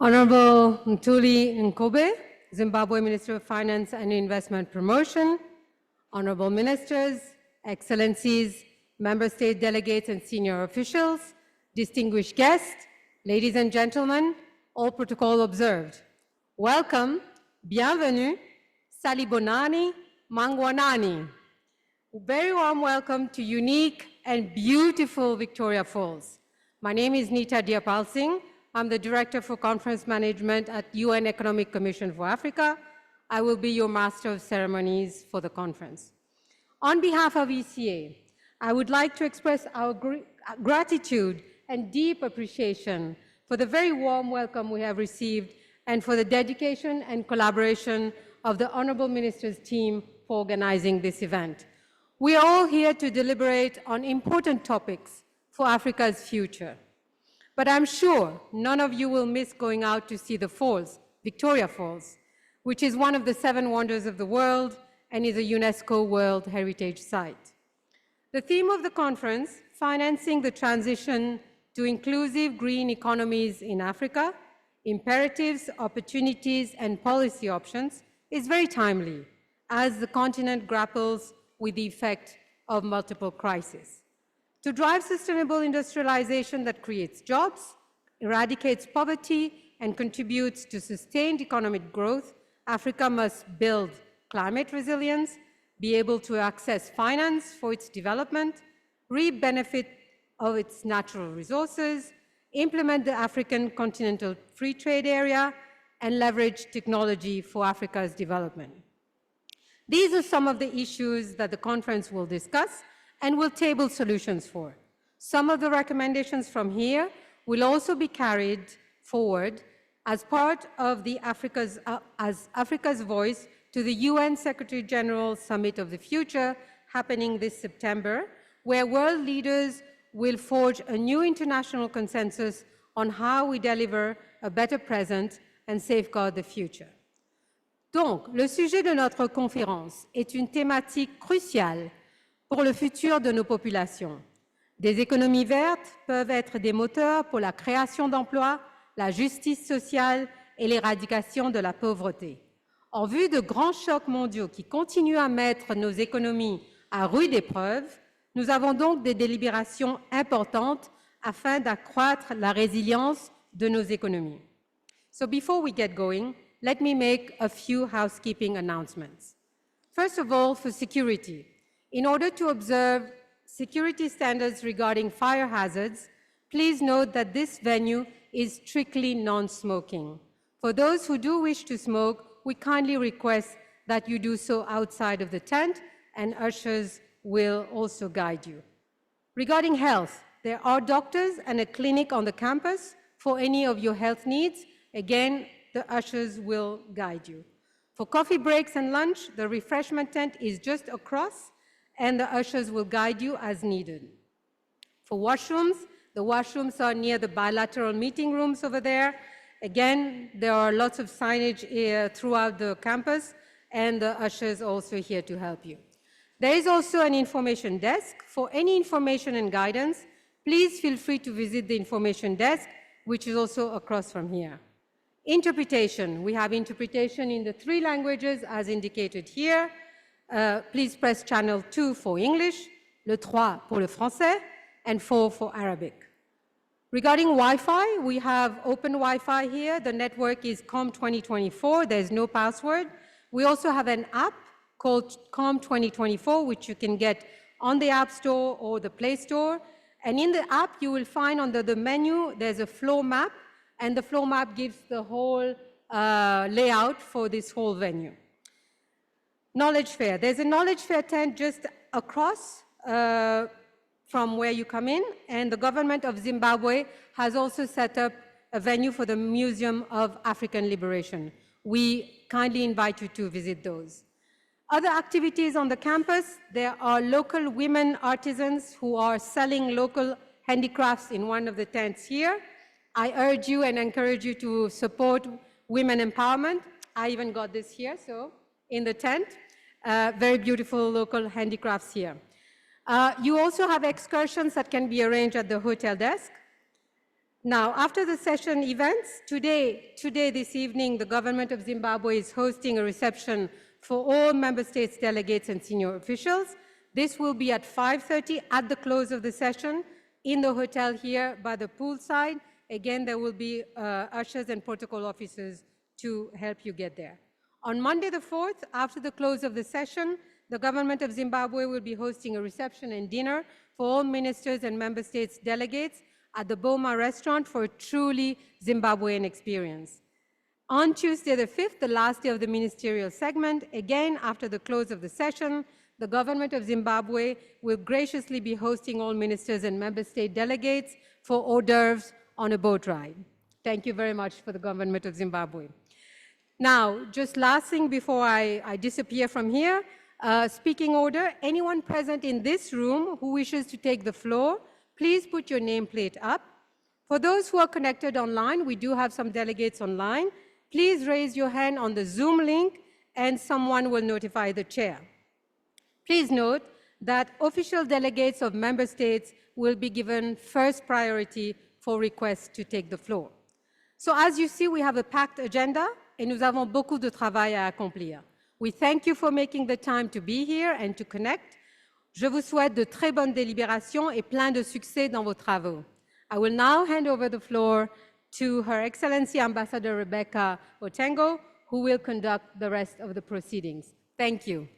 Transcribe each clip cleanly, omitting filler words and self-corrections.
Honorable Ntuli Nkobe, Zimbabwe Minister of Finance and Investment Promotion, Honorable Ministers, Excellencies, Member State delegates and senior officials, distinguished guests, ladies and gentlemen, all protocol observed. Welcome, bienvenue, salibonani, mangwanani. Very warm welcome to unique and beautiful Victoria Falls. My name is Nita Diapal Singh. I'm the Director for Conference Management at UN Economic Commission for Africa. I will be your Master of Ceremonies for the conference. On behalf of ECA, I would like to express our gratitude and deep appreciation for the very warm welcome we have received and for the dedication and collaboration of the Honorable Minister's team for organizing this event. We are all here to deliberate on important topics for Africa's future. But I'm sure none of you will miss going out to see the falls, Victoria Falls, which is one of the 7 wonders of the world and is a UNESCO World Heritage Site. The theme of the conference, Financing the Transition to Inclusive Green Economies in Africa, Imperatives, Opportunities, and Policy Options, is very timely as the continent grapples with the effect of multiple crises. To drive sustainable industrialization that creates jobs, eradicates poverty, and contributes to sustained economic growth, Africa must build climate resilience, be able to access finance for its development, reap benefit of its natural resources, implement the African Continental Free Trade Area, and leverage technology for Africa's development. These are some of the issues that the conference will discuss and will table solutions for. Some of the recommendations from here will also be carried forward as part of the Africa's voice to the UN Secretary General Summit of the Future happening this September, where world leaders will forge a new international consensus on how we deliver a better present and safeguard the future. Donc, le sujet de notre conférence est une thématique cruciale pour le futur de nos populations. Des économies vertes peuvent être des moteurs pour la création d'emplois, la justice sociale et l'éradication de la pauvreté. En vue de grands chocs mondiaux qui continuent à mettre nos économies à rude épreuve, nous avons donc des délibérations importantes afin d'accroître la résilience de nos économies. So before we get going, let me make a few housekeeping announcements. First of all, for security. In order to observe security standards regarding fire hazards, please note that this venue is strictly non-smoking. For those who do wish to smoke, we kindly request that you do so outside of the tent, and ushers will also guide you. Regarding health, there are doctors and a clinic on the campus for any of your health needs. Again, the ushers will guide you. For coffee breaks and lunch, the refreshment tent is just across, and the ushers will guide you as needed. For washrooms, the washrooms are near the bilateral meeting rooms over there. Again, there are lots of signage throughout the campus, and the ushers are also here to help you. There is also an information desk. For any information and guidance, please feel free to visit the information desk, which is also across from here. Interpretation. We have interpretation in the 3 languages as indicated here. Please press channel 2 for English, le 3 pour le français, and 4 for Arabic. Regarding Wi-Fi, we have open Wi-Fi here. The network is COM 2024. There's no password. We also have an app called COM 2024, which you can get on the App Store or the Play Store. And in the app, you will find under the menu, there's a flow map, and the flow map gives the whole layout for this whole venue. Knowledge fair. There's a knowledge fair tent just across from where you come in, and the government of Zimbabwe has also set up a venue for the Museum of African Liberation. We kindly invite you to visit those. Other activities on the campus, there are local women artisans who are selling local handicrafts in one of the tents here. I urge you and encourage you to support women empowerment. I even got this here, so in the tent. Very beautiful local handicrafts here. You also have excursions that can be arranged at the hotel desk. Now, after the session events, today, this evening, the government of Zimbabwe is hosting a reception for all member states, delegates, and senior officials. This will be at 5:30 at the close of the session in the hotel here by the poolside. Again, there will be ushers and protocol officers to help you get there. On Monday the 4th, after the close of the session, the government of Zimbabwe will be hosting a reception and dinner for all ministers and member states delegates at the Boma restaurant for a truly Zimbabwean experience. On Tuesday the 5th, the last day of the ministerial segment, again after the close of the session, the government of Zimbabwe will graciously be hosting all ministers and member state delegates for hors d'oeuvres on a boat ride. Thank you very much for the government of Zimbabwe. Now, just last thing before I disappear from here, speaking order, anyone present in this room who wishes to take the floor, please put your nameplate up. For those who are connected online, we do have some delegates online. Please raise your hand on the Zoom link and someone will notify the chair. Please note that official delegates of member states will be given first priority for requests to take the floor. So as you see, we have a packed agenda et nous avons beaucoup de travail à accomplir. We thank you for making the time to be here and to connect. Je vous souhaite de très bonnes délibérations et plein de succès dans vos travaux. I will now hand over the floor to Her Excellency Ambassador Rebecca Otengo, who will conduct the rest of the proceedings. Thank you.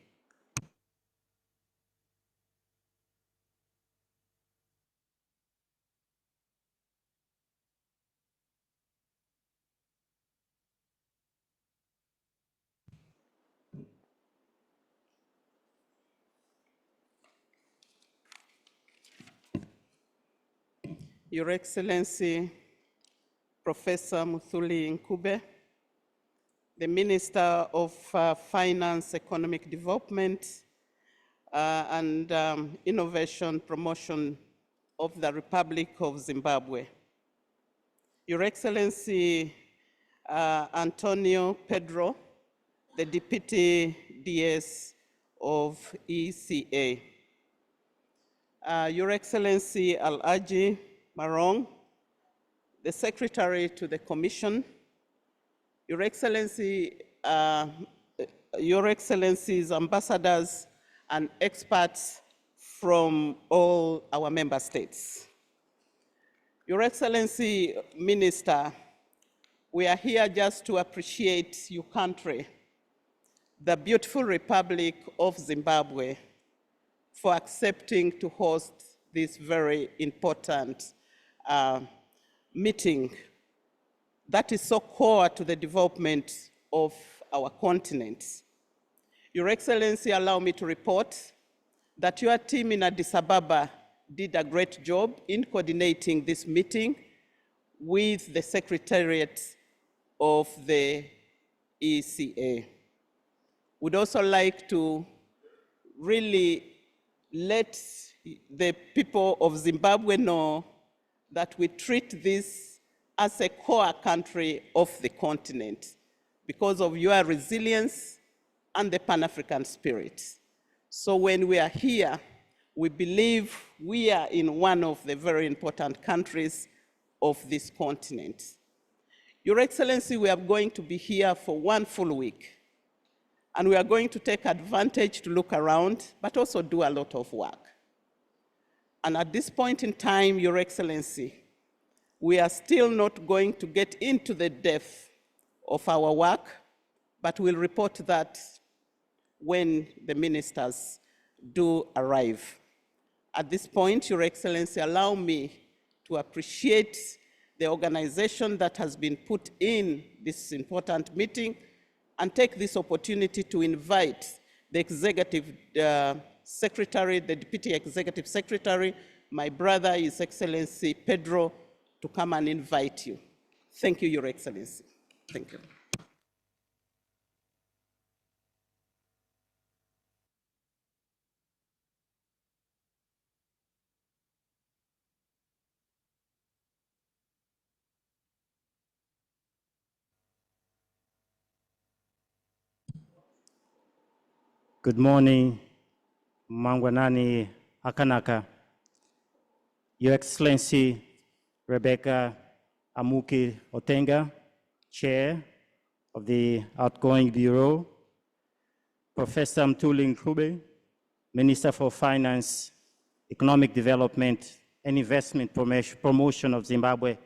Your Excellency, Professor Muthuli Nkube, the Minister of Finance, Economic Development, and Innovation Promotion of the Republic of Zimbabwe. Your Excellency, Antonio Pedro, the Deputy DS of ECA. Your Excellency Al-Aji Marong, the Secretary to the Commission, Your Excellency, Your Excellencies, ambassadors and experts from all our member states. Your Excellency, Minister, we are here just to appreciate your country, the beautiful Republic of Zimbabwe, for accepting to host this very important meeting that is so core to the development of our continent. Your Excellency, allow me to report that your team in Addis Ababa did a great job in coordinating this meeting with the Secretariat of the ECA. We'd also like to really let the people of Zimbabwe know that we treat this as a core country of the continent because of your resilience and the Pan-African spirit. So when we are here, we believe we are in one of the very important countries of this continent. Your Excellency, we are going to be here for 1 full week, and we are going to take advantage to look around, but also do a lot of work. And at this point in time, Your Excellency, we are still not going to get into the depth of our work, but we'll report that when the ministers do arrive. At this point, Your Excellency, allow me to appreciate the organization that has been put in this important meeting and take this opportunity to invite the Executive Secretary, the Deputy Executive Secretary, my brother, His Excellency Pedro, to come and invite you. Thank you, Your Excellency. Thank you. Good morning, Mangwanani Akanaka, Your Excellency Rebecca Amuke Otenga, Chair of the outgoing Bureau, Professor Mthuli Nkube, Minister for Finance, Economic Development and Investment Promotion of Zimbabwe,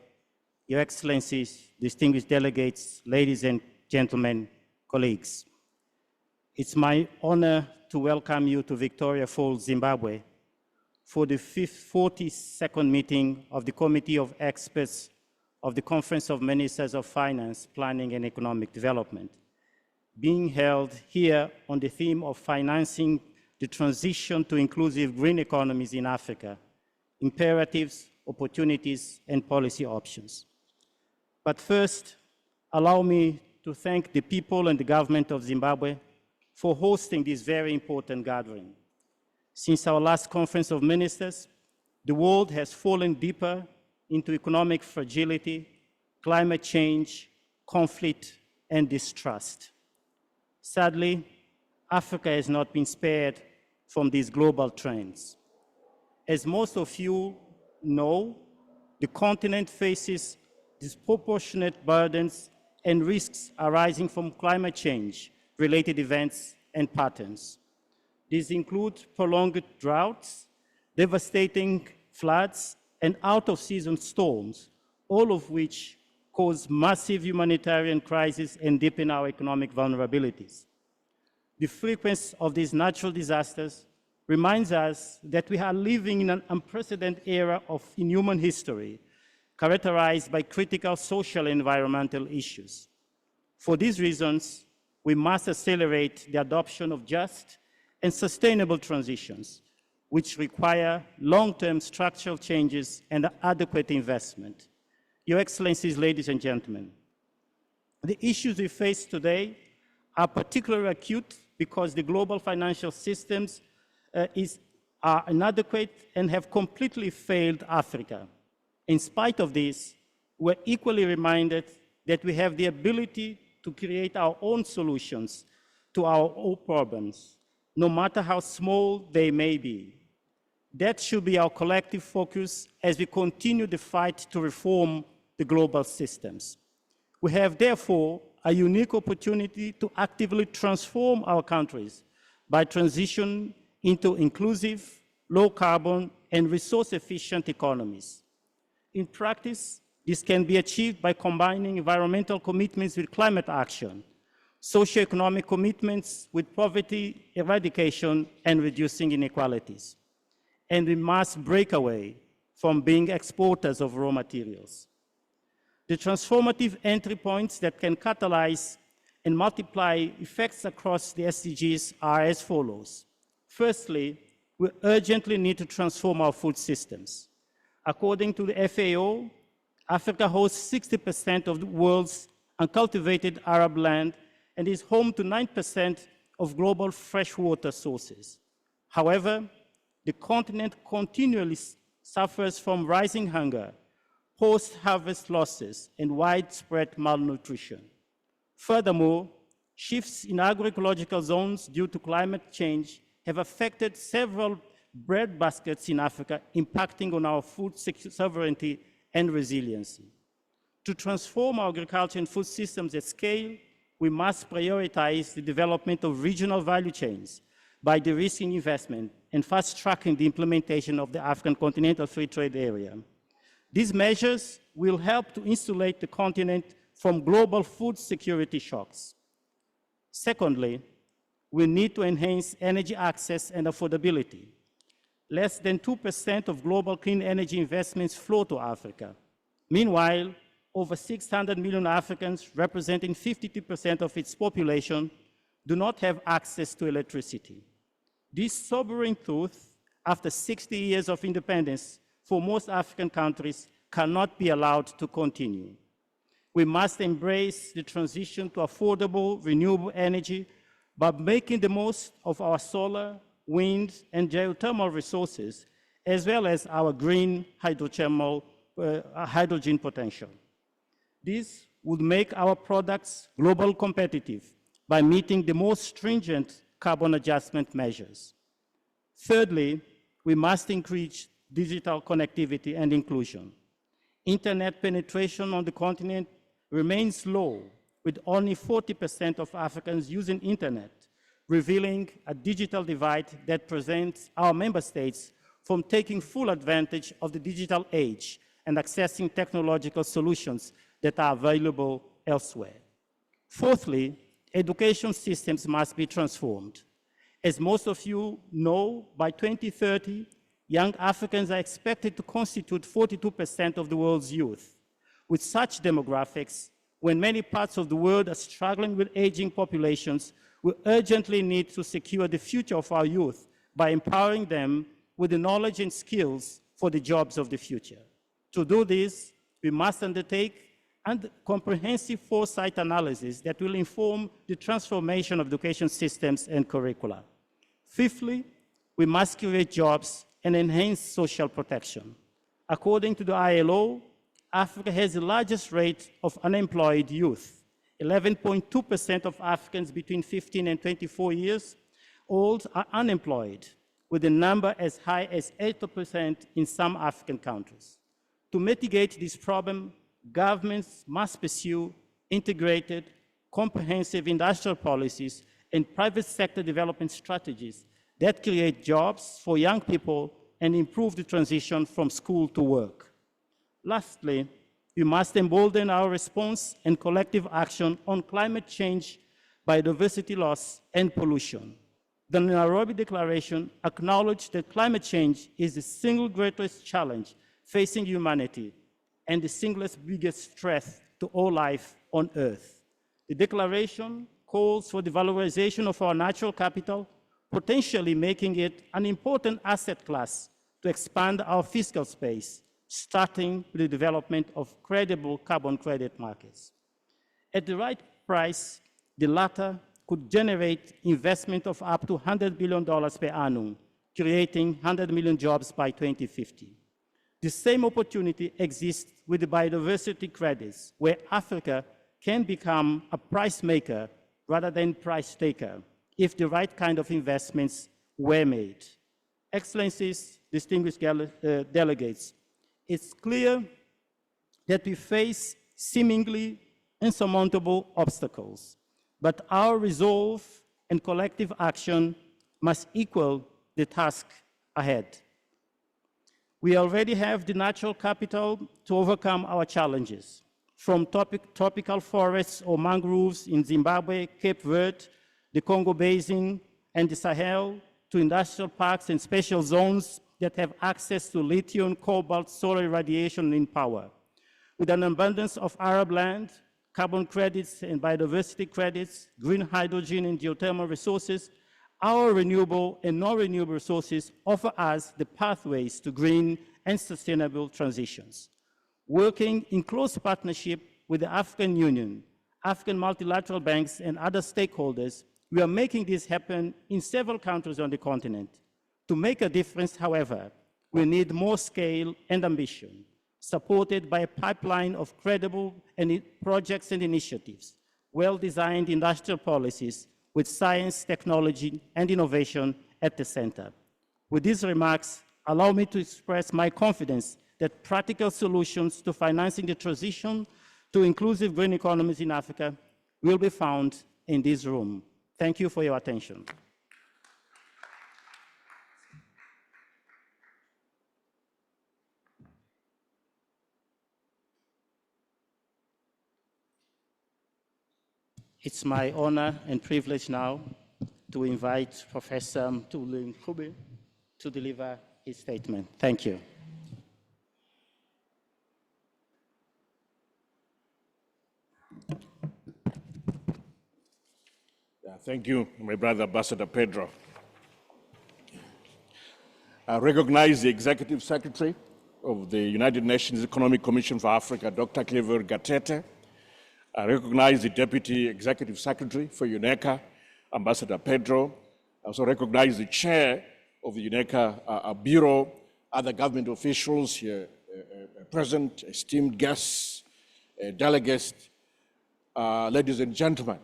Your Excellencies, distinguished delegates, ladies and gentlemen, colleagues. It's my honor to welcome you to Victoria Falls, Zimbabwe, for the 42nd meeting of the Committee of Experts of the Conference of Ministers of Finance, Planning and Economic Development, being held here on the theme of financing the transition to inclusive green economies in Africa, imperatives, opportunities, and policy options. But first, allow me to thank the people and the government of Zimbabwe for hosting this very important gathering. Since our last Conference of Ministers, the world has fallen deeper into economic fragility, climate change, conflict, and distrust. Sadly, Africa has not been spared from these global trends. As most of you know, the continent faces disproportionate burdens and risks arising from climate change-related events and patterns. These include prolonged droughts, devastating floods, and out-of-season storms, all of which cause massive humanitarian crises and deepen our economic vulnerabilities. The frequency of these natural disasters reminds us that we are living in an unprecedented era in human history, characterized by critical social and environmental issues. For these reasons, we must accelerate the adoption of just and sustainable transitions, which require long-term structural changes and adequate investment. Your Excellencies, ladies and gentlemen, the issues we face today are particularly acute because the global financial systems are inadequate and have completely failed Africa. In spite of this, we're equally reminded that we have the ability to create our own solutions to our own problems, no matter how small they may be. That should be our collective focus as we continue the fight to reform the global systems. We have, therefore, a unique opportunity to actively transform our countries by transition into inclusive, low-carbon, and resource-efficient economies. In practice, this can be achieved by combining environmental commitments with climate action, socioeconomic commitments with poverty eradication and reducing inequalities. And we must break away from being exporters of raw materials. The transformative entry points that can catalyze and multiply effects across the SDGs are as follows. Firstly, we urgently need to transform our food systems. According to the FAO, Africa hosts 60% of the world's uncultivated arable land and is home to 9% of global freshwater sources. However, the continent continually suffers from rising hunger, post-harvest losses, and widespread malnutrition. Furthermore, shifts in agroecological zones due to climate change have affected several breadbaskets in Africa, impacting on our food sovereignty and resiliency. To transform our agriculture and food systems at scale, we must prioritize the development of regional value chains by de-risking investment and fast-tracking the implementation of the African Continental Free Trade Area. These measures will help to insulate the continent from global food security shocks. Secondly, we need to enhance energy access and affordability. Less than 2% of global clean energy investments flow to Africa. Meanwhile, over 600 million Africans, representing 52% of its population, do not have access to electricity. This sobering truth, after 60 years of independence for most African countries, cannot be allowed to continue. We must embrace the transition to affordable, renewable energy by making the most of our solar, wind, and geothermal resources, as well as our green hydrogen potential. This would make our products globally competitive by meeting the most stringent carbon adjustment measures. Thirdly, we must increase digital connectivity and inclusion. Internet penetration on the continent remains low, with only 40% of Africans using internet, revealing a digital divide that prevents our member states from taking full advantage of the digital age and accessing technological solutions that are available elsewhere. Fourthly, education systems must be transformed. As most of you know, by 2030, young Africans are expected to constitute 42% of the world's youth. With such demographics, when many parts of the world are struggling with aging populations, we urgently need to secure the future of our youth by empowering them with the knowledge and skills for the jobs of the future. To do this, we must undertake a comprehensive foresight analysis that will inform the transformation of education systems and curricula. Fifthly, we must create jobs and enhance social protection. According to the ILO, Africa has the largest rate of unemployed youth. 11.2% of Africans between 15 and 24 years old are unemployed, with the number as high as 80% in some African countries. To mitigate this problem, governments must pursue integrated, comprehensive industrial policies and private sector development strategies that create jobs for young people and improve the transition from school to work. Lastly, we must embolden our response and collective action on climate change, biodiversity loss, and pollution. The Nairobi Declaration acknowledged that climate change is the single greatest challenge facing humanity and the single biggest threat to all life on Earth. The declaration calls for the valorization of our natural capital, potentially making it an important asset class to expand our fiscal space, starting with the development of credible carbon credit markets. At the right price, the latter could generate investment of up to $100 billion per annum, creating 100 million jobs by 2050. The same opportunity exists with the biodiversity credits, where Africa can become a price maker rather than price taker if the right kind of investments were made. Excellencies, distinguished delegates, it's clear that we face seemingly insurmountable obstacles, but our resolve and collective action must equal the task ahead. We already have the natural capital to overcome our challenges, from tropical forests or mangroves in Zimbabwe, Cape Verde, the Congo Basin, and the Sahel, to industrial parks and special zones that have access to lithium, cobalt, solar irradiation, and power. With an abundance of Arab land, carbon credits and biodiversity credits, green hydrogen and geothermal resources, our renewable and non-renewable resources offer us the pathways to green and sustainable transitions. Working in close partnership with the African Union, African multilateral banks, and other stakeholders, we are making this happen in several countries on the continent. To make a difference, however, we need more scale and ambition, supported by a pipeline of credible projects and initiatives, well-designed industrial policies with science, technology, and innovation at the center. With these remarks, allow me to express my confidence that practical solutions to financing the transition to inclusive green economies in Africa will be found in this room. Thank you for your attention. It's my honor and privilege now to invite Professor Mthuli Ncube to deliver his statement. Thank you. Thank you, my brother, Ambassador Pedro. I recognize the Executive Secretary of the United Nations Economic Commission for Africa, Dr. Clever Gatete. I recognize the Deputy Executive Secretary for UNECA, Ambassador Pedro. I also recognize the Chair of the UNECA Bureau, other government officials here present, esteemed guests, delegates, ladies and gentlemen.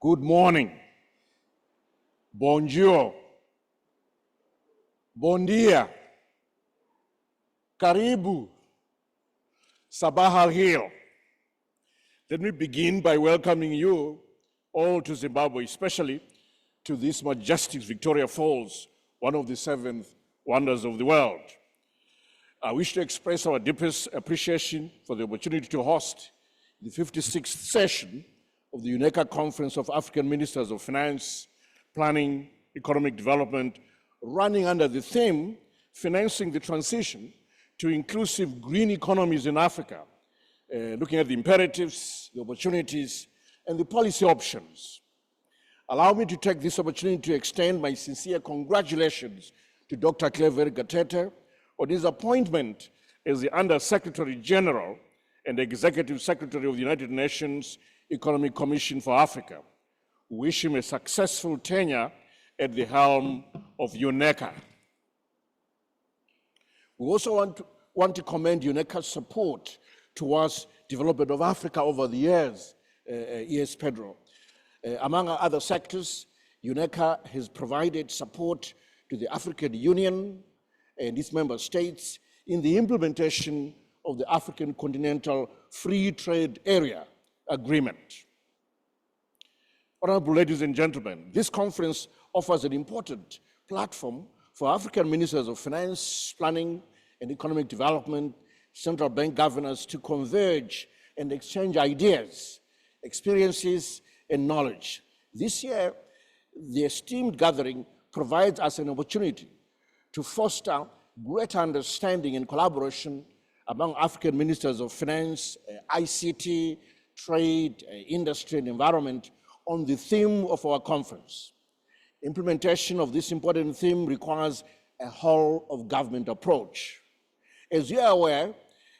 Good morning. Bonjour. Bon dia. Karibu. Sabah al-Khir. Let me begin by welcoming you all to Zimbabwe, especially to this majestic Victoria Falls, one of the 7 wonders of the world. I wish to express our deepest appreciation for the opportunity to host the 56th session of the UNECA Conference of African Ministers of Finance, Planning, Economic Development, running under the theme, Financing the Transition to Inclusive Green Economies in Africa, looking at the imperatives, the opportunities, and the policy options. Allow me to take this opportunity to extend my sincere congratulations to Dr. Clever Gatete on his appointment as the Under-Secretary General and Executive Secretary of the United Nations Economic Commission for Africa. We wish him a successful tenure at the helm of UNECA. We also want to commend UNECA's support towards development of Africa over the years, yes, Pedro. Among other sectors, UNECA has provided support to the African Union and its member states in the implementation of the African Continental Free Trade Area Agreement. Honorable ladies and gentlemen, this conference offers an important platform for African ministers of finance, planning, and economic development, central bank governors to converge and exchange ideas, experiences, and knowledge. This year, the esteemed gathering provides us an opportunity to foster greater understanding and collaboration among African ministers of finance, ICT, trade, industry, and environment on the theme of our conference. Implementation of this important theme requires a whole of government approach. As you are aware,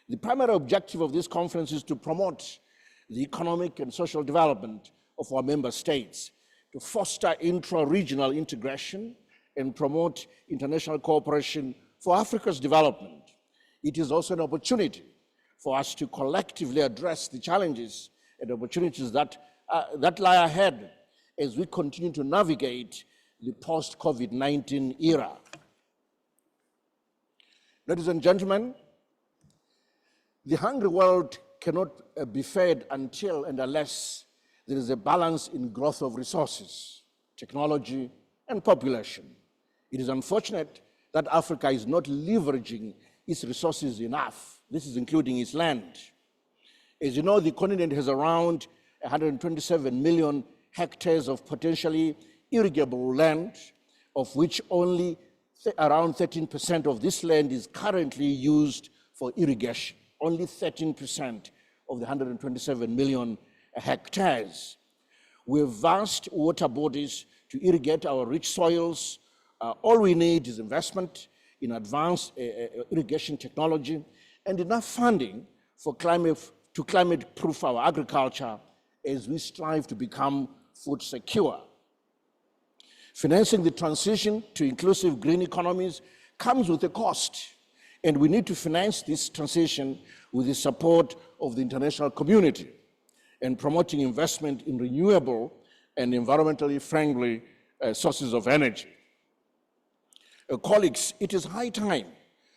the primary objective of this conference is to promote the economic and social development of our member states, to foster intra-regional integration and promote international cooperation for Africa's development. It is also an opportunity for us to collectively address the challenges and opportunities that lie ahead as we continue to navigate the post-COVID-19 era. Ladies and gentlemen, the hungry world cannot be fed until and unless there is a balance in growth of resources, technology, and population. It is unfortunate that Africa is not leveraging its resources enough. This is including its land. As you know, the continent has around 127 million hectares of potentially irrigable land, of which only around 13% of this land is currently used for irrigation. Only 13% of the 127 million hectares. We have vast water bodies to irrigate our rich soils. All we need is investment in advanced irrigation technology and enough funding for climate-proof our agriculture as we strive to become food secure. Financing the transition to inclusive green economies comes with a cost, and we need to finance this transition with the support of the international community and promoting investment in renewable and environmentally friendly sources of energy. Colleagues, it is high time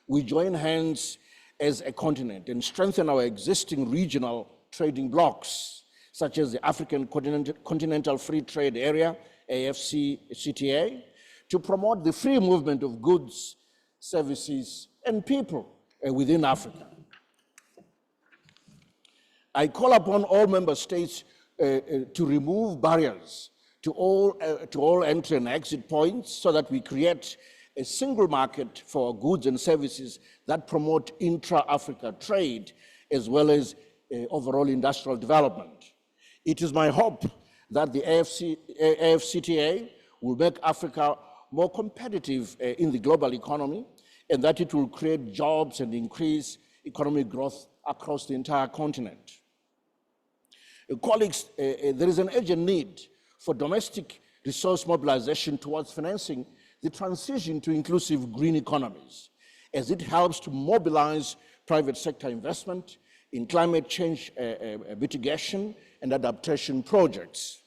we join hands as a continent and strengthen our existing regional trading blocs, such as the African Continental Free Trade Area, AFCTA, to promote the free movement of goods, services, and people within Africa. I call upon all member states to remove barriers to all entry and exit points so that we create a single market for goods and services that promote intra-Africa trade as well as overall industrial development. It is my hope that the AFCTA will make Africa more competitive in the global economy and that it will create jobs and increase economic growth across the entire continent. Colleagues, there is an urgent need for domestic resource mobilization towards financing the transition to inclusive green economies, as it helps to mobilize private sector investment in climate change mitigation and adaptation projects.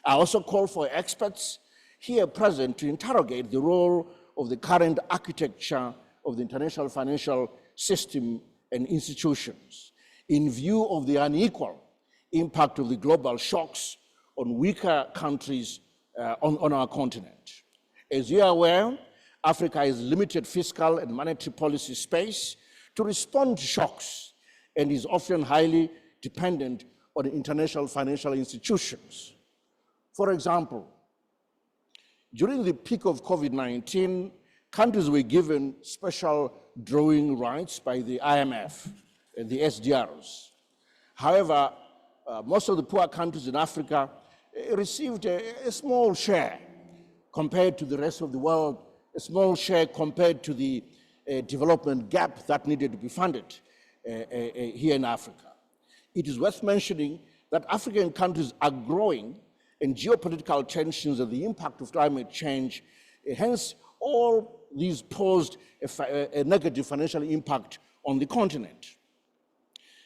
I also call for experts here present to interrogate the role of the current architecture of the international financial system and institutions in view of the unequal impact of the global shocks on weaker countries on our continent. As you are aware, Africa has limited fiscal and monetary policy space to respond to shocks and is often highly dependent on international financial institutions. For example, during the peak of COVID-19, countries were given special drawing rights by the IMF and the SDRs. However, most of the poor countries in Africa received a small share compared to the rest of the world, a small share compared to the development gap that needed to be funded here in Africa. It is worth mentioning that African countries are growing, and geopolitical tensions and the impact of climate change, hence all these posed a negative financial impact on the continent.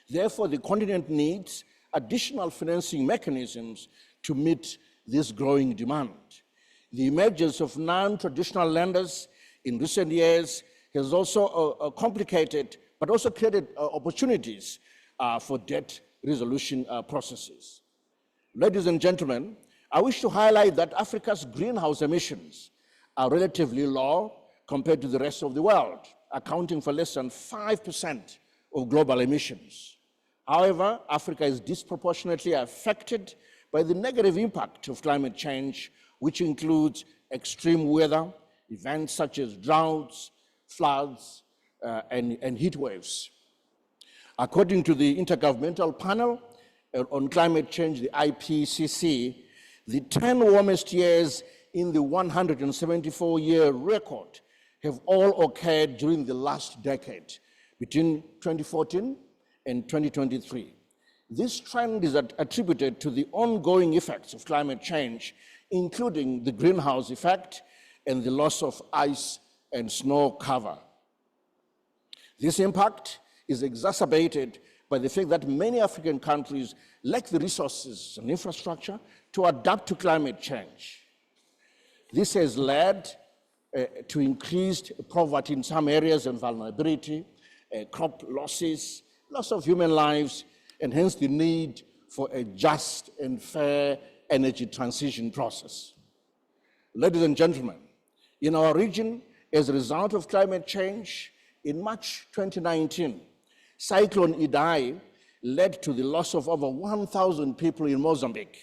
Therefore, the continent needs additional financing mechanisms to meet this growing demand. The emergence of non-traditional lenders in recent years has also complicated, but also created opportunities for debt resolution processes. Ladies and gentlemen, I wish to highlight that Africa's greenhouse emissions are relatively low compared to the rest of the world, accounting for less than 5% of global emissions. However, Africa is disproportionately affected by the negative impact of climate change, which includes extreme weather, events such as droughts, floods, and heat waves. According to the Intergovernmental Panel on Climate Change, the IPCC, the 10 warmest years in the 174-year record have all occurred during the last decade, between 2014 and 2023. This trend is attributed to the ongoing effects of climate change, including the greenhouse effect and the loss of ice and snow cover. This impact is exacerbated by the fact that many African countries lack the resources and infrastructure to adapt to climate change. This has led to increased poverty in some areas and vulnerability, crop losses, loss of human lives, and hence the need for a just and fair energy transition process. Ladies and gentlemen, in our region, as a result of climate change, in March 2019, Cyclone Idai led to the loss of over 1,000 people in Mozambique.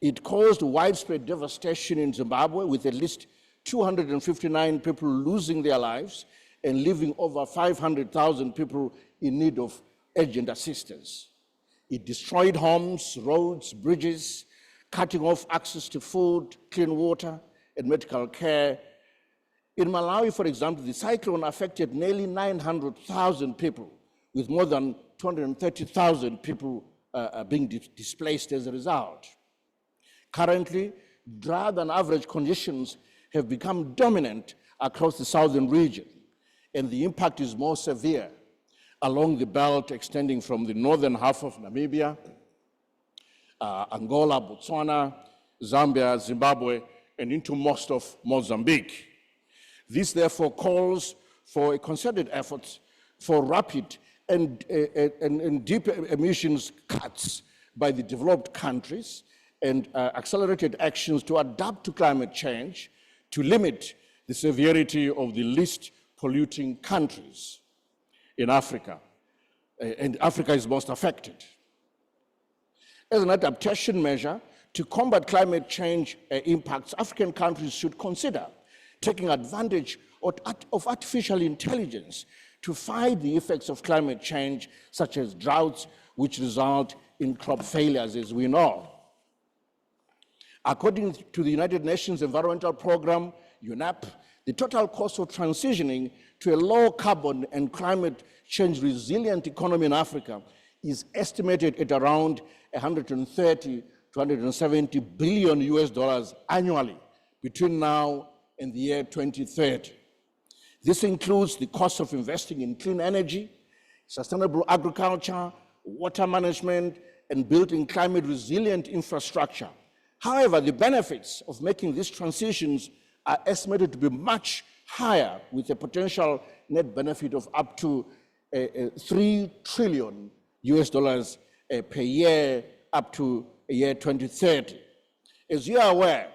It caused widespread devastation in Zimbabwe, with at least 259 people losing their lives and leaving over 500,000 people in need of urgent assistance. It destroyed homes, roads, bridges, cutting off access to food, clean water, and medical care. In Malawi, for example, the cyclone affected nearly 900,000 people, with more than 230,000 people being displaced as a result. Currently, drier than average conditions have become dominant across the southern region, and the impact is more severe along the belt extending from the northern half of Namibia, Angola, Botswana, Zambia, Zimbabwe, and into most of Mozambique. This therefore calls for a concerted effort for rapid and deep emissions cuts by the developed countries and accelerated actions to adapt to climate change to limit the severity of the least polluting countries in Africa. And Africa is most affected. As an adaptation measure to combat climate change impacts, African countries should consider taking advantage of artificial intelligence to fight the effects of climate change, such as droughts, which result in crop failures, as we know. According to the United Nations Environmental Programme, UNEP, the total cost of transitioning to a low carbon and climate change resilient economy in Africa is estimated at around 130 to 170 billion US dollars annually between now and the year 2030. This includes the cost of investing in clean energy, sustainable agriculture, water management, and building climate resilient infrastructure. However, the benefits of making these transitions are estimated to be much higher, with a potential net benefit of up to 3 trillion US dollars per year up to year 2030. As you are aware,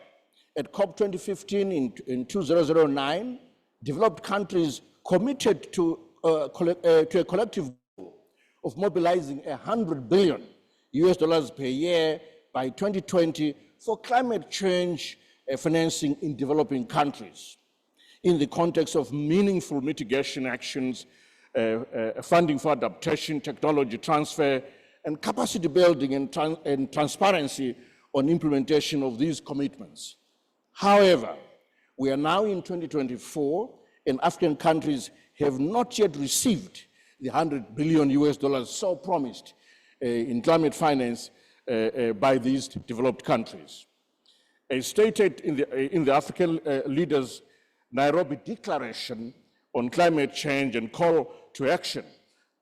at COP 2015 in 2009, developed countries committed to a collective goal of mobilizing 100 billion US dollars per year by 2020 for climate change financing in developing countries, in the context of meaningful mitigation actions, funding for adaptation, technology transfer, and capacity building and transparency on implementation of these commitments. However, we are now in 2024, and African countries have not yet received the 100 billion US dollars so promised in climate finance by these developed countries. As stated in the African leaders' Nairobi Declaration on climate change and call to action,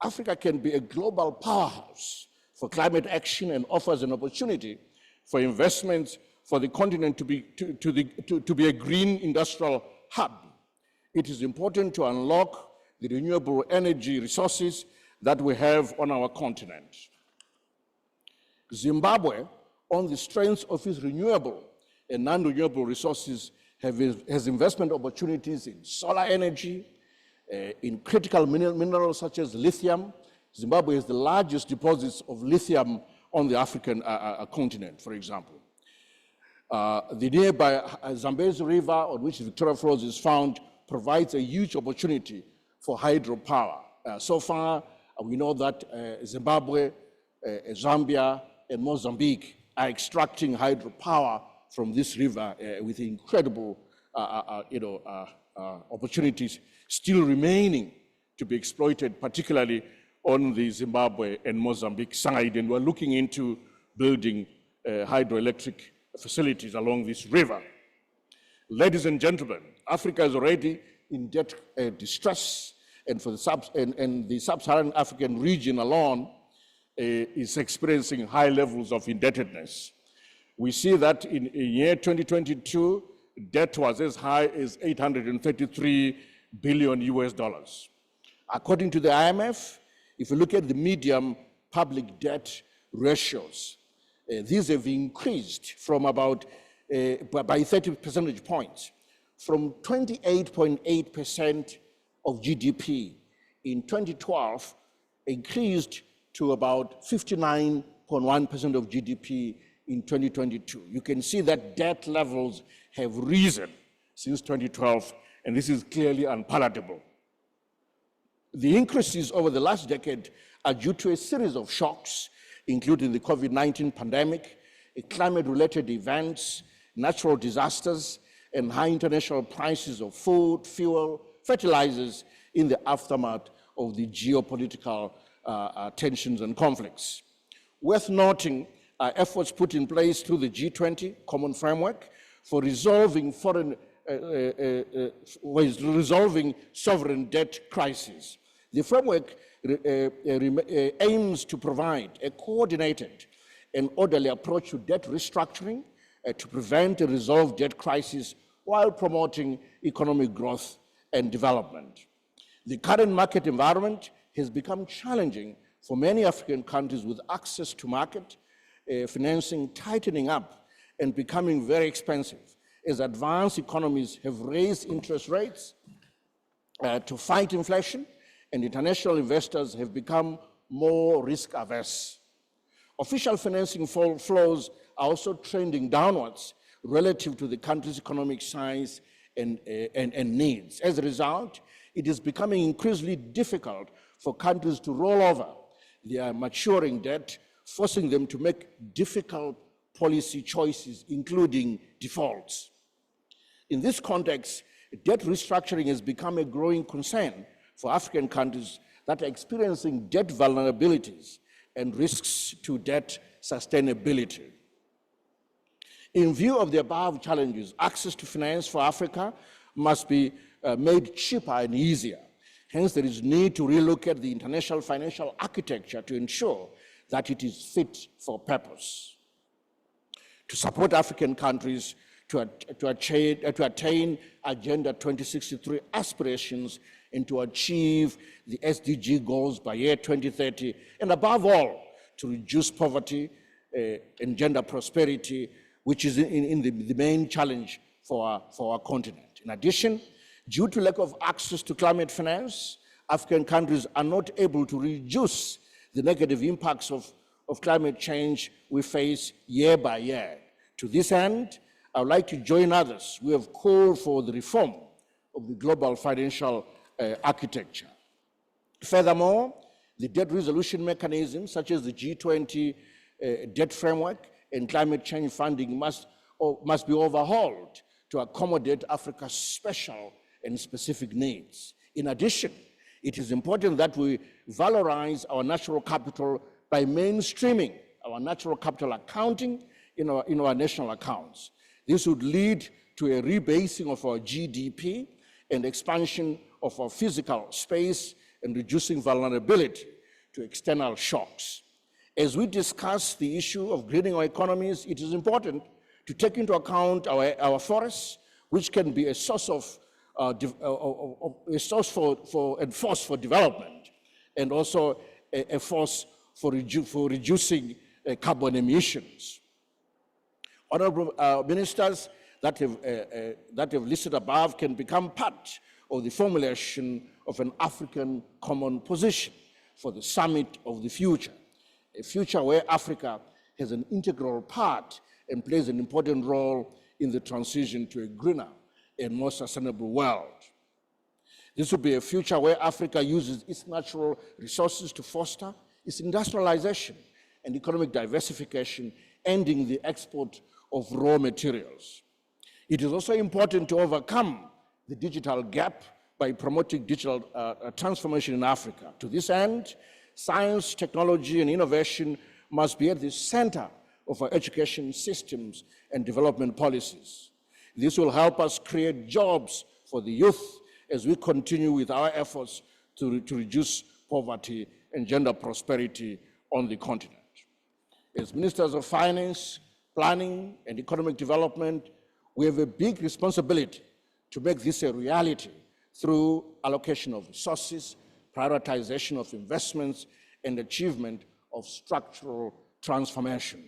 Africa can be a global powerhouse for climate action and offers an opportunity for investments for the continent to be a green industrial hub. It is important to unlock the renewable energy resources that we have on our continent. Zimbabwe, on the strength of its renewable and non-renewable resources, has investment opportunities in solar energy, in critical minerals such as lithium. Zimbabwe has the largest deposits of lithium on the African continent, for example. The nearby Zambezi River, on which Victoria Falls is found, provides a huge opportunity for hydropower. So far, we know that Zimbabwe, Zambia, and Mozambique are extracting hydropower from this river with incredible opportunities still remaining to be exploited, particularly on the Zimbabwe and Mozambique side. And we're looking into building hydroelectric facilities along this river. Ladies and gentlemen, Africa is already in debt distress, and for the sub-Saharan African region alone is experiencing high levels of indebtedness. We see that in year 2022, debt was as high as 833 billion US dollars. According to the IMF, if you look at the medium public debt ratios, these have increased from about by 30 percentage points, from 28.8% of GDP in 2012 increased to about 59.1% of GDP in 2022. You can see that debt levels have risen since 2012, and this is clearly unpalatable. The increases over the last decade are due to a series of shocks, including the COVID-19 pandemic, climate-related events, natural disasters, and high international prices of food, fuel, fertilizers in the aftermath of the geopolitical tensions and conflicts. Worth noting are efforts put in place through the G20 Common Framework for resolving resolving sovereign debt crises. The framework aims to provide a coordinated and orderly approach to debt restructuring to prevent and resolve debt crises while promoting economic growth and development. The current market environment has become challenging for many African countries, with access to market financing tightening up and becoming very expensive, as advanced economies have raised interest rates to fight inflation, and international investors have become more risk averse. Official financing flows are also trending downwards relative to the country's economic size and needs. As a result, it is becoming increasingly difficult for countries to roll over their maturing debt, forcing them to make difficult policy choices, including defaults. In this context, debt restructuring has become a growing concern for African countries that are experiencing debt vulnerabilities and risks to debt sustainability. In view of the above challenges, access to finance for Africa must be made cheaper and easier. Hence, there is need to relook at the international financial architecture to ensure that it is fit for purpose. To support African countries to attain Agenda 2063 aspirations and to achieve the SDG goals by year 2030, and above all, to reduce poverty and gender prosperity, which is the main challenge for our continent. In addition, due to lack of access to climate finance, African countries are not able to reduce the negative impacts of climate change we face year by year. To this end, I would like to join others who have called for the reform of the global financial architecture. Furthermore, the debt resolution mechanisms, such as the G20 debt framework and climate change funding, must be overhauled to accommodate Africa's special and specific needs. In addition, it is important that we valorize our natural capital by mainstreaming our natural capital accounting in our national accounts. This would lead to a rebasing of our GDP and expansion of our physical space and reducing vulnerability to external shocks. As we discuss the issue of greening our economies, it is important to take into account our forests, which can be a source for development, and also a force for reducing carbon emissions. Honorable ministers that have listed above can become part of the formulation of an African common position for the summit of the future, a future where Africa has an integral part and plays an important role in the transition to a greener and more sustainable world. This will be a future where Africa uses its natural resources to foster its industrialization and economic diversification, ending the export of raw materials. It is also important to overcome the digital gap by promoting digital transformation in Africa. To this end, science, technology, and innovation must be at the center of our education systems and development policies. This will help us create jobs for the youth as we continue with our efforts to reduce poverty and gender prosperity on the continent. As Ministers of Finance, Planning, and Economic Development, we have a big responsibility to make this a reality through allocation of resources, prioritization of investments, and achievement of structural transformation.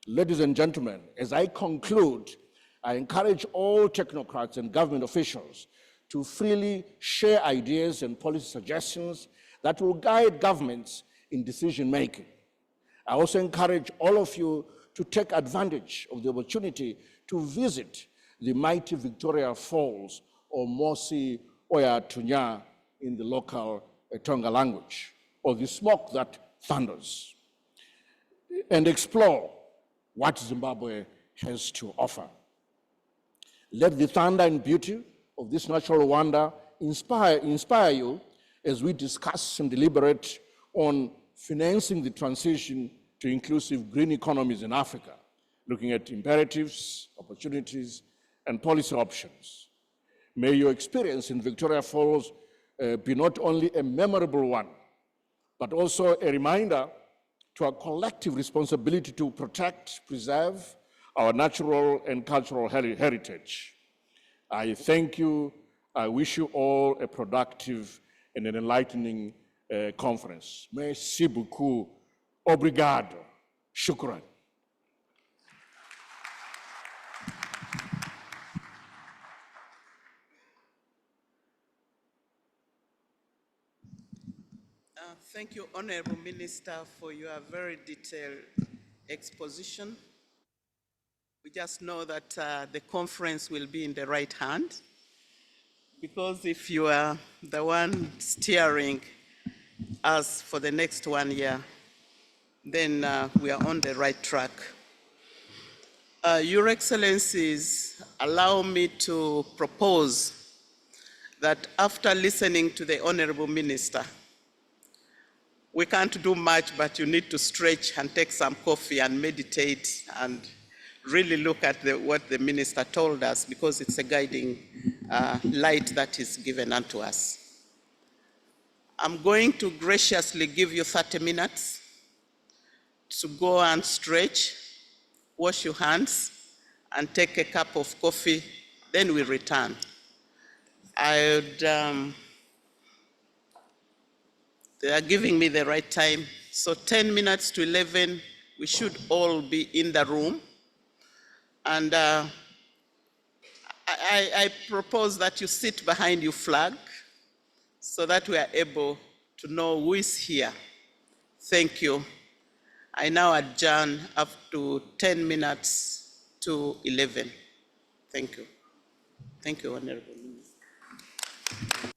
Ladies and gentlemen, as I conclude, I encourage all technocrats and government officials to freely share ideas and policy suggestions that will guide governments in decision-making. I also encourage all of you to take advantage of the opportunity to visit the mighty Victoria Falls, or Mosi Oya Tunya in the local Tonga language, or the smoke that thunders, and explore what Zimbabwe has to offer. Let the thunder and beauty of this natural wonder inspire you as we discuss and deliberate on financing the transition to inclusive green economies in Africa, looking at imperatives, opportunities, and policy options. May your experience in Victoria Falls be not only a memorable one, but also a reminder to our collective responsibility to protect, preserve our natural and cultural heritage. I thank you. I wish you all a productive and an enlightening conference. Merci beaucoup. Obrigado. Shukran. Thank you, Honorable Minister, for your very detailed exposition. We just know that the conference will be in the right hand, because if you are the one steering us for the next 1 year, then we are on the right track. Your Excellencies, allow me to propose that after listening to the Honorable Minister, we can't do much, but you need to stretch and take some coffee and meditate and really look at what the Minister told us, because it's a guiding light that is given unto us. I'm going to graciously give you 30 minutes to go and stretch, wash your hands, and take a cup of coffee, then we return. I would They are giving me the right time. So 10 minutes to 11, we should all be in the room. And I propose that you sit behind your flag so that we are able to know who is here. Thank you. I now adjourn up to 10 minutes to 11. Thank you. Thank you, Honorable Minister.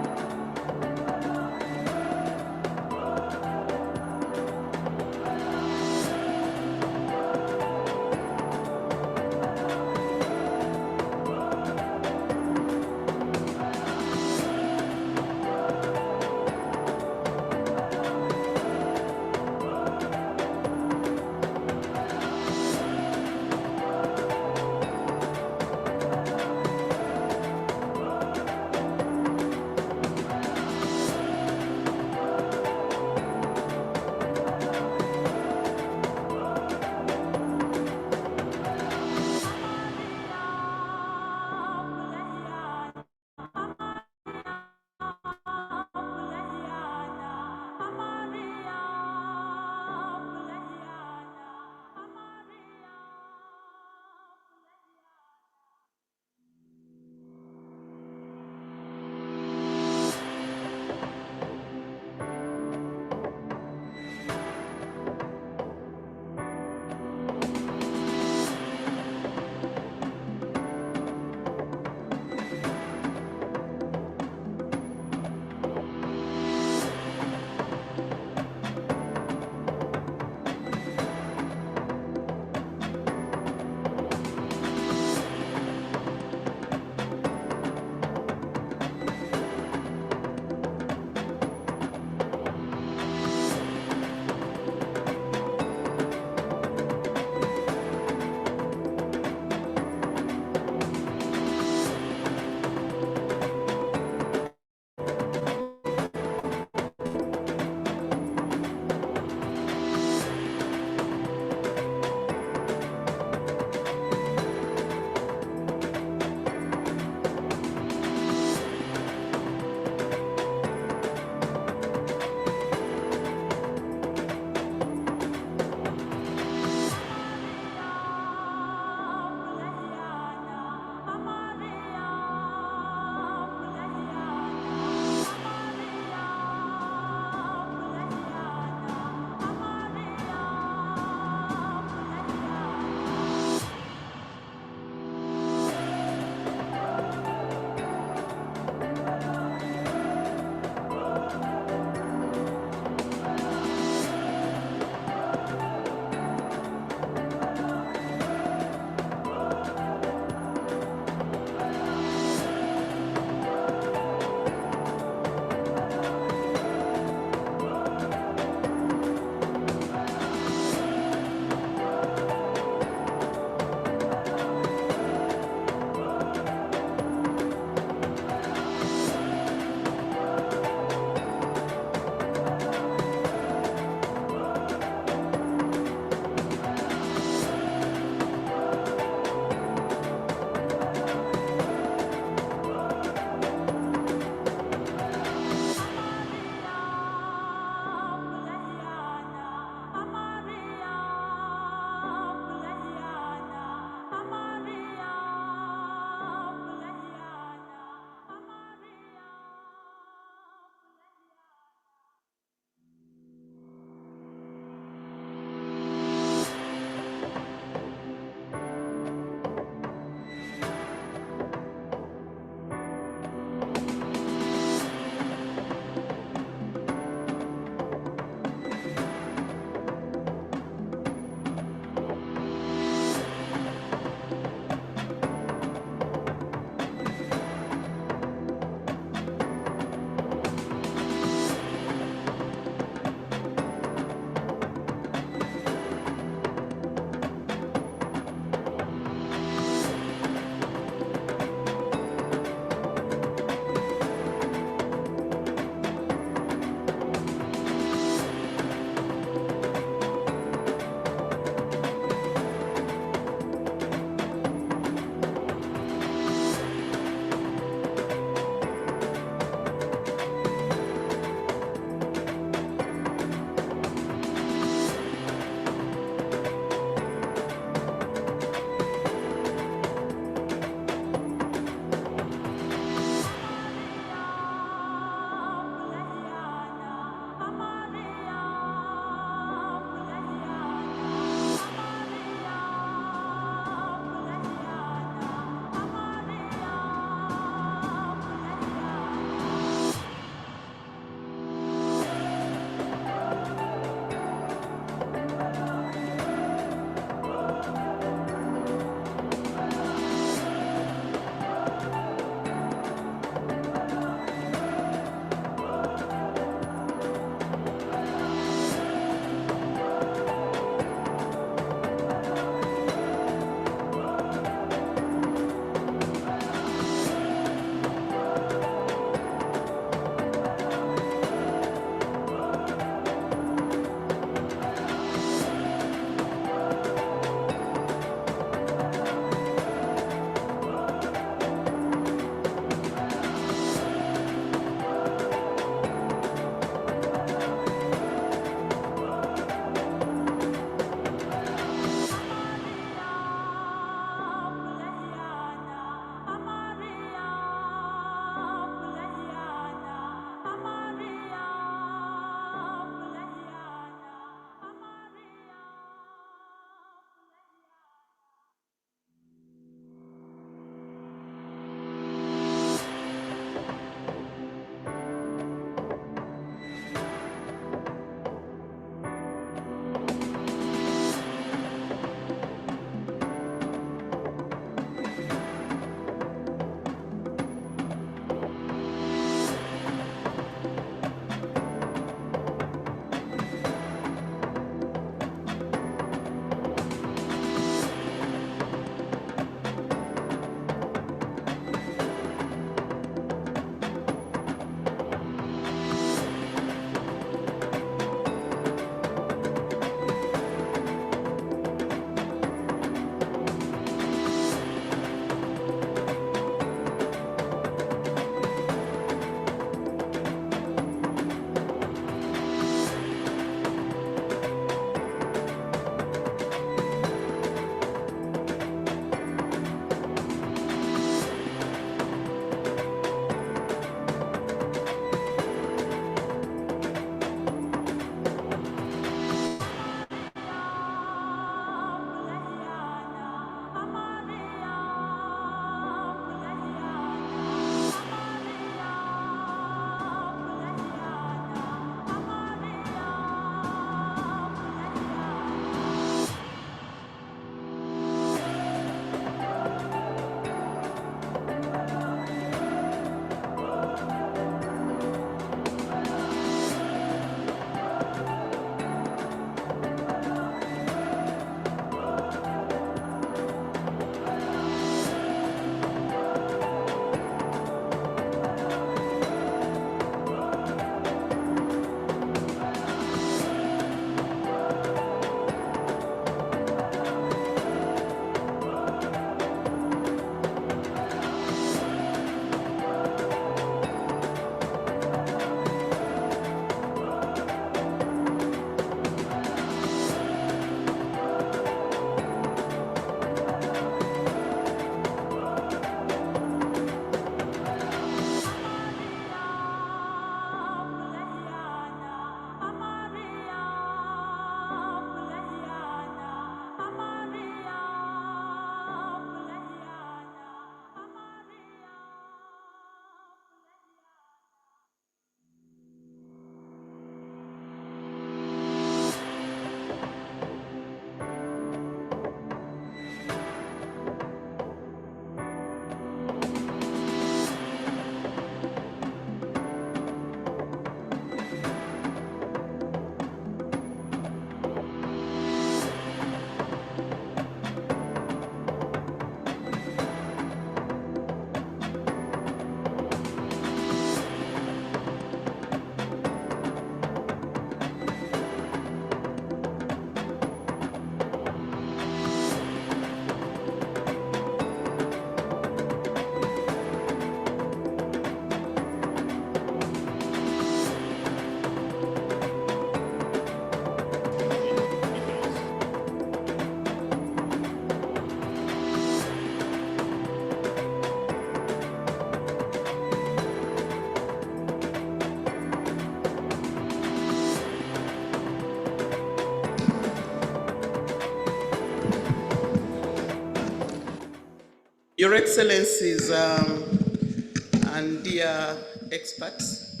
Your Excellencies and dear experts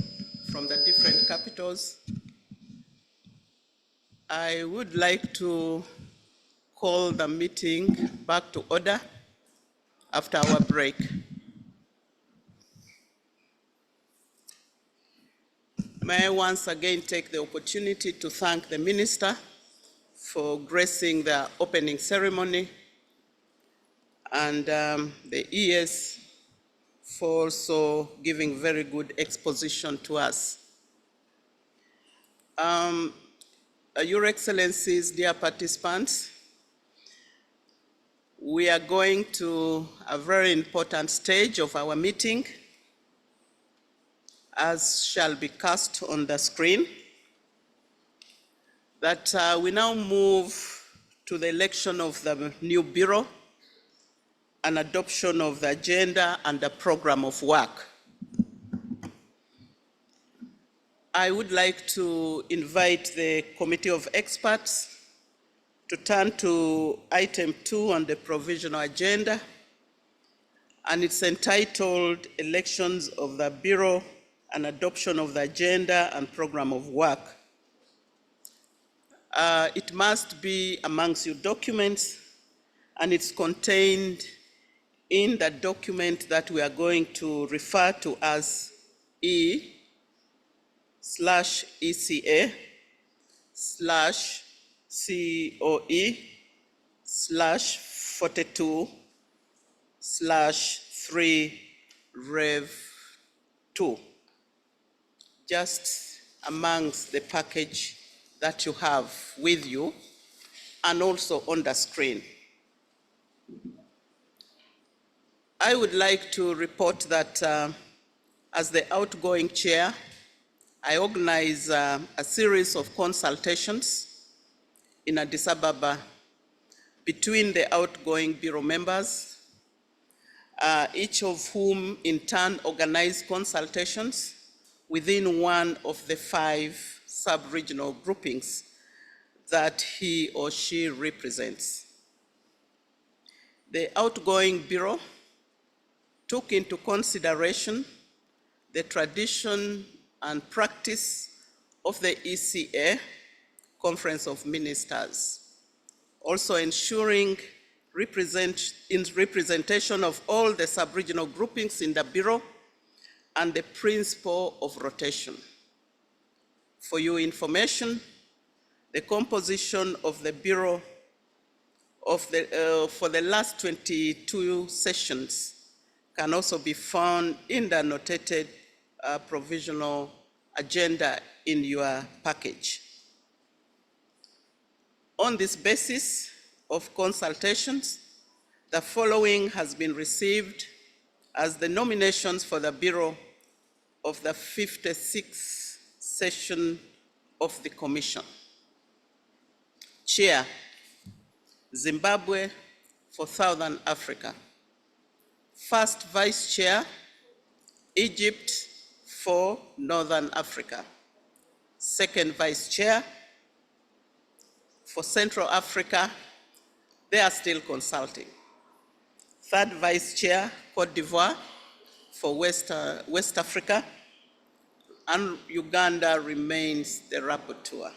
from the different capitals, I would like to call the meeting back to order after our break. May I once again take the opportunity to thank the Minister for gracing the opening ceremony and the ES for also giving very good exposition to us. Your Excellencies, dear participants, we are going to a very important stage of our meeting, as shall be cast on the screen, that we now move to the election of the new Bureau and adoption of the agenda and the program of work. I would like to invite the Committee of Experts to turn to item 2 on the provisional agenda, and it's entitled Elections of the Bureau and Adoption of the Agenda and Program of Work. It must be amongst your documents, and it's contained in the document that we are going to refer to as E/COE/42/3-Rev2, just amongst the package that you have with you and also on the screen. I would like to report that as the outgoing chair, I organize a series of consultations in Addis Ababa between the outgoing Bureau members, each of whom in turn organize consultations within one of the 5 sub-regional groupings that he or she represents. The outgoing Bureau took into consideration the tradition and practice of the ECA, Conference of Ministers, also ensuring representation of all the sub-regional groupings in the Bureau and the principle of rotation. For your information, the composition of the Bureau for the last 22 sessions can also be found in the annotated provisional agenda in your package. On this basis of consultations, the following has been received as the nominations for the Bureau of the 56th session of the Commission. Chair, Zimbabwe for Southern Africa. First Vice Chair, Egypt for Northern Africa. Second Vice Chair, for Central Africa, they are still consulting. Third Vice Chair, Cote d'Ivoire for West Africa, and Uganda remains the rapporteur.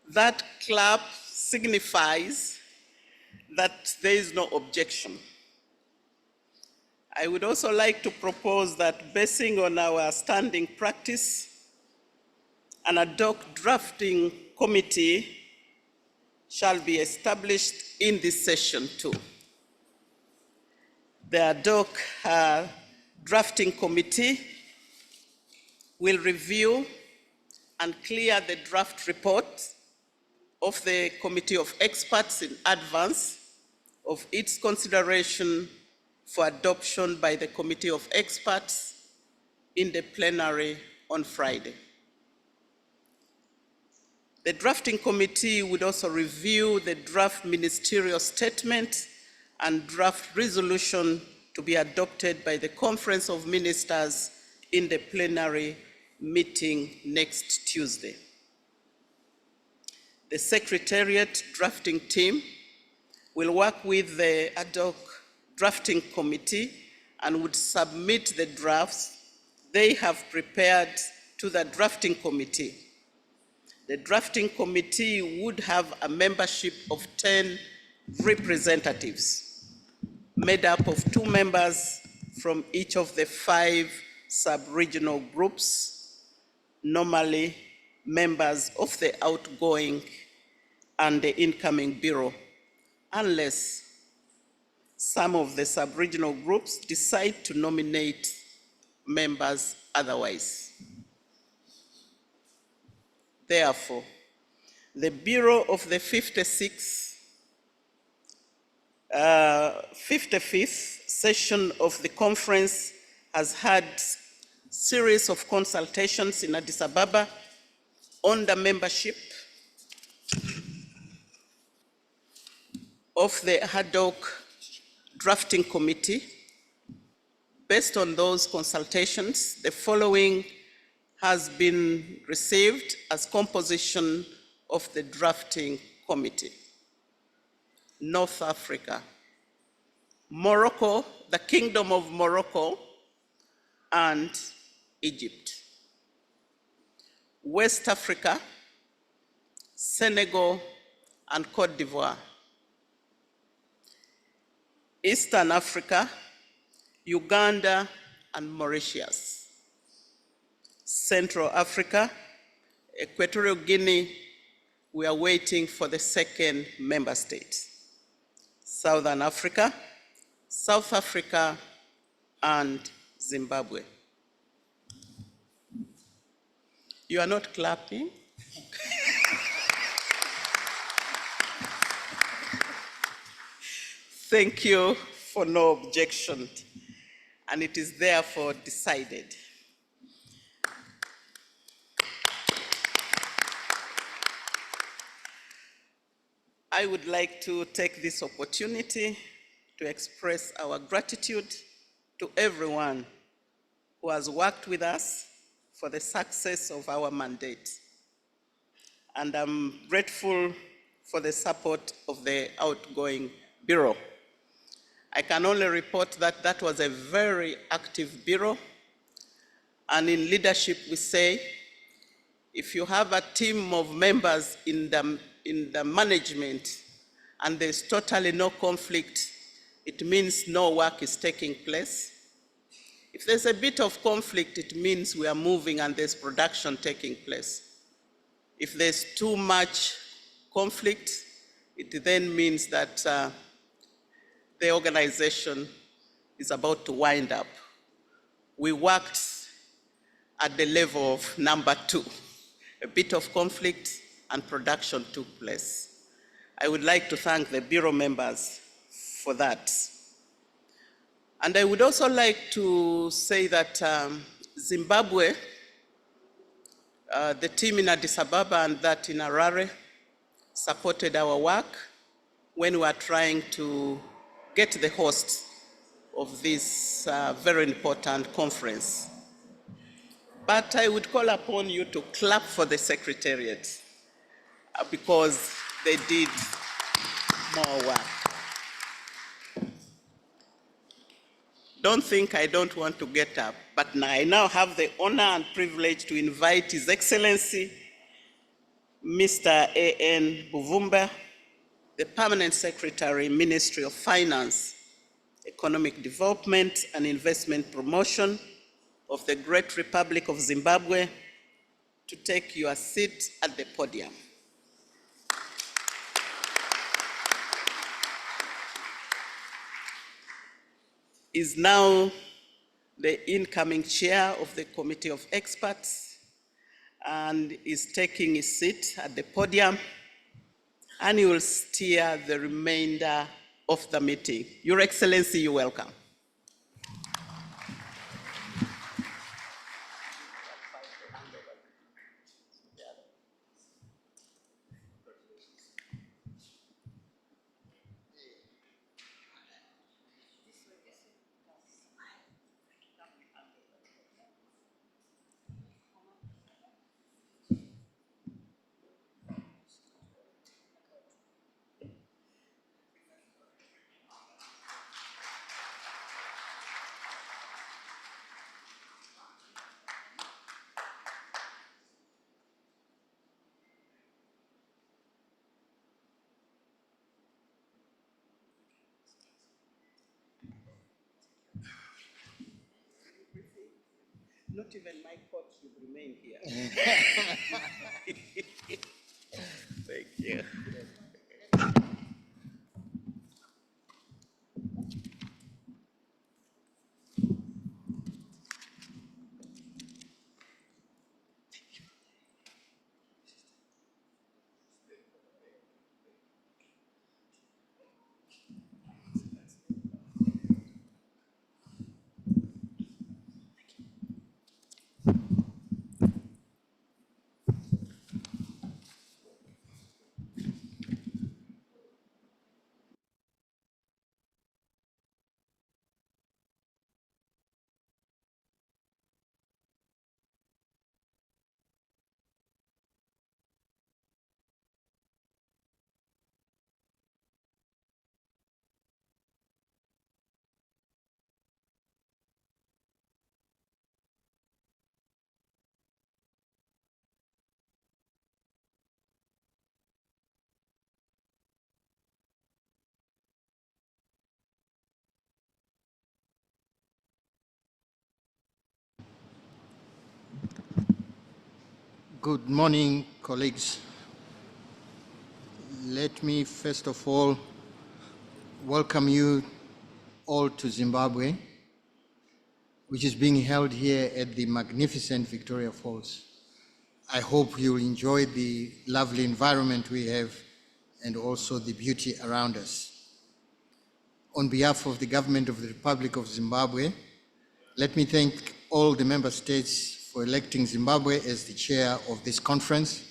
That clap signifies that there is no objection. I would also like to propose that, basing on our standing practice, an ad hoc drafting committee shall be established in this session too. The ad hoc drafting committee will review and clear the draft report of the Committee of Experts in advance of its consideration for adoption by the Committee of Experts in the plenary on Friday. The drafting committee would also review the draft ministerial statement and draft resolution to be adopted by the Conference of Ministers in the plenary meeting next Tuesday. The Secretariat drafting team will work with the ad hoc drafting committee and would submit the drafts they have prepared to the drafting committee. The drafting committee would have a membership of 10 representatives, made up of 2 members from each of the 5 sub-regional groups, normally members of the outgoing and the incoming bureau, unless some of the sub-regional groups decide to nominate members otherwise. Therefore, the Bureau of the 55th session of the conference has had series of consultations in Addis Ababa on the membership of the ad hoc drafting committee. Based on those consultations, the following has been received as composition of the drafting committee: North Africa, Morocco, the Kingdom of Morocco, and Egypt. West Africa, Senegal, and Cote d'Ivoire. Eastern Africa, Uganda, and Mauritius. Central Africa, Equatorial Guinea, we are waiting for the second member state. Southern Africa, South Africa, and Zimbabwe. You are not clapping? Thank you for no objection, and it is therefore decided. I would like to take this opportunity to express our gratitude to everyone who has worked with us for the success of our mandate. And I'm grateful for the support of the outgoing Bureau. I can only report that that was a very active Bureau, and in leadership we say, if you have a team of members in the management and there's totally no conflict, it means no work is taking place. If there's a bit of conflict, it means we are moving and there's production taking place. If there's too much conflict, it then means that the organization is about to wind up. We worked at the level of number 2. A bit of conflict and production took place. I would like to thank the Bureau members for that. And I would also like to say that Zimbabwe, the team in Addis Ababa and that in Harare, supported our work when we were trying to get the host of this very important conference. But I would call upon you to clap for the Secretariat because they did more work. Don't think I don't want to get up, but I now have the honor and privilege to invite His Excellency, Mr. A.N. Buvumba, the Permanent Secretary, Ministry of Finance, Economic Development and Investment Promotion of the Great Republic of Zimbabwe, to take your seat at the podium. Is now the incoming chair of the Committee of Experts and is taking his seat at the podium, and he will steer the remainder of the meeting. Your Excellency, you're welcome. Not even my coat should remain here. Thank you. Good morning, colleagues. Let me first of all welcome you all to Zimbabwe, which is being held here at the magnificent Victoria Falls. I hope you'll enjoy the lovely environment we have and also the beauty around us. On behalf of the government of the Republic of Zimbabwe, let me thank all the member states for electing Zimbabwe as the chair of this conference,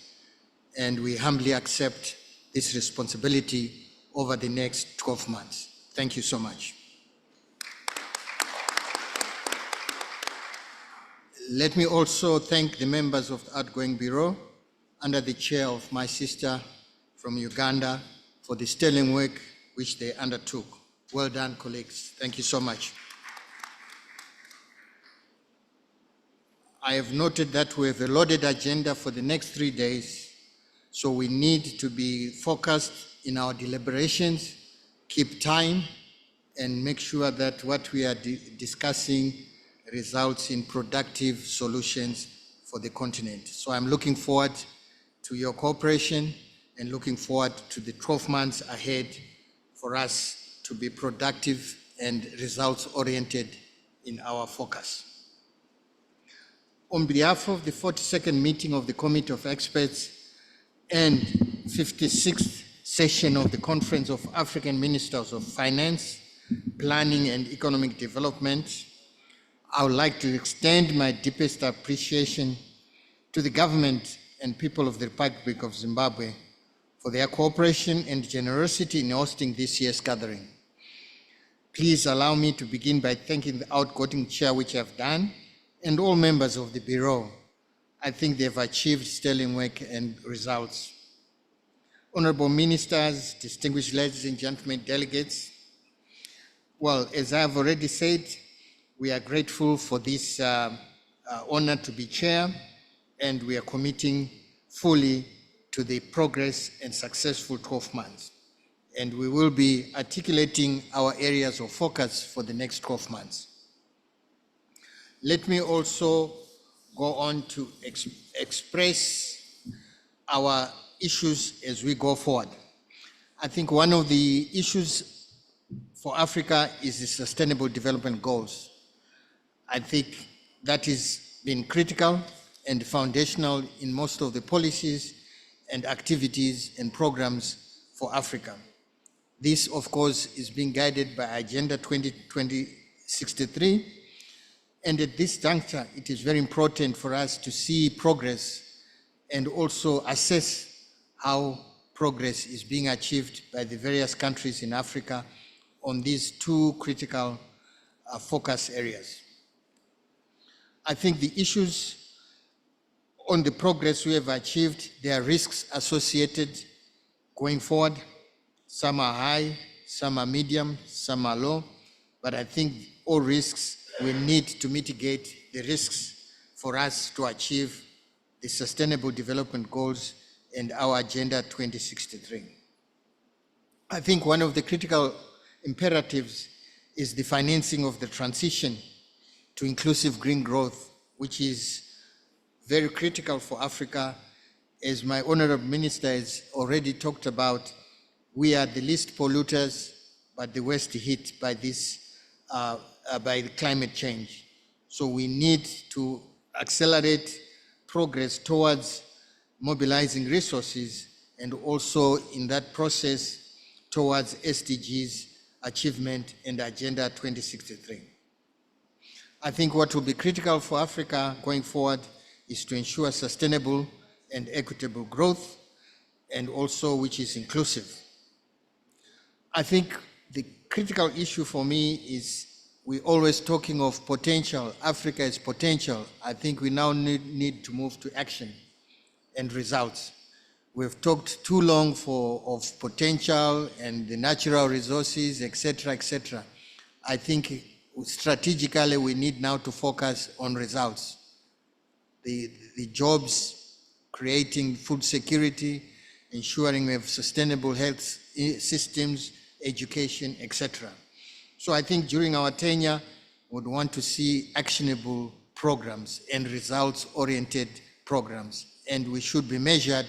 and we humbly accept this responsibility over the next 12 months. Thank you so much. Let me also thank the members of the Outgoing Bureau under the chair of my sister from Uganda for the sterling work which they undertook. Well done, colleagues. Thank you so much. I have noted that we have a loaded agenda for the next 3 days, so we need to be focused in our deliberations, keep time, and make sure that what we are discussing results in productive solutions for the continent. So I'm looking forward to your cooperation and looking forward to the 12 months ahead for us to be productive and results-oriented in our focus. On behalf of the 42nd meeting of the Committee of Experts and 56th session of the Conference of African Ministers of Finance, Planning and Economic Development, I would like to extend my deepest appreciation to the government and people of the Republic of Zimbabwe for their cooperation and generosity in hosting this year's gathering. Please allow me to begin by thanking the outgoing chair, which I've done, and all members of the Bureau. I think they've achieved sterling work and results. Honorable ministers, distinguished ladies and gentlemen, delegates, well, as I've already said, we are grateful for this honor to be chair, and we are committing fully to the progress and successful 12 months. And we will be articulating our areas of focus for the next 12 months. Let me also go on to express our issues as we go forward. I think one of the issues for Africa is the Sustainable Development Goals. I think that has been critical and foundational in most of the policies and activities and programs for Africa. This, of course, is being guided by Agenda 2063. And at this juncture, it is very important for us to see progress and also assess how progress is being achieved by the various countries in Africa on these two critical focus areas. I think the issues on the progress we have achieved, there are risks associated going forward. Some are high, some are medium, some are low, but I think all risks, we need to mitigate the risks for us to achieve the Sustainable Development Goals and our Agenda 2063. I think one of the critical imperatives is the financing of the transition to inclusive green growth which is very critical for Africa. As my honorable minister has already talked about, we are the least polluters, but the worst hit by this, by the climate change. So we need to accelerate progress towards mobilizing resources and also in that process towards SDGs achievement and Agenda 2063. I think what will be critical for Africa going forward is to ensure sustainable and equitable growth, and also which is inclusive. I think the critical issue for me is we're always talking of potential. Africa is potential. I think we now need to move to action and results. We've talked too long of potential and the natural resources, etc., etc. I think strategically we need now to focus on results. The jobs, creating food security, ensuring we have sustainable health systems, education, etc. So I think during our tenure, we'd want to see actionable programs and results-oriented programs, and we should be measured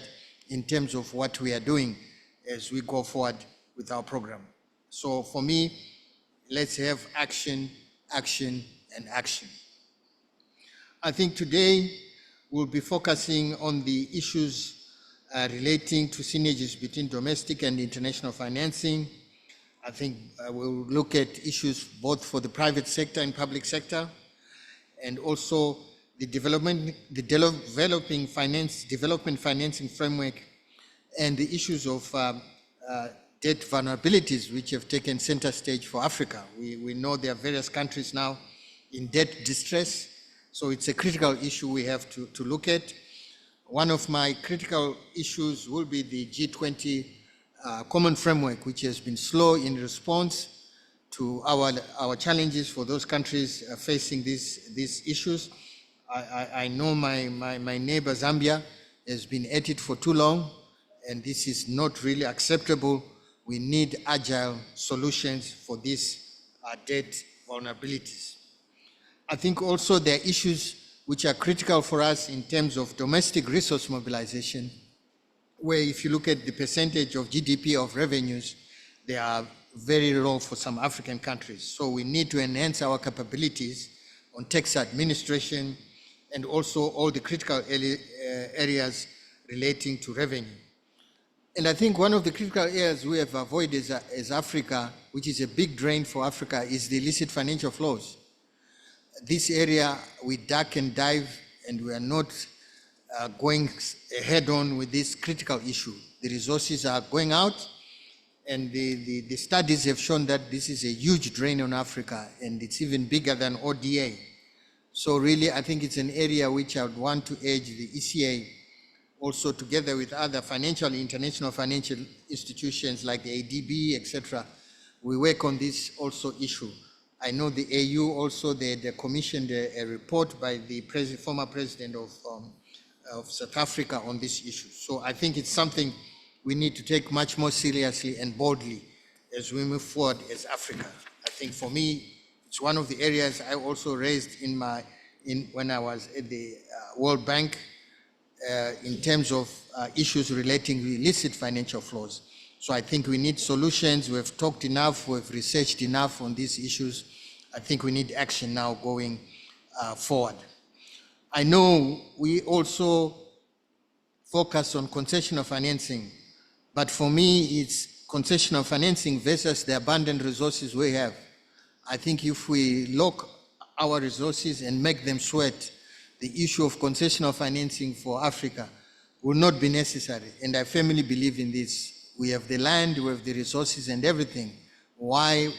in terms of what we are doing as we go forward with our program. So for me, let's have action, action, and action. I think today we'll be focusing on the issues relating to synergies between domestic and international financing. I think we'll look at issues both for the private sector and public sector, and also the development financing framework, and the issues of debt vulnerabilities which have taken center stage for Africa. We know there are various countries now in debt distress, so it's a critical issue we have to look at. One of my critical issues will be the G20 common framework, which has been slow in response to our challenges for those countries facing these issues. I know my neighbor Zambia has been at it for too long, and this is not really acceptable. We need agile solutions for these debt vulnerabilities. I think also there are issues which are critical for us in terms of domestic resource mobilization, where if you look at the percentage of GDP of revenues, they are very low for some African countries. So we need to enhance our capabilities on tax administration and also all the critical areas relating to revenue. And I think one of the critical areas we have avoided as Africa, which is a big drain for Africa, is the illicit financial flows. This area we duck and dive, and we are not going head on with this critical issue. The resources are going out, and the studies have shown that this is a huge drain on Africa, and it's even bigger than ODA. So really, I think it's an area which I would want to urge the ECA, also together with other international financial institutions like the ADB, etc. We work on this also issue. I know the AU also, they commissioned a report by the former president of South Africa on this issue. So I think it's something we need to take much more seriously and boldly as we move forward as Africa. I think for me, it's one of the areas I also raised when I was at the World Bank in terms of issues relating to illicit financial flows. So I think we need solutions. We've talked enough, we've researched enough on these issues. I think we need action now going forward. I know we also focus on concessional financing, but for me, it's concessional financing versus the abundant resources we have. I think if we lock our resources and make them sweat, the issue of concessional financing for Africa will not be necessary. And I firmly believe in this. We have the land, we have the resources and everything. Why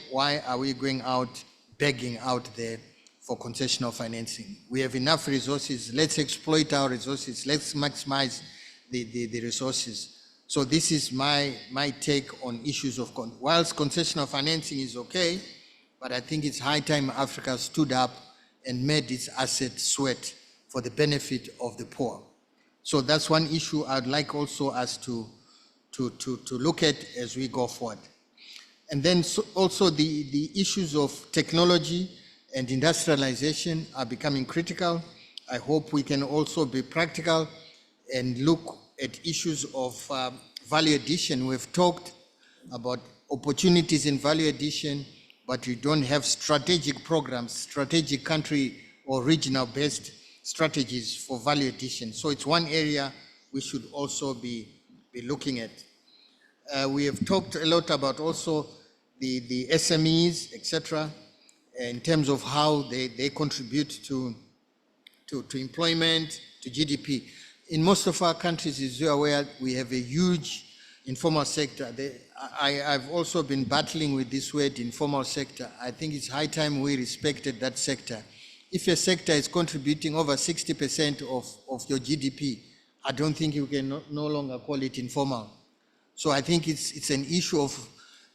are we going out, begging out there for concessional financing? We have enough resources. Let's exploit our resources. Let's maximize the resources. So this is my take on issues of, whilst concessional financing is okay, but I think it's high time Africa stood up and made its assets sweat for the benefit of the poor. So that's one issue I'd like also us to look at as we go forward. And then also the issues of technology and industrialization are becoming critical. I hope we can also be practical and look at issues of value addition. We've talked about opportunities in value addition, but we don't have strategic programs, strategic country or regional based strategies for value addition. So it's one area we should also be looking at. We have talked a lot about also the SMEs, etc., in terms of how they contribute to employment, to GDP. In most of our countries, as you're aware, we have a huge informal sector. I've also been battling with this word, informal sector. I think it's high time we respected that sector. If a sector is contributing over 60% of your GDP, I don't think you can no longer call it informal. So I think it's an issue of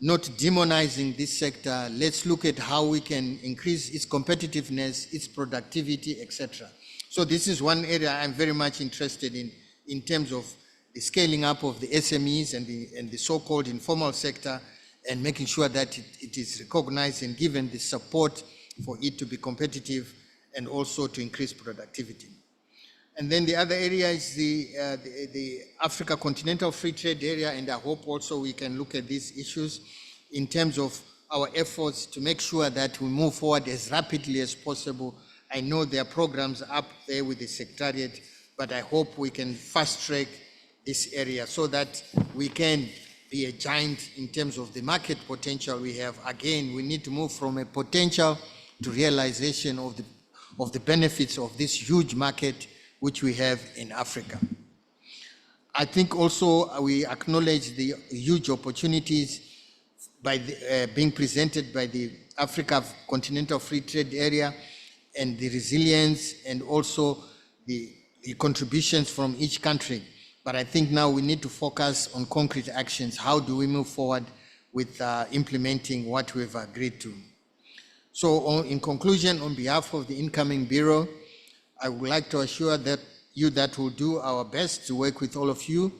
not demonizing this sector. Let's look at how we can increase its competitiveness, its productivity, etc. So this is one area I'm very much interested in terms of the scaling up of the SMEs and the so-called informal sector, and making sure that it is recognized and given the support for it to be competitive and also to increase productivity. And then the other area is the Africa Continental Free Trade Area, and I hope also we can look at these issues in terms of our efforts to make sure that we move forward as rapidly as possible. I know there are programs up there with the Secretariat, but I hope we can fast track this area so that we can be a giant in terms of the market potential we have. Again, we need to move from a potential to realization of the benefits of this huge market which we have in Africa. I think also we acknowledge the huge opportunities being presented by the Africa Continental Free Trade Area, and the resilience and also the contributions from each country. But I think now we need to focus on concrete actions. How do we move forward with implementing what we've agreed to? So in conclusion, on behalf of the incoming Bureau, I would like to assure that we'll do our best to work with all of you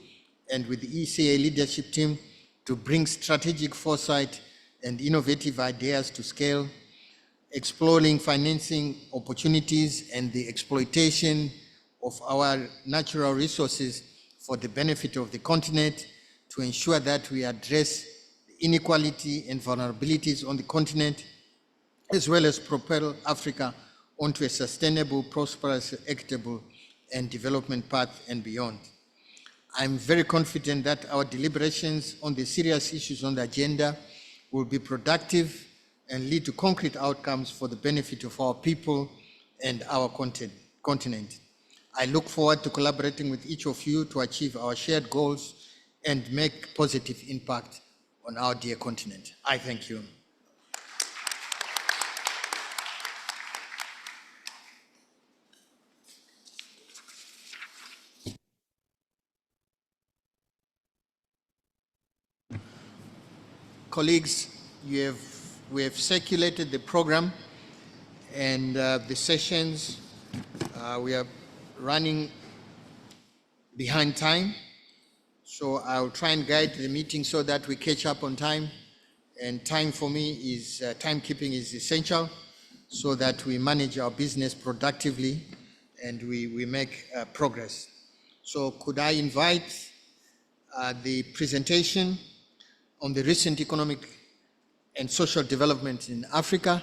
and with the ECA leadership team to bring strategic foresight and innovative ideas to scale, exploring financing opportunities and the exploitation of our natural resources for the benefit of the continent, to ensure that we address the inequality and vulnerabilities on the continent, as well as propel Africa onto a sustainable, prosperous, equitable, and development path and beyond. I'm very confident that our deliberations on the serious issues on the agenda will be productive and lead to concrete outcomes for the benefit of our people and our continent. I look forward to collaborating with each of you to achieve our shared goals and make positive impact on our dear continent. I thank you. Colleagues, we have circulated the program and the sessions. We are running behind time, so I'll try and guide the meeting so that we catch up on time. And time for me is, timekeeping is essential so that we manage our business productively and we make progress. So could I invite the presentation on the recent economic and social development in Africa.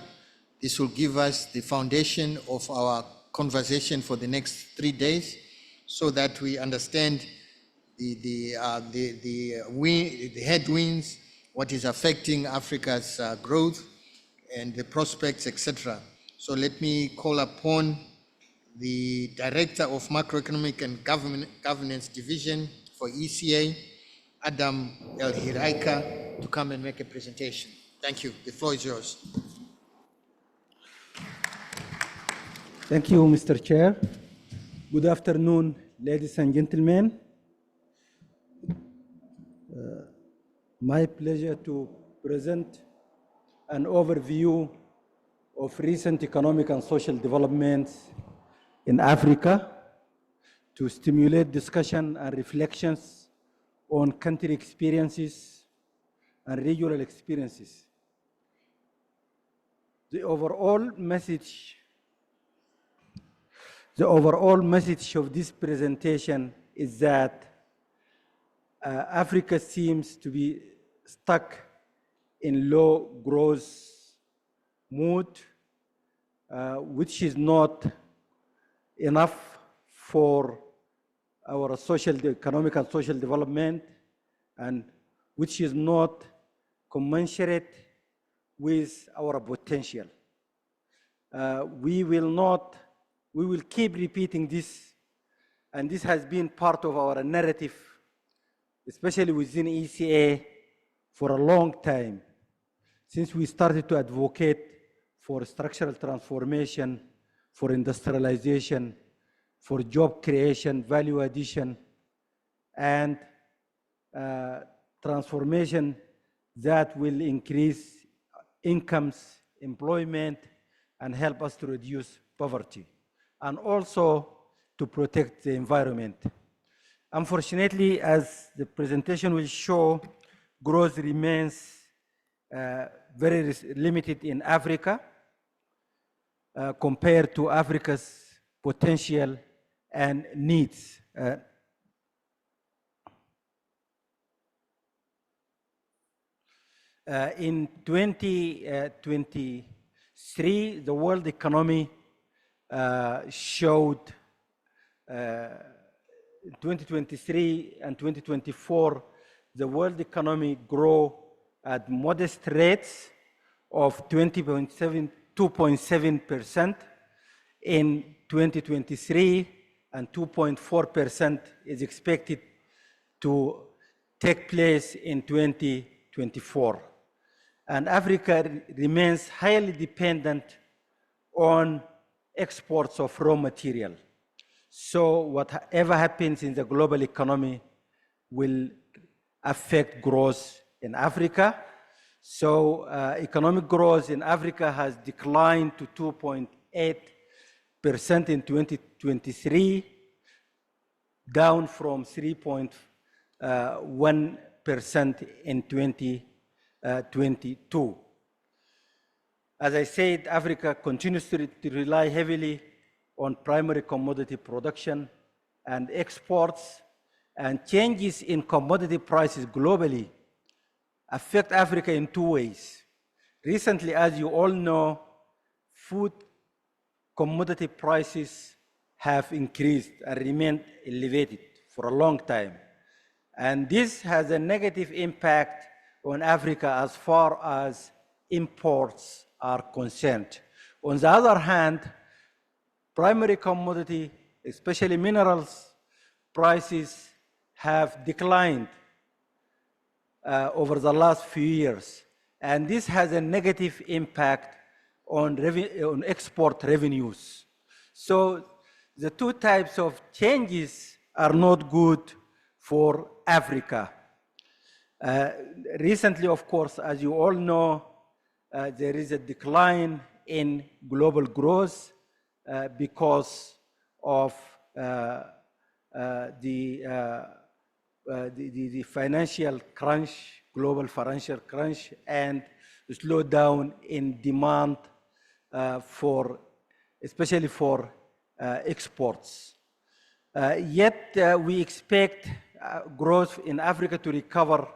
This will give us the foundation of our conversation for the next 3 days, so that we understand the headwinds, what is affecting Africa's growth and the prospects, etc. So let me call upon the Director of Macroeconomic and Governance Division for ECA, Adam El Hiraika, to come and make a presentation. Thank you. The floor is yours. Thank you, Mr. Chair. Good afternoon, ladies and gentlemen. My pleasure to present an overview of recent economic and social developments in Africa to stimulate discussion and reflections on country experiences and regional experiences. The overall message The overall message of this presentation is that Africa seems to be stuck in low growth mood, which is not enough for our economic and social development, and which is not commensurate with our potential. We will keep repeating this, and this has been part of our narrative, especially within ECA, for a long time, since we started to advocate for structural transformation, for industrialization, for job creation, value addition, and transformation that will increase incomes, employment, and help us to reduce poverty, and also to protect the environment. Unfortunately, as the presentation will show, growth remains very limited in Africa compared to Africa's potential and needs. In 2023, the world economy showed 2023 and 2024, the world economy grew at modest rates of 2.7% in 2023, and 2.4% is expected to take place in 2024. And Africa remains highly dependent on exports of raw material. So whatever happens in the global economy will affect growth in Africa. So economic growth in Africa has declined to 2.8% in 2023, down from 3.1% in 2022. As I said, Africa continues to rely heavily on primary commodity production and exports, and changes in commodity prices globally affect Africa in two ways. Recently, as you all know, food commodity prices have increased and remained elevated for a long time. And this has a negative impact on Africa as far as imports are concerned. On the other hand, primary commodity, especially minerals, prices have declined over the last few years. And this has a negative impact on export revenues. So the two types of changes are not good for Africa. Recently, of course, as you all know, there is a decline in global growth because of the financial crunch, global financial crunch, and the slowdown in demand especially for exports. Yet we expect growth in Africa to recover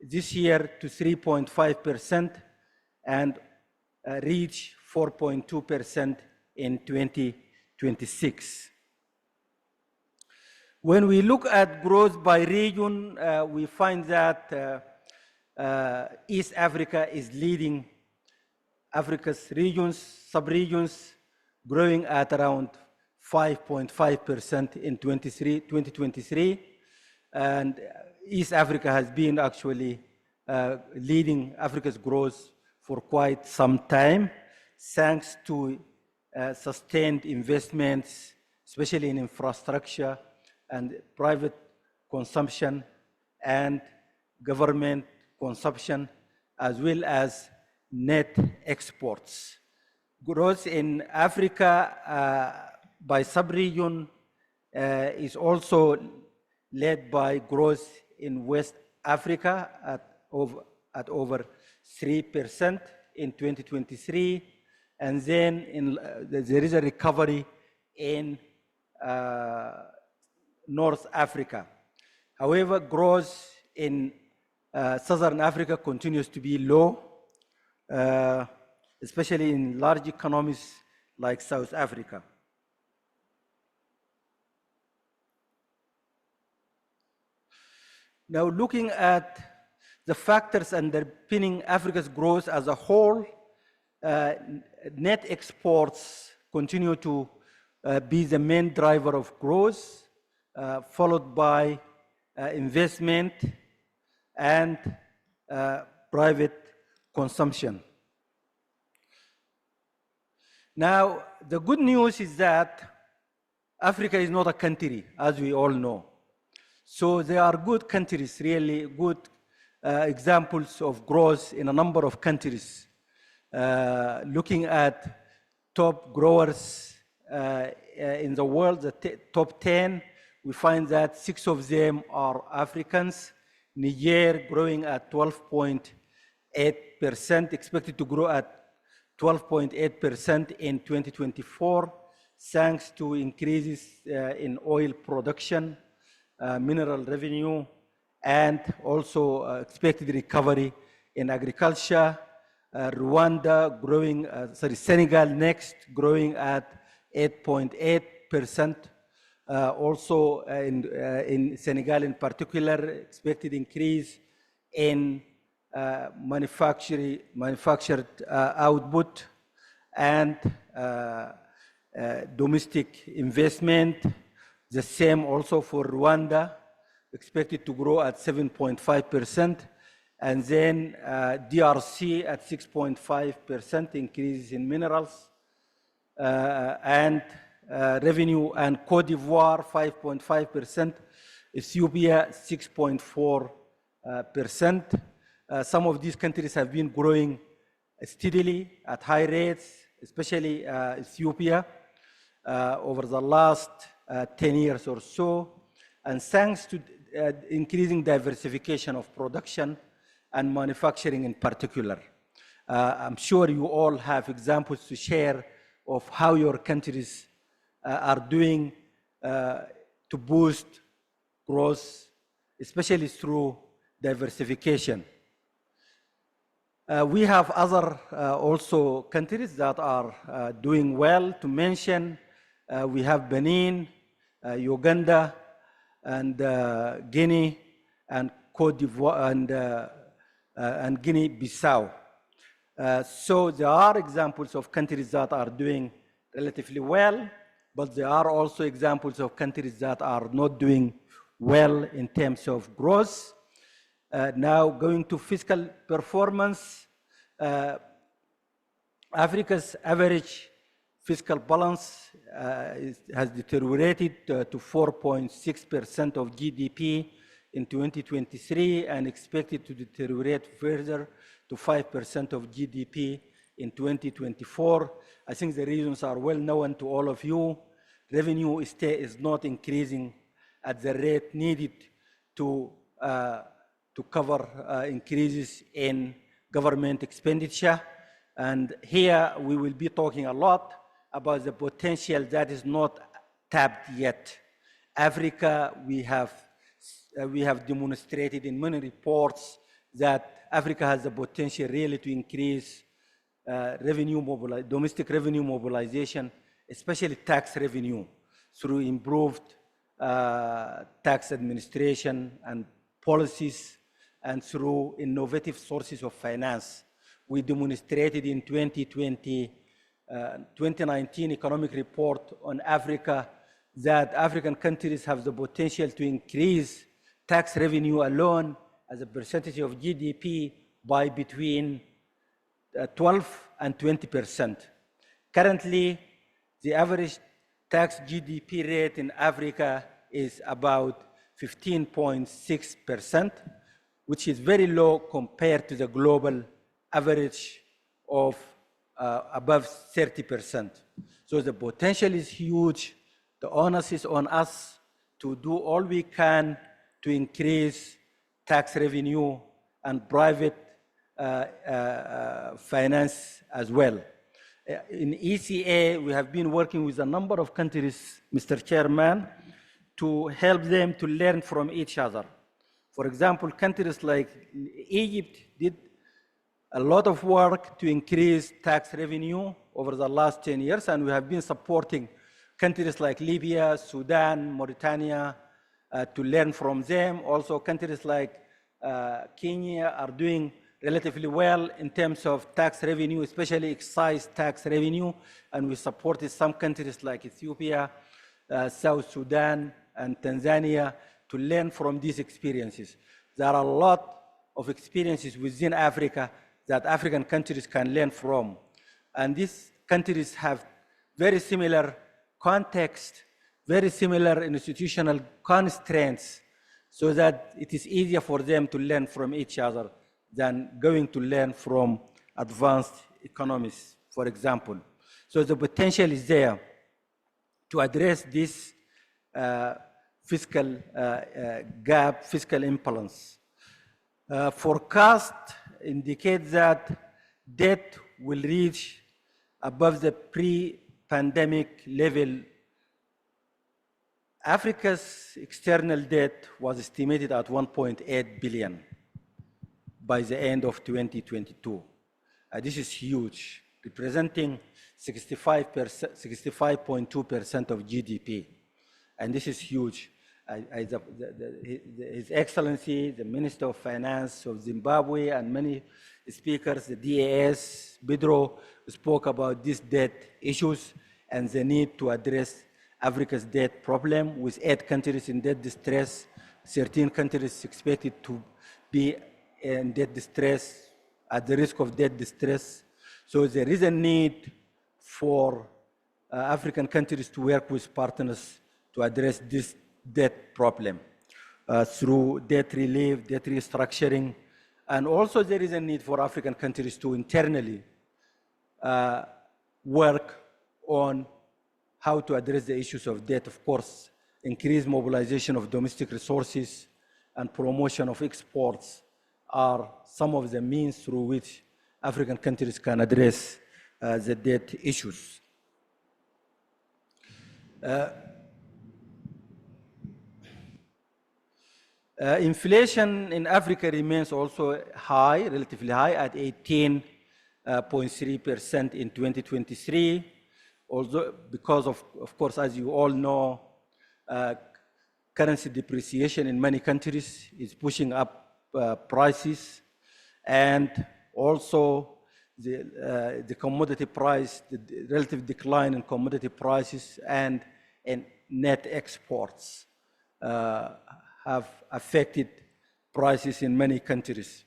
this year to 3.5% and reach 4.2% in 2026. When we look at growth by region, we find that East Africa is leading Africa's regions, sub-regions, growing at around 5.5% in 2023. And East Africa has been actually leading Africa's growth for quite some time, thanks to sustained investments, especially in infrastructure and private consumption and government consumption, as well as net exports. Growth in Africa by sub-region is also led by growth in West Africa at over 3% in 2023, and then there is a recovery in North Africa. However, growth in Southern Africa continues to be low, especially in large economies like South Africa. Now, looking at the factors underpinning Africa's growth as a whole, net exports continue to be the main driver of growth, followed by investment and private consumption. Now, the good news is that Africa is not a country, as we all know. So there are good countries, really good examples of growth in a number of countries. Looking at top growers in the world, the top 10, we find that 6 of them are Africans. Niger growing at 12.8%, expected to grow at 12.8% in 2024, thanks to increases in oil production, mineral revenue, and also expected recovery in agriculture. Rwanda growing, Senegal next, growing at 8.8%. Also in Senegal in particular, expected increase in manufactured output and domestic investment. The same also for Rwanda, expected to grow at 7.5%. And then DRC at 6.5% increase in minerals. And revenue, and Cote d'Ivoire 5.5%, Ethiopia 6.4%. Some of these countries have been growing steadily at high rates, especially Ethiopia, over the last 10 years or so, and thanks to increasing diversification of production and manufacturing in particular. I'm sure you all have examples to share of how your countries are doing to boost growth, especially through diversification. We have other also countries that are doing well to mention. We have Benin, Uganda, and Guinea, and Cote d'Ivoire, and Guinea-Bissau. So there are examples of countries that are doing relatively well, but there are also examples of countries that are not doing well in terms of growth. Now going to fiscal performance, Africa's average fiscal balance has deteriorated to 4.6% of GDP in 2023 and expected to deteriorate further to 5% of GDP in 2024. I think the reasons are well known to all of you. Revenue is not increasing at the rate needed to cover increases in government expenditure. And here we will be talking a lot about the potential that is not tapped yet. Africa, we have demonstrated in many reports that Africa has the potential really to increase domestic revenue mobilization, especially tax revenue, through improved tax administration and policies, and through innovative sources of finance. We demonstrated in 2019 economic report on Africa that African countries have the potential to increase tax revenue alone as a percentage of GDP by between 12 and 20%. Currently, the average tax GDP rate in Africa is about 15.6%, which is very low compared to the global average of above 30%. So the potential is huge. The onus is on us to do all we can to increase tax revenue and private finance as well. in ECA, we have been working with a number of countries, Mr. Chairman, to help them to learn from each other. For example, countries like Egypt did a lot of work to increase tax revenue over the last 10 years, and we have been supporting countries like Libya, Sudan, Mauritania, to learn from them. Also, countries like Kenya are doing relatively well in terms of tax revenue, especially excise tax revenue, and we supported some countries like Ethiopia, South Sudan, and Tanzania to learn from these experiences. There are a lot of experiences within Africa that African countries can learn from. And these countries have very similar context, very similar institutional constraints, so that it is easier for them to learn from each other than going to learn from advanced economies, for example. So the potential is there to address this fiscal gap, fiscal imbalance. Forecast indicate that debt will reach above the pre-pandemic level. Africa's external debt was estimated at 1.8 billion by the end of 2022. This is huge, representing 65.2% of GDP. And this is huge. His Excellency, the Minister of Finance of Zimbabwe, and many speakers, the DAS, Bidro, spoke about these debt issues and the need to address Africa's debt problem, with 8 countries in debt distress, 13 countries expected to be in debt distress, at the risk of debt distress. So there is a need for African countries to work with partners to address this debt problem through debt relief, debt restructuring, and also there is a need for African countries to internally work on how to address the issues of debt. Of course, increased mobilization of domestic resources and promotion of exports are some of the means through which African countries can address the debt issues. Inflation in Africa remains also high, relatively high, at 18.3% in 2023. Although, because of course, as you all know, currency depreciation in many countries is pushing up prices, and also the commodity price, the relative decline in commodity prices and net exports have affected prices in many countries.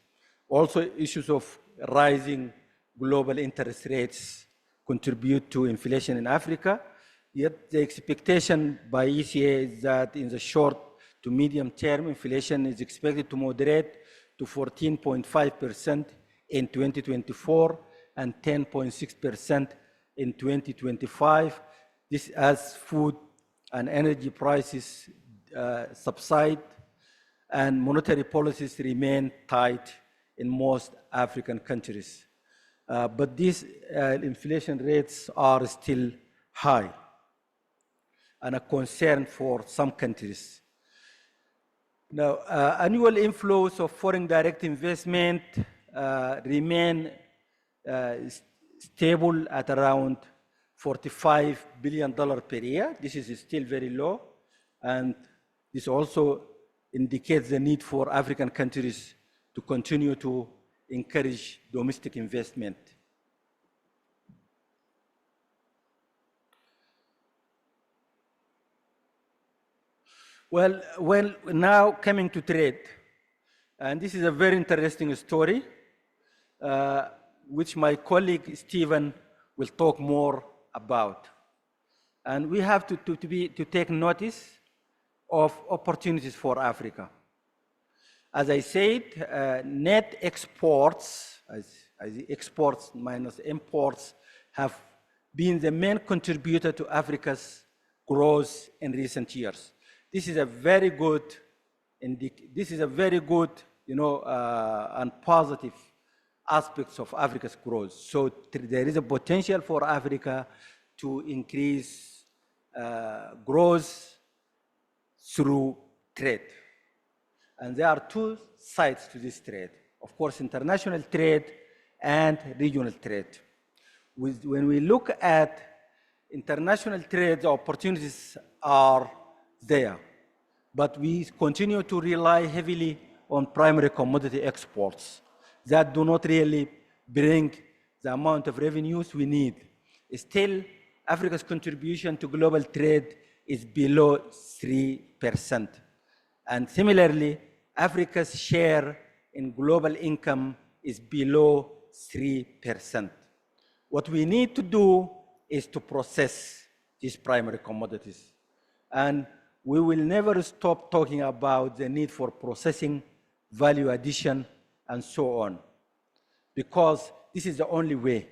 Also, issues of rising global interest rates contribute to inflation in Africa. Yet the expectation by ECA is that in the short to medium term, inflation is expected to moderate to 14.5% in 2024 and 10.6% in 2025. This as food and energy prices subside and monetary policies remain tight in most African countries. But these inflation rates are still high and a concern for some countries. Now, annual inflows of foreign direct investment remain stable at around $45 billion per year. This is still very low, and this also indicates the need for African countries to continue to encourage domestic investment. Well, now coming to trade, and this is a very interesting story, which my colleague Stephen will talk more about. And we have to take notice of opportunities for Africa. As I said, net exports, as exports minus imports, have been the main contributor to Africa's growth in recent years. This is a very good, and positive aspects of Africa's growth. So there is a potential for Africa to increase growth through trade. And there are two sides to this trade. Of course, international trade and regional trade. When we look at international trade, the opportunities are there, but we continue to rely heavily on primary commodity exports that do not really bring the amount of revenues we need. Still, Africa's contribution to global trade is below 3%. And similarly, Africa's share in global income is below 3%. What we need to do is to process these primary commodities. And we will never stop talking about the need for processing, value addition, and so on, because this is the only way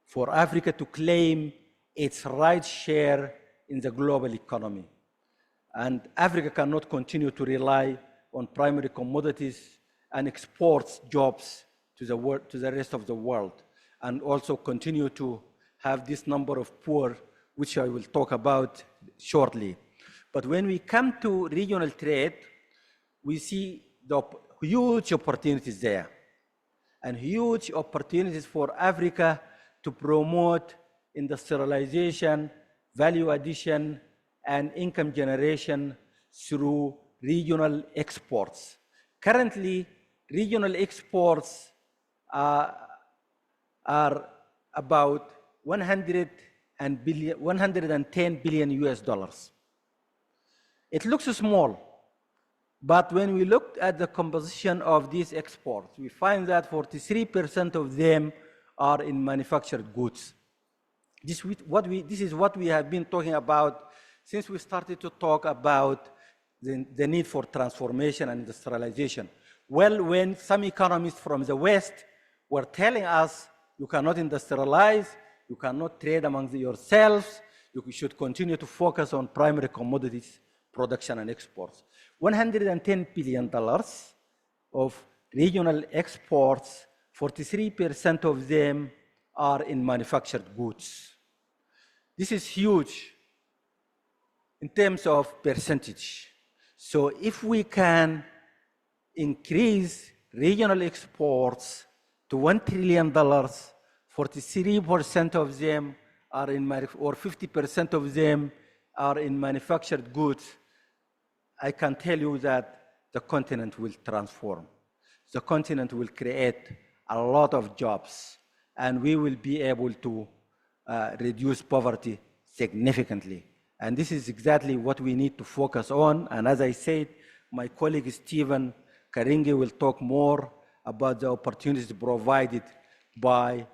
for Africa to claim its right share in the global economy. And Africa cannot continue to rely on primary commodities and exports jobs to the rest of the world, and also continue to have this number of poor, which I will talk about shortly. But when we come to regional trade, we see the huge opportunities there, and huge opportunities for Africa to promote industrialization, value addition, and income generation through regional exports. Currently, regional exports are about 110 billion US dollars. It looks small, but when we look at the composition of these exports, we find that 43% of them are in manufactured goods. This is what we have been talking about since we started to talk about the need for transformation and industrialization. Well, when some economists from the West were telling us, you cannot industrialize, you cannot trade among yourselves, you should continue to focus on primary commodities, production and exports. $110 billion of regional exports, 43% of them are in manufactured goods. This is huge in terms of percentage. So if we can increase regional exports to $1 trillion, 43% of them are in, or 50% of them are in manufactured goods, I can tell you that the continent will transform. The continent will create a lot of jobs, and we will be able to reduce poverty significantly. And this is exactly what we need to focus on. And as I said, my colleague Stephen Karinge will talk more about the opportunities provided by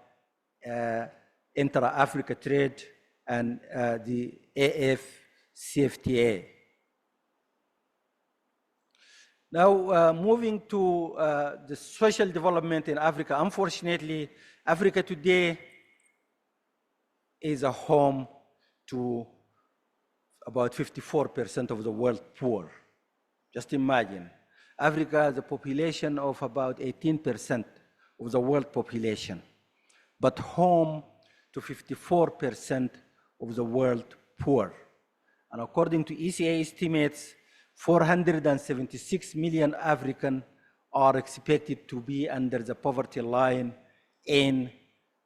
intra-Africa trade and the AFCFTA. Now, moving to the social development in Africa. Unfortunately, Africa today is a home to about 54% of the world poor. Just imagine, Africa has a population of about 18% of the world population, but home to 54% of the world poor. And according to ECA estimates, 476 million Africans are expected to be under the poverty line in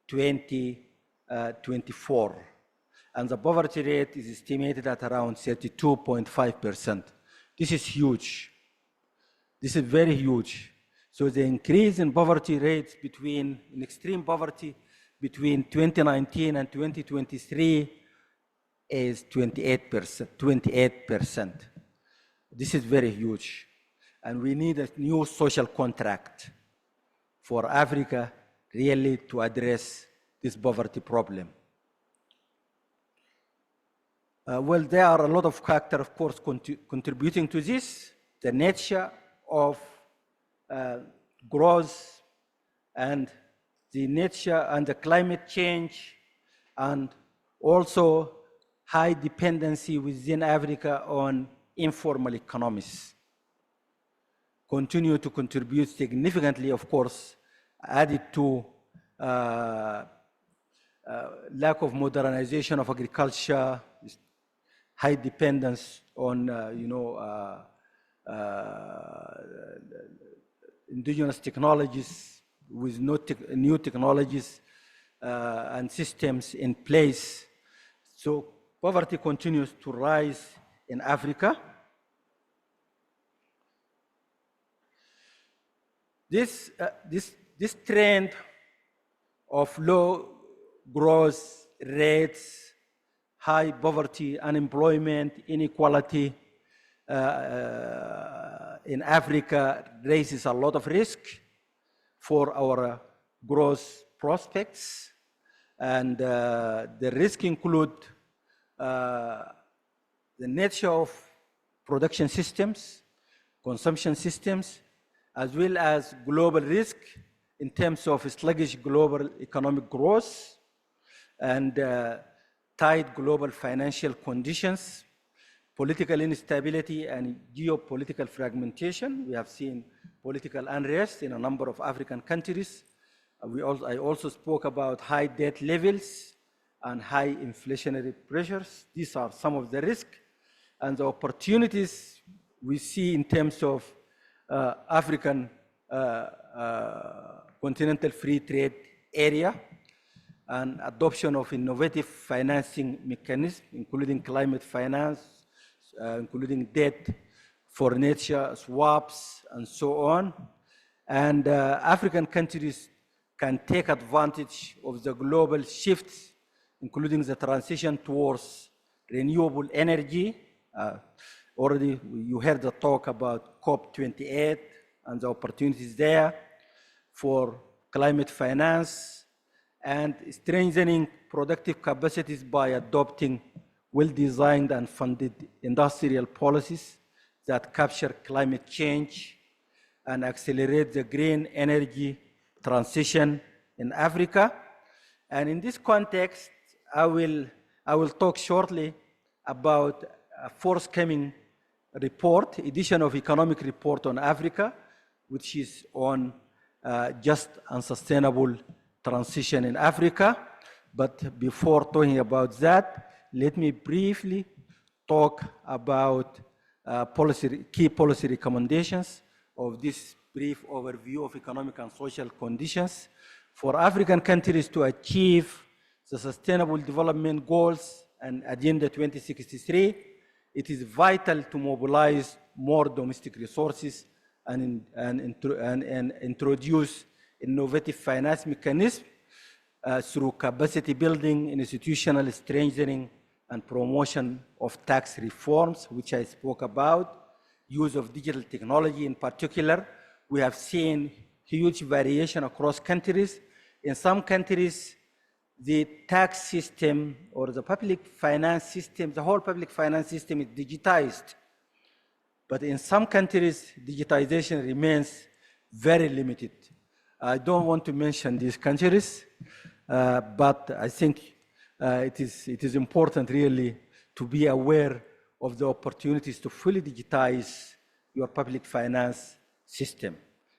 2024. And the poverty rate is estimated at around 32.5%. This is huge. This is very huge. So the increase in poverty rates in extreme poverty between 2019 and 2023 is 28%. This is very huge. And we need a new social contract for Africa really to address this poverty problem. Well, there are a lot of factors, of course, contributing to this. The nature of growth and the nature and the climate change, and also high dependency within Africa on informal economies continue to contribute significantly, of course, added to lack of modernization of agriculture, high dependence on indigenous technologies with new technologies and systems in place. So poverty continues to rise in Africa. This trend of low growth rates, high poverty, unemployment, inequality in Africa raises a lot of risk for our growth prospects. And the risk include the nature of production systems, consumption systems, as well as global risk in terms of sluggish global economic growth and tight global financial conditions, political instability and geopolitical fragmentation. We have seen political unrest in a number of African countries. I also spoke about high debt levels and high inflationary pressures. These are some of the risks and the opportunities we see in terms of African continental free trade area and adoption of innovative financing mechanisms, including climate finance, including debt for nature swaps, and so on. And African countries can take advantage of the global shifts, including the transition towards renewable energy. Already you heard the talk about COP28 and the opportunities there for climate finance and strengthening productive capacities by adopting well-designed and funded industrial policies that capture climate change and accelerate the green energy transition in Africa. And in this context, I will talk shortly about a forthcoming report, edition of Economic Report on Africa, which is on just and sustainable transition in Africa. But before talking about that, let me briefly talk about key policy recommendations of this brief overview of economic and social conditions. For African countries to achieve the Sustainable Development Goals and Agenda 2063, it is vital to mobilize more domestic resources and introduce innovative finance mechanisms through capacity building, institutional strengthening, and promotion of tax reforms, which I spoke about, use of digital technology in particular. We have seen huge variation across countries. In some countries, the tax system or the public finance system, the whole public finance system is digitized. But in some countries, digitization remains very limited. I don't want to mention these countries, but I think it is important really to be aware of the opportunities to fully digitize your public finance system.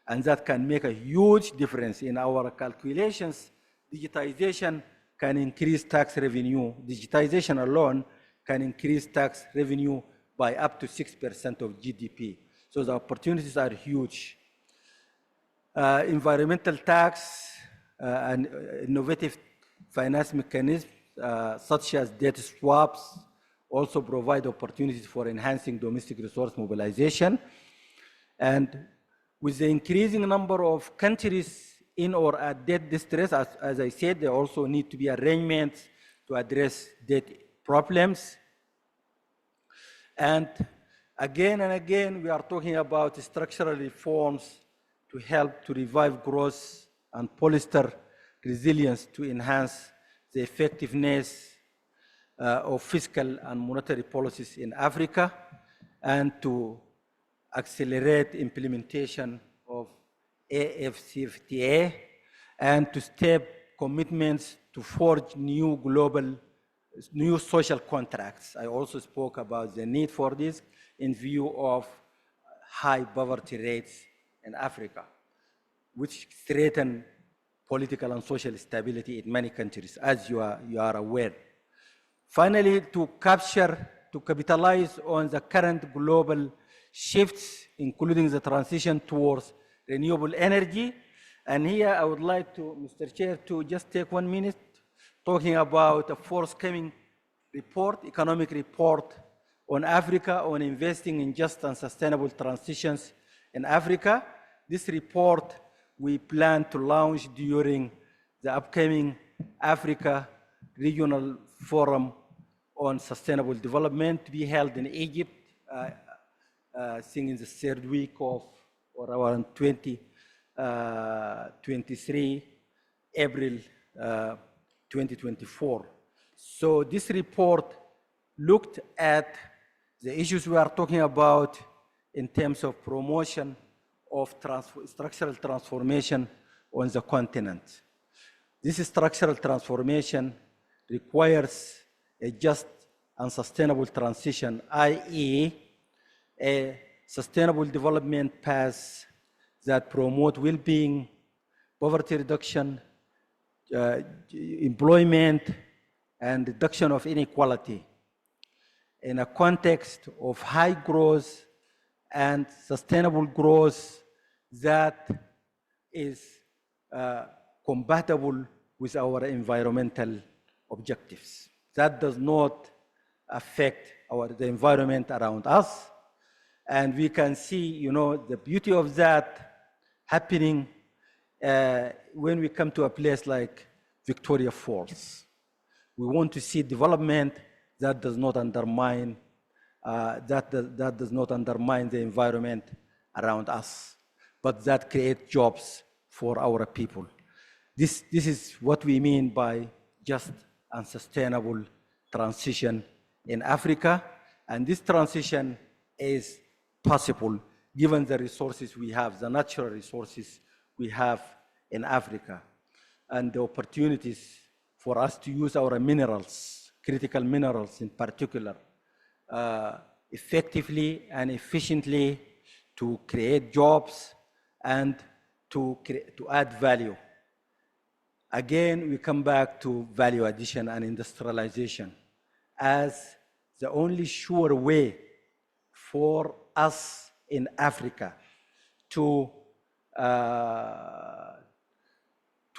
And that can make a huge difference in our calculations. Digitization can increase tax revenue. Digitization alone can increase tax revenue by up to 6% of GDP. So the opportunities are huge. Environmental tax and innovative finance mechanisms such as debt swaps also provide opportunities for enhancing domestic resource mobilization. And with the increasing number of countries in or at debt distress, as I said, there also need to be arrangements to address debt problems. And again, we are talking about structural reforms to help to revive growth and bolster resilience to enhance the effectiveness of fiscal and monetary policies in Africa and to accelerate implementation of AfCFTA and to step commitments to forge new social contracts. I also spoke about the need for this in view of high poverty rates in Africa, which threaten political and social stability in many countries, as you are aware. Finally, to capitalize on the current global shifts, including the transition towards renewable energy. And here I would like to, Mr. Chair, to just take 1 minute talking about a forthcoming report, economic report on Africa, on investing in just and sustainable transitions in Africa. This report we plan to launch during the upcoming Africa Regional Forum on Sustainable Development to be held in Egypt, I think in the third week of, or around 23 April 2024. So this report looked at the issues we are talking about in terms of promotion of structural transformation on the continent. This structural transformation requires a just and sustainable transition, i.e., a sustainable development path that promote well-being, poverty reduction, employment, and reduction of inequality in a context of high growth and sustainable growth that is compatible with our environmental objectives. That does not affect the environment around us. And we can see, the beauty of that happening when we come to a place like Victoria Falls. We want to see development that does not undermine does not undermine the environment around us, but that creates jobs for our people. This is what we mean by just and sustainable transition in Africa, and this transition is possible given the resources we have, the natural resources we have in Africa, and the opportunities for us to use our minerals, critical minerals in particular, effectively and efficiently to create jobs and to add value. Again, we come back to value addition and industrialization as the only sure way for us in Africa to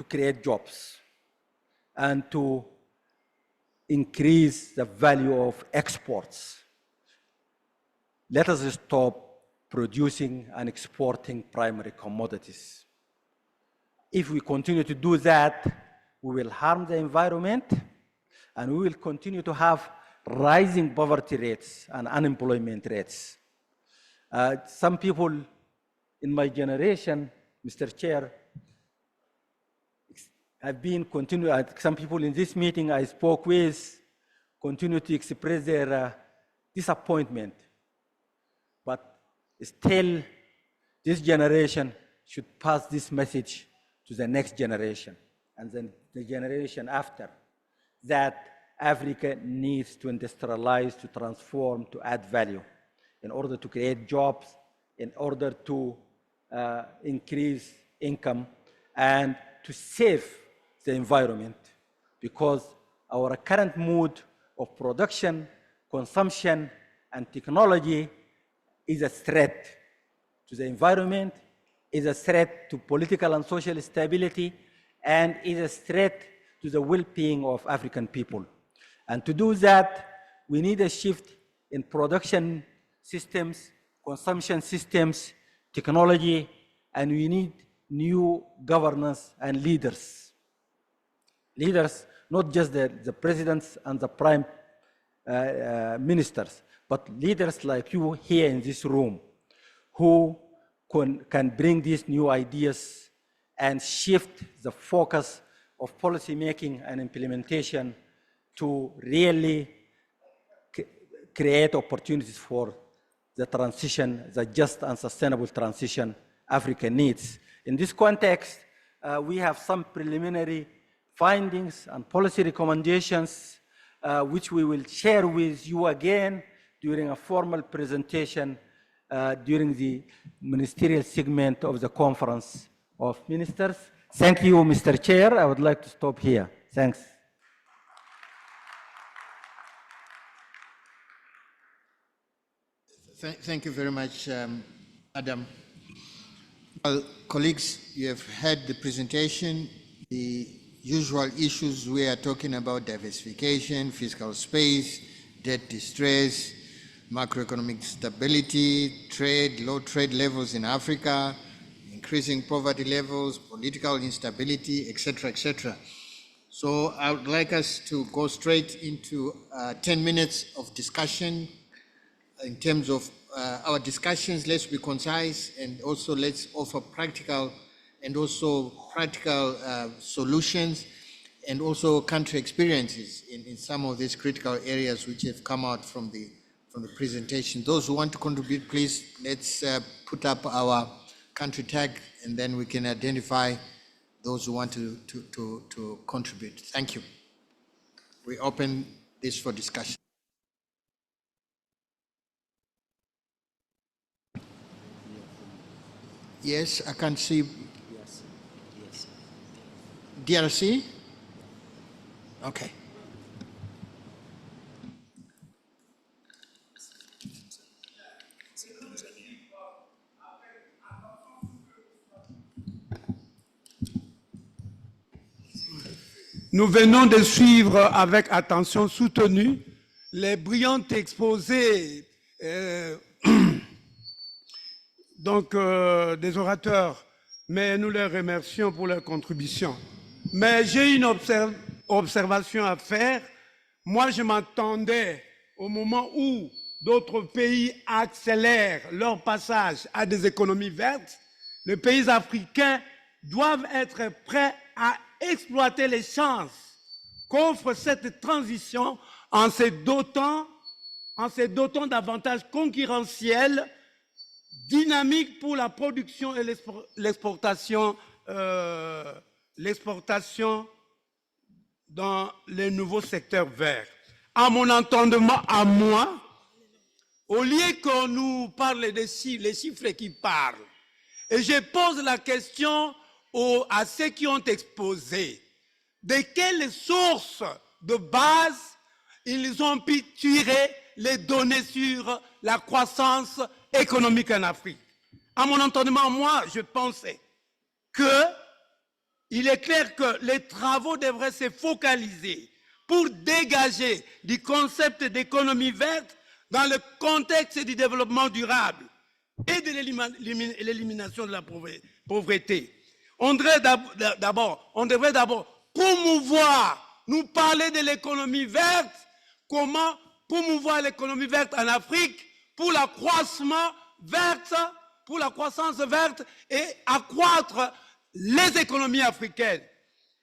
create jobs and to increase the value of exports. Let us stop producing and exporting primary commodities. If we continue to do that, we will harm the environment and we will continue to have rising poverty rates and unemployment rates. Some people in my generation, Mr. Chair, have been some people in this meeting I spoke with continue to express their disappointment. But still, this generation should pass this message to the next generation and then the generation after, that Africa needs to industrialize, to transform, to add value in order to create jobs, in order to increase income, and to save the environment, because our current mood of production, consumption, and technology is a threat to the environment, is a threat to political and social stability, and is a threat to the well-being of African people. And to do that, we need a shift in production systems, consumption systems, technology, and we need new governance and leaders. Leaders, not just the presidents and the prime ministers, but leaders like you here in this room who can bring these new ideas and shift the focus of policy making and implementation to really create opportunities for the transition, the just and sustainable transition Africa needs. In this context, we have some preliminary findings and policy recommendations, which we will share with you again during a formal presentation during the ministerial segment of the Conference of Ministers. Thank you, Mr. Chair. I would like to stop here. Thanks. Thank you very much, Adam. Well, colleagues, you have heard the presentation, the usual issues we are talking about: diversification, fiscal space, debt distress, macroeconomic stability, trade, low trade levels in Africa, increasing poverty levels, political instability, etc., etc. So I would like us to go straight into 10 minutes of discussion. In terms of our discussions, let's be concise, and also let's offer practical solutions, and also country experiences in some of these critical areas which have come out from the presentation. Those who want to contribute, please, let's put up our country tag, and then we can identify those who want to contribute. Thank you. We open this for discussion. Yes, I can see. DRC? Okay. Nous venons de suivre avec attention soutenue les brillantes exposés des orateurs, mais nous les remercions pour leur contribution. Mais j'ai une observation à faire. Moi, je m'attendais au moment où d'autres pays accélèrent leur passage à des économies vertes, les pays africains doivent être prêts à exploiter les chances qu'offre cette transition en se dotant d'avantages concurrentiels dynamiques pour la production et l'exportation dans les nouveaux secteurs verts. À mon entendement, à moi, au lieu qu'on nous parle des chiffres, les chiffres qui parlent, et je pose la question à ceux qui ont exposé, de quelles sources de base ils ont pu tirer les données sur la croissance économique en Afrique. À mon entendement, moi, je pensais qu'il est clair que les travaux devraient se focaliser pour dégager du concept d'économie verte dans le contexte du développement durable et de l'élimination de la pauvreté. On devrait d'abord promouvoir, nous parler de l'économie verte, comment promouvoir l'économie verte en Afrique pour la croissance verte et accroître les économies africaines,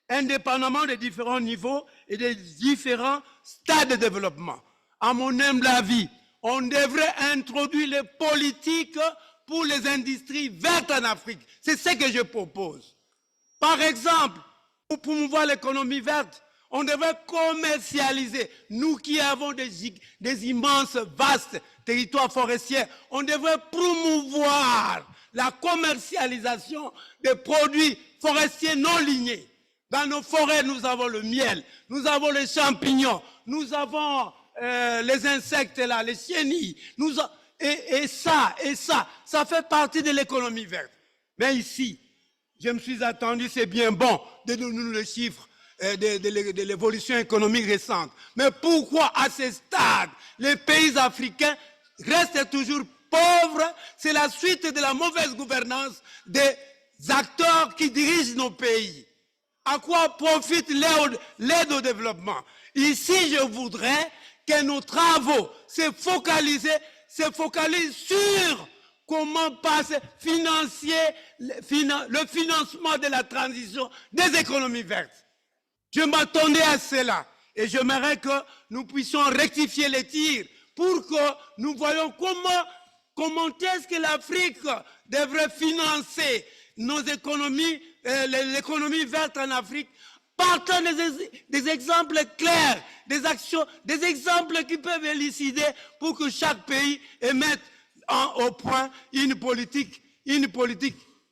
indépendamment des différents niveaux et des différents stades de développement. À mon humble avis, on devrait introduire les politiques pour les industries vertes en Afrique. C'est ce que je propose. Par exemple, pour promouvoir l'économie verte, on devrait commercialiser. Nous qui avons des immenses, vastes territoires forestiers, on devrait promouvoir la commercialisation des produits forestiers non lignés. Dans nos forêts, nous avons le miel, nous avons les champignons, nous avons les insectes là, les chenilles. Et ça fait partie de l'économie verte. Mais ici, je me suis attendu, c'est bien bon de donner les chiffres de l'évolution économique récente. Mais pourquoi à ce stade, les pays africains restent toujours pauvres? C'est la suite de la mauvaise gouvernance des acteurs qui dirigent nos pays. À quoi profite l'aide au développement? Ici, je voudrais que nos travaux se focalisent sur comment le financement de la transition des économies vertes. Je m'attendais à cela et j'aimerais que nous puissions rectifier les tirs pour que nous voyions comment est-ce que l'Afrique devrait financer nos économies, l'économie verte en Afrique, partant des exemples clairs, des actions, des exemples qui peuvent élucider pour que chaque pays mette au point une politique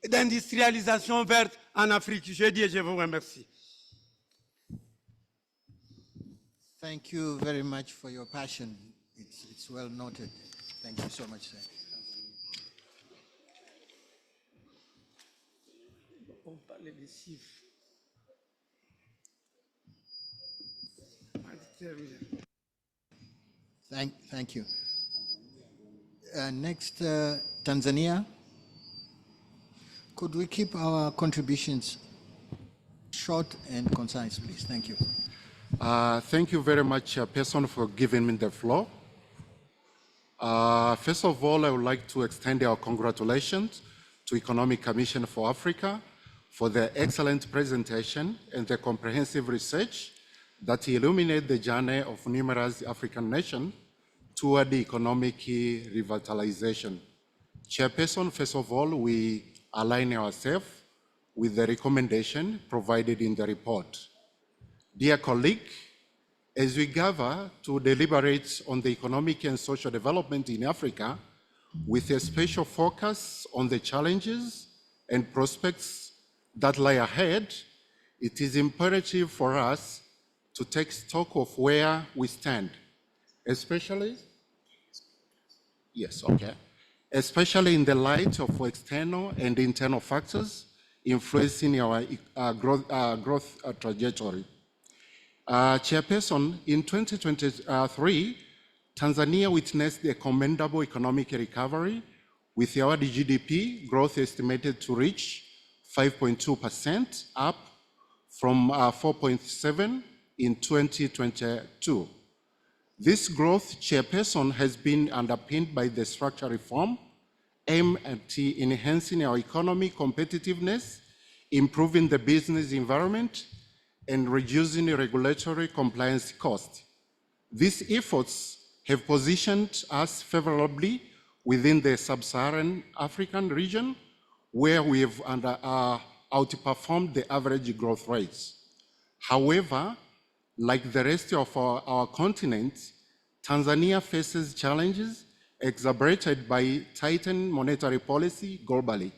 d'industrialisation verte en Afrique. Je dis et je vous remercie. Thank you very much for your passion. It's well noted. Thank you so much, sir. On parlait des chiffres. Thank you. Next, Tanzania. Could we keep our contributions short and concise, please? Thank you. Thank you very much, Person, for giving me the floor. First of all, I would like to extend our congratulations to Economic Commission for Africa for their excellent presentation and the comprehensive research that illuminate the journey of numerous African nations toward the economic revitalization. Chairperson, first of all, we align ourselves with the recommendation provided in the report. Dear colleague, as we gather to deliberate on the economic and social development in Africa, with a special focus on the challenges and prospects that lie ahead, it is imperative for us to take stock of where we stand, especially in the light of external and internal factors influencing our growth trajectory. Chairperson, in 2023, Tanzania witnessed a commendable economic recovery, with our GDP growth estimated to reach 5.2%, up from 4.7% in 2022. This growth, Chairperson, has been underpinned by the structural reform aimed at enhancing our economic competitiveness, improving the business environment, and reducing regulatory compliance costs. These efforts have positioned us favorably within the sub-Saharan African region, where we have outperformed the average growth rates. However, like the rest of our continent, Tanzania faces challenges exacerbated by tightened monetary policy globally.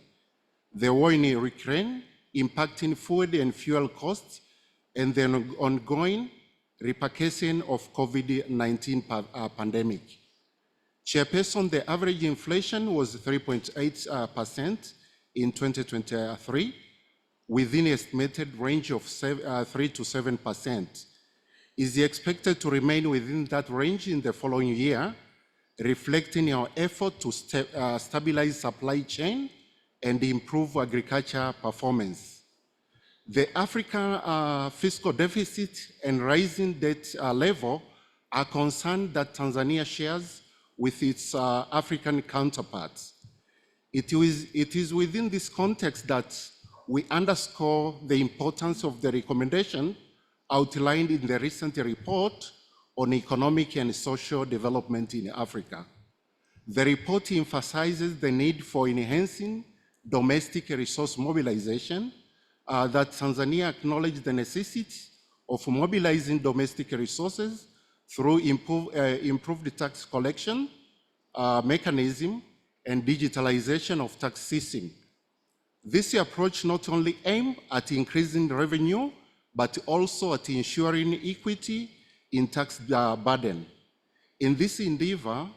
The war in Ukraine impacting food and fuel costs, and the ongoing repercussion of COVID-19 pandemic. Chairperson, the average inflation was 3.8% in 2023, within an estimated range of 3 to 7%. Is expected to remain within that range in the following year, reflecting our effort to stabilize supply chain and improve agriculture performance. The African fiscal deficit and rising debt level are concerns that Tanzania shares with its African counterparts. It is within this context that we underscore the importance of the recommendation outlined in the recent report on economic and social development in Africa. The report emphasizes the need for enhancing domestic resource mobilization, that Tanzania acknowledged the necessity of mobilizing domestic resources through improved tax collection mechanism and digitalization of tax system. This approach not only aims at increasing revenue, but also at ensuring equity in tax burden. In this endeavor,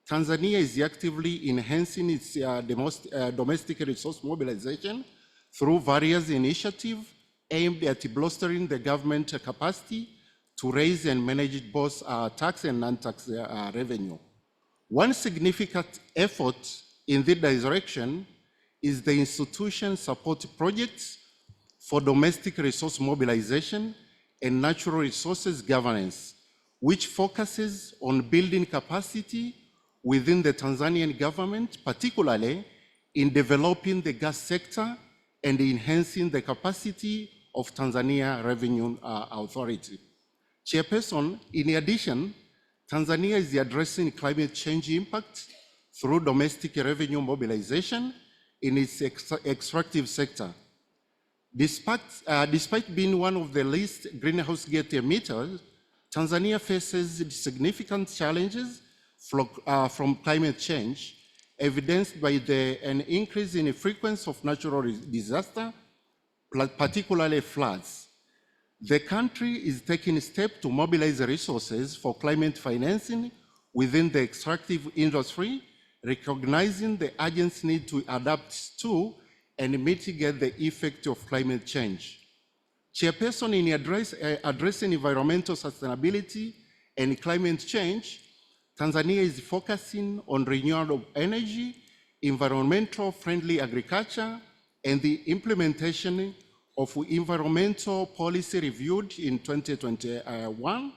Tanzania is actively enhancing its domestic resource mobilization through various initiatives aimed at bolstering the government capacity to raise and manage both tax and non-tax revenue. One significant effort in this direction is the institution support projects for domestic resource mobilization and natural resources governance, which focuses on building capacity within the Tanzanian government, particularly in developing the gas sector and enhancing the capacity of Tanzania Revenue Authority. Chairperson, in addition, Tanzania is addressing climate change impact through domestic revenue mobilization in its extractive sector. Despite being one of the least greenhouse gas emitters, Tanzania faces significant challenges from climate change evidenced by an increase in the frequency of natural disaster, particularly floods. The country is taking steps to mobilize resources for climate financing within the extractive industry, recognizing the urgent need to adapt to and mitigate the effect of climate change. Chairperson, in addressing environmental sustainability and climate change, Tanzania is focusing on renewable energy, environmental friendly agriculture, and the implementation of environmental policy reviewed in 2021,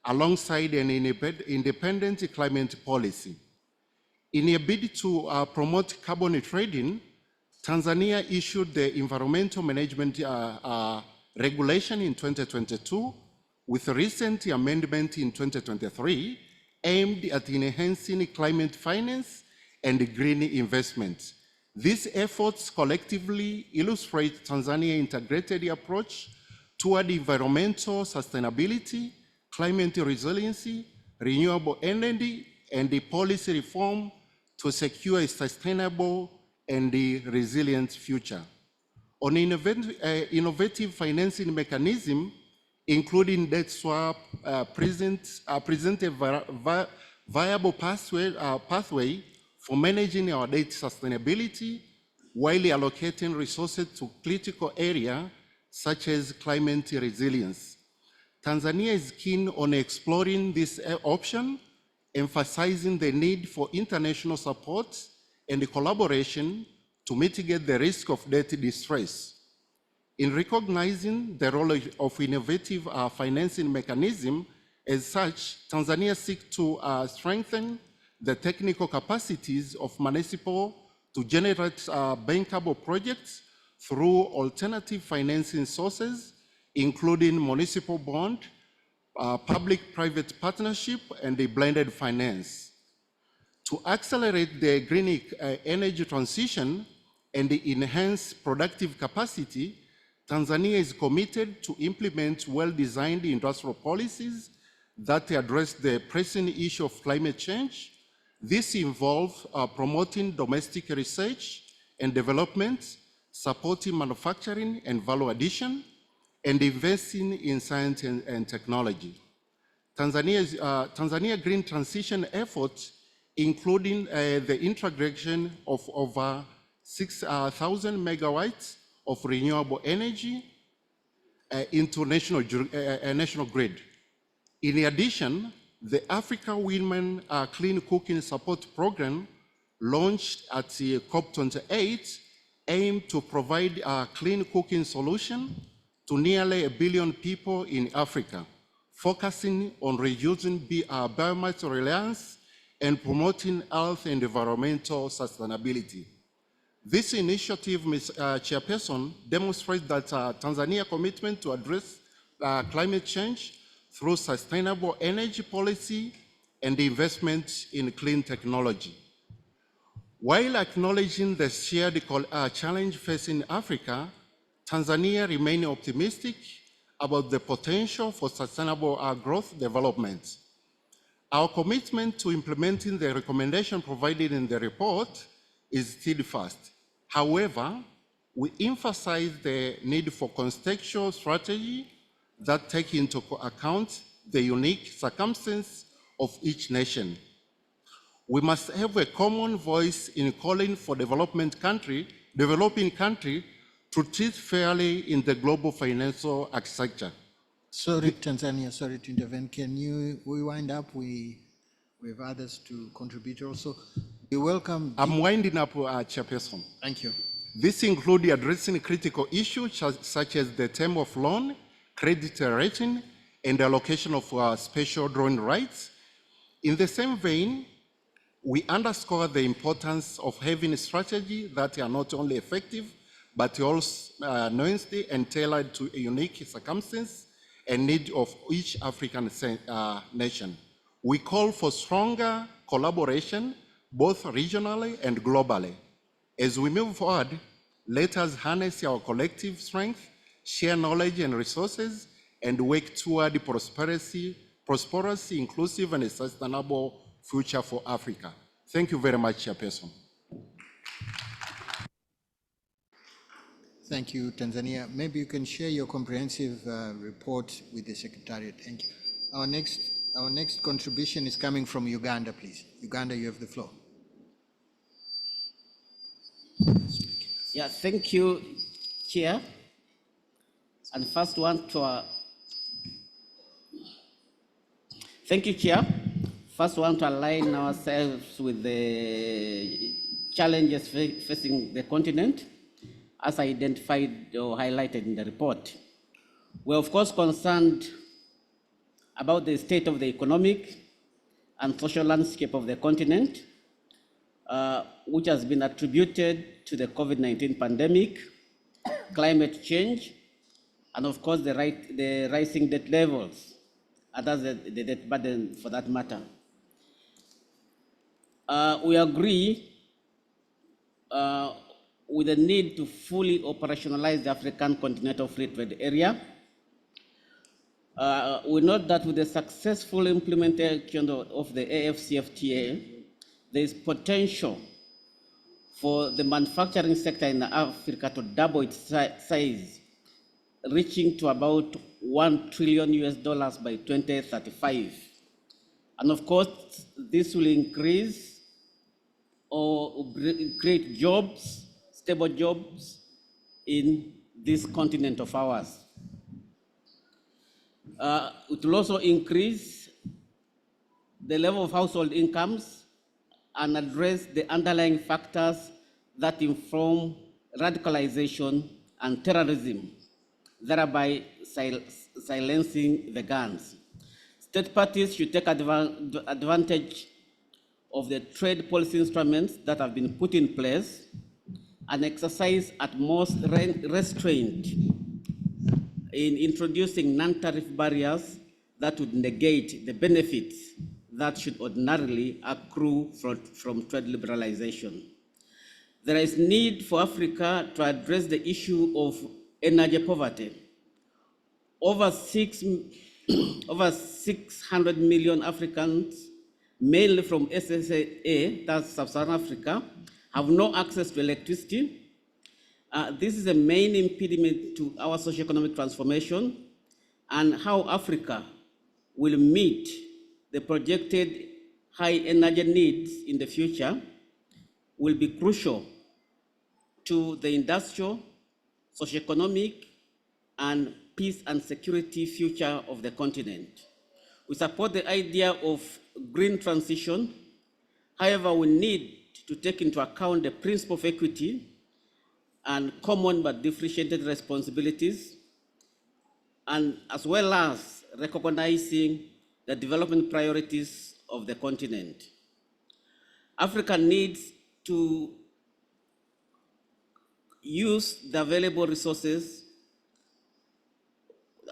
alongside an independent climate policy. In a bid to promote carbon trading, Tanzania issued the Environmental Management Regulation in 2022, with a recent amendment in 2023, aimed at enhancing climate finance and green investment. These efforts collectively illustrate Tanzania's integrated approach toward environmental sustainability, climate resiliency, renewable energy, and the policy reform to secure a sustainable and resilient future. On innovative financing mechanism, including debt swap, present a viable pathway for managing our debt sustainability while allocating resources to critical areas such as climate resilience. Tanzania is keen on exploring this option, emphasizing the need for international support and collaboration to mitigate the risk of debt distress. In recognizing the role of innovative financing mechanism, as such, Tanzania seeks to strengthen the technical capacities of municipal to generate bankable projects through alternative financing sources, including municipal bond, public-private partnership, and the blended finance. To accelerate the green energy transition and enhance productive capacity, Tanzania is committed to implement well-designed industrial policies that address the pressing issue of climate change. This involves promoting domestic research and development, supporting manufacturing and value addition, and investing in science and technology. Tanzania green transition efforts, including the integration of over 6,000 megawatts of renewable energy into national grid. In addition, the Africa Women Clean Cooking Support Program, launched at the COP28, aimed to provide a clean cooking solution to nearly 1 billion people in Africa, focusing on reducing biomass reliance and promoting health and environmental sustainability. This initiative, Ms. Chairperson, demonstrates that Tanzania's commitment to address climate change through sustainable energy policy and investment in clean technology. While acknowledging the shared challenge facing Africa, Tanzania remains optimistic about the potential for sustainable growth development. Our commitment to implementing the recommendation provided in the report is steadfast. However, we emphasize the need for contextual strategy that take into account the unique circumstances of each nation. We must have a common voice in calling for developing country to treat fairly in the global financial architecture. Sorry, Tanzania, sorry to intervene. Can we wind up? We have others to contribute also. We welcome. I'm winding up, Chairperson. Thank you. This includes addressing critical issues such as the term of loan, credit rating, and allocation of special drawing rights. In the same vein, we underscore the importance of having a strategy that are not only effective, but also nuanced and tailored to a unique circumstance and need of each African nation. We call for stronger collaboration, both regionally and globally. As we move forward, let us harness our collective strength, share knowledge and resources, and work toward prosperous, inclusive, and sustainable future for Africa. Thank you very much, Chairperson. Thank you, Tanzania. Maybe you can share your comprehensive report with the Secretariat. Thank you. Our next contribution is coming from Uganda, please. Uganda, you have the floor. Yeah, thank you, Chair. And first thank you, Chair. First want to align ourselves with the challenges facing the continent, as identified or highlighted in the report. We're of course concerned about the state of the economic and social landscape of the continent, which has been attributed to the COVID-19 pandemic, climate change, and of course the rising debt levels, and that's the debt burden for that matter. We agree with the need to fully operationalize the African Continental Free Trade Area. We note that with the successful implementation of the AfCFTA, there is potential for the manufacturing sector in Africa to double its size, reaching to about $1 trillion by 2035. And of course, this will increase or create jobs, stable jobs in this continent of ours. It will also increase the level of household incomes and address the underlying factors that inform radicalization and terrorism, thereby silencing the guns. State parties should take advantage of the trade policy instruments that have been put in place and exercise utmost restraint in introducing non-tariff barriers that would negate the benefits that should ordinarily accrue from trade liberalization. There is need for Africa to address the issue of energy poverty. Over 600 million Africans, mainly from SSA, that's Sub-Saharan Africa, have no access to electricity. This is a main impediment to our socio-economic transformation, and how Africa will meet the projected high energy needs in the future will be crucial to the industrial, socio-economic, and peace and security future of the continent. We support the idea of green transition. However, we need to take into account the principle of equity and common but differentiated responsibilities, and as well as recognizing the development priorities of the continent. Africa needs to use the available resources.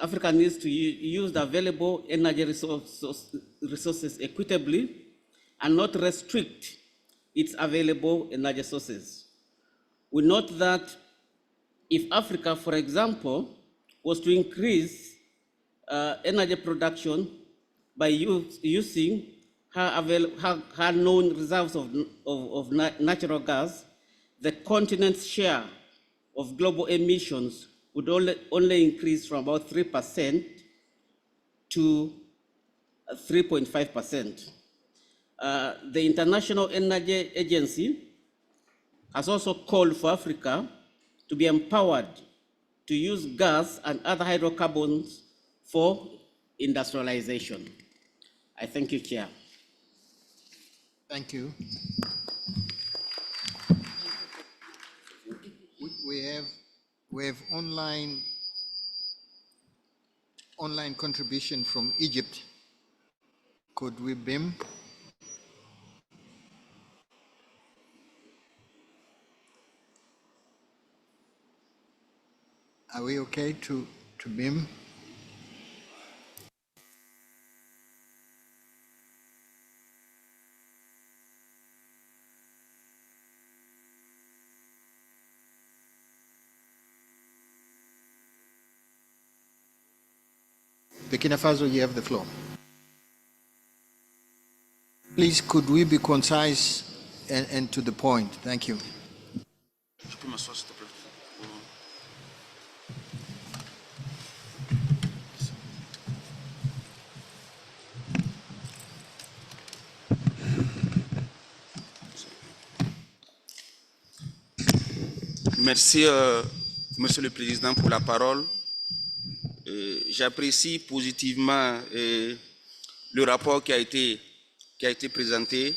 Africa needs to use the available energy resources equitably and not restrict its available energy sources. We note that if Africa, for example, was to increase energy production by using her known reserves of natural gas, the continent's share of global emissions would only increase from about 3% to 3.5%. The International Energy Agency has also called for Africa to be empowered to use gas and other hydrocarbons for industrialization. I thank you, Chair. Thank you. We have online contribution from Egypt. Could we beam? Are we okay to beam? Burkina Faso, you have the floor. Please, could we be concise and to the point? Thank you. Merci, Monsieur le Président, pour la parole. J'apprécie positivement le rapport qui a été présenté.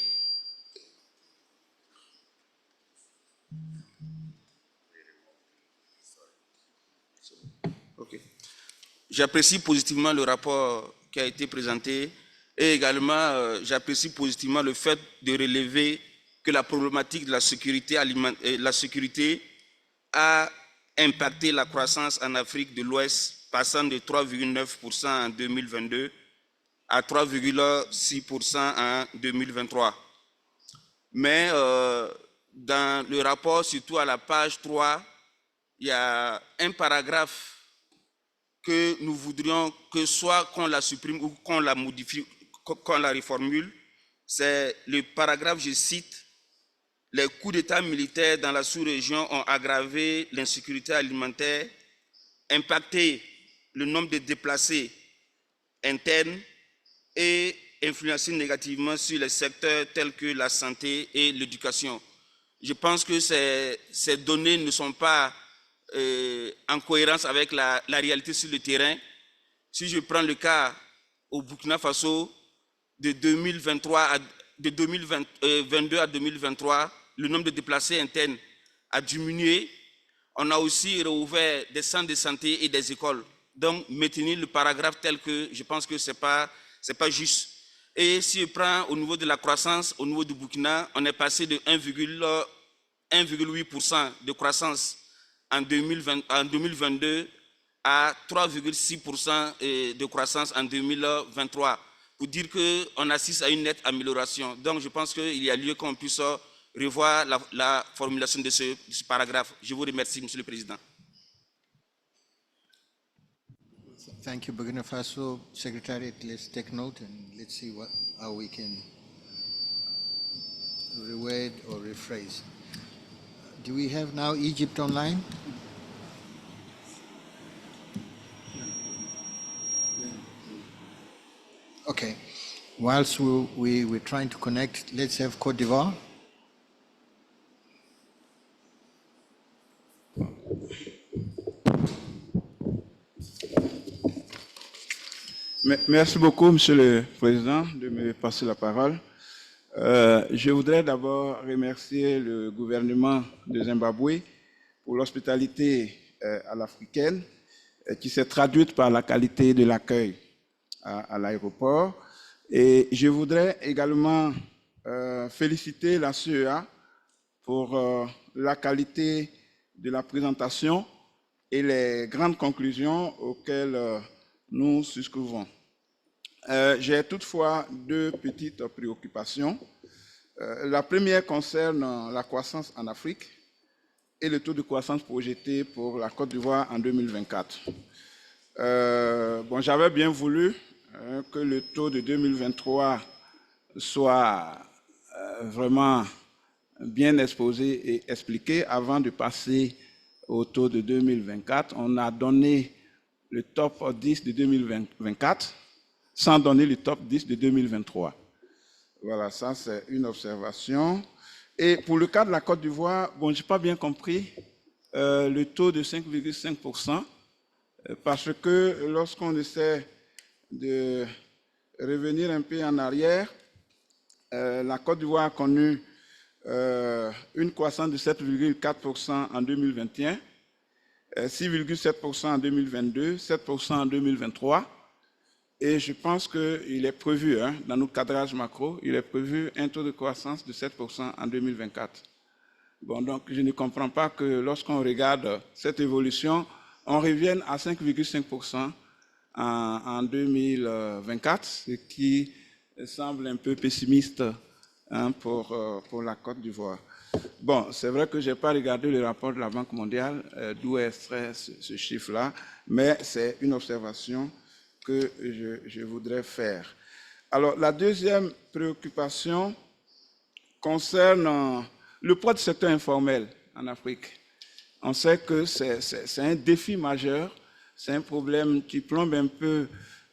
J'apprécie positivement le rapport qui a été présenté et également j'apprécie positivement le fait de relever que la problématique de la sécurité a impacté la croissance en Afrique de l'Ouest, passant de 3,9% en 2022 à 3,6% en 2023. Mais dans le rapport, surtout à la page 3, il y a un paragraphe que nous voudrions que soit qu'on la supprime ou qu'on la modifie, qu'on la reformule. C'est le paragraphe, je cite, « Les coups d'État militaires dans la sous-région ont aggravé l'insécurité alimentaire, impacté le nombre de déplacés internes et influencé négativement sur les secteurs tels que la santé et l'éducation. » Je pense que ces données ne sont pas en cohérence avec la réalité sur le terrain. Si je prends le cas au Burkina Faso, de 2022 à 2023, le nombre de déplacés internes a diminué. On a aussi rouvert des centres de santé et des écoles. Donc, maintenir le paragraphe tel que je pense que ce n'est pas juste. Et si je prends au niveau de la croissance, au niveau du Burkina, on est passé de 1,8% de croissance en 2022 à 3,6% de croissance en 2023, pour dire qu'on assiste à une nette amélioration. Donc je pense qu'il y a lieu qu'on puisse revoir la formulation de ce paragraphe. Je vous remercie, Monsieur le Président. Thank you, Burkina Faso Secretariat. Let's take note and let's see how we can reword or rephrase. Do we have now Egypt online? Okay. Whilst we're trying to connect, let's have Côte d'Ivoire. Merci beaucoup, Monsieur le Président, de me passer la parole. Je voudrais d'abord remercier le gouvernement de Zimbabwe pour l'hospitalité à l'africaine qui s'est traduite par la qualité de l'accueil à l'aéroport. Et je voudrais également féliciter la CEA pour la qualité de la présentation et les grandes conclusions auxquelles nous souscrivons. J'ai toutefois deux petites préoccupations. La première concerne la croissance en Afrique et le taux de croissance projeté pour la Côte d'Ivoire en 2024. J'avais bien voulu que le taux de 2023 soit vraiment bien exposé et expliqué avant de passer au taux de 2024. On a donné le top 10 de 2024 sans donner le top 10 de 2023. Voilà, ça c'est une observation. Et pour le cas de la Côte d'Ivoire, je n'ai pas bien compris le taux de 5,5%, parce que lorsqu'on essaie de revenir un peu en arrière, la Côte d'Ivoire a connu une croissance de 7,4% en 2021, 6,7% en 2022, 7% en 2023. Et je pense qu'il est prévu, dans nos cadrages macro, il est prévu un taux de croissance de 7% en 2024. Donc je ne comprends pas que lorsqu'on regarde cette évolution, on revienne à 5,5% en 2024, ce qui semble un peu pessimiste pour la Côte d'Ivoire. C'est vrai que je n'ai pas regardé le rapport de la Banque mondiale, d'où est extrait ce chiffre-là, mais c'est une observation que je voudrais faire. Alors, la deuxième préoccupation concerne le poids du secteur informel en Afrique. On sait que c'est un défi majeur, c'est un problème qui plombe un peu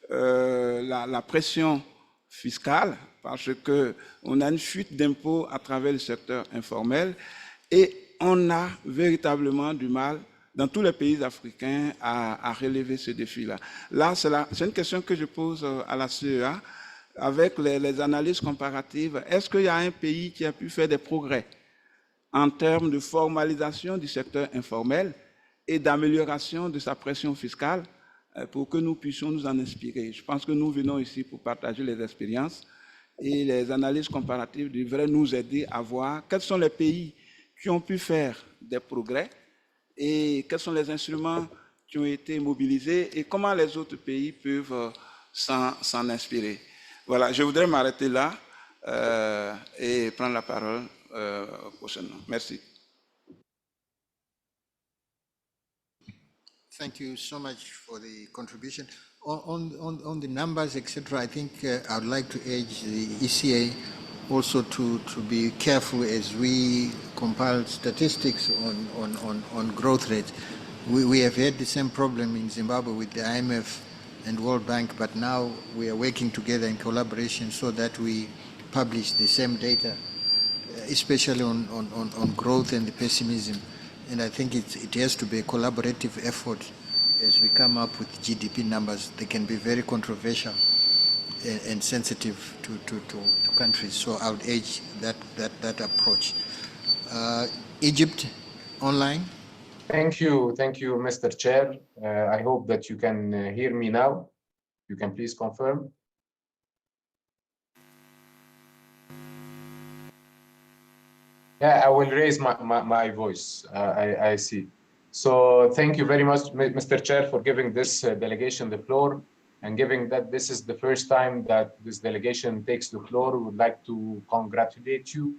la pression fiscale parce qu'on a une fuite d'impôts à travers le secteur informel et on a véritablement du mal dans tous les pays africains à relever ce défi-là. Là, c'est une question que je pose à la CEA avec les analyses comparatives. Est-ce qu'il y a un pays qui a pu faire des progrès en termes de formalisation du secteur informel et d'amélioration de sa pression fiscale pour que nous puissions nous en inspirer? Je pense que nous venons ici pour partager les expériences et les analyses comparatives devraient nous aider à voir quels sont les pays qui ont pu faire des progrès et quels sont les instruments qui ont été mobilisés et comment les autres pays peuvent s'en inspirer. Voilà, je voudrais m'arrêter là et prendre la parole prochainement. Merci. Thank you so much for the contribution. On the numbers, etc., I think I would like to urge the ECA also to be careful as we compile statistics on growth rates. We have had the same problem in Zimbabwe with the IMF and World Bank, but now we are working together in collaboration so that we publish the same data, especially on growth and the pessimism. And I think it has to be a collaborative effort as we come up with GDP numbers. They can be very controversial and sensitive to countries. So I would urge that approach. Egypt, online. Thank you, Mr. Chair. I hope that you can hear me now. You can please confirm. Yeah, I will raise my voice. I see. So thank you very much, Mr. Chair, for giving this delegation the floor, and given that this is the first time that this delegation takes the floor, we would like to congratulate you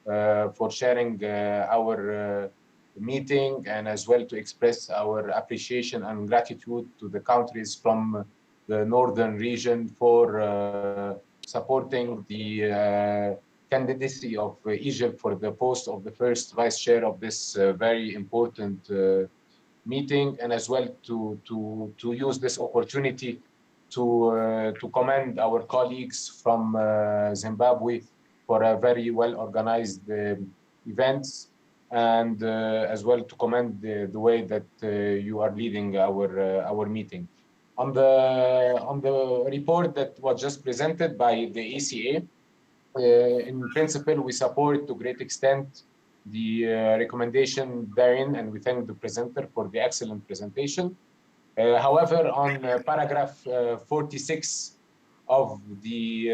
for sharing our meeting, and as well to express our appreciation and gratitude to the countries from the northern region for supporting the candidacy of Egypt for the post of the first vice chair of this very important meeting, and as well to use this opportunity to commend our colleagues from Zimbabwe for a very well organized events, and as well to commend the way that you are leading our meeting. On the report that was just presented by the ECA, in principle, we support to great extent the recommendation therein, and we thank the presenter for the excellent presentation. However, on paragraph 46 of the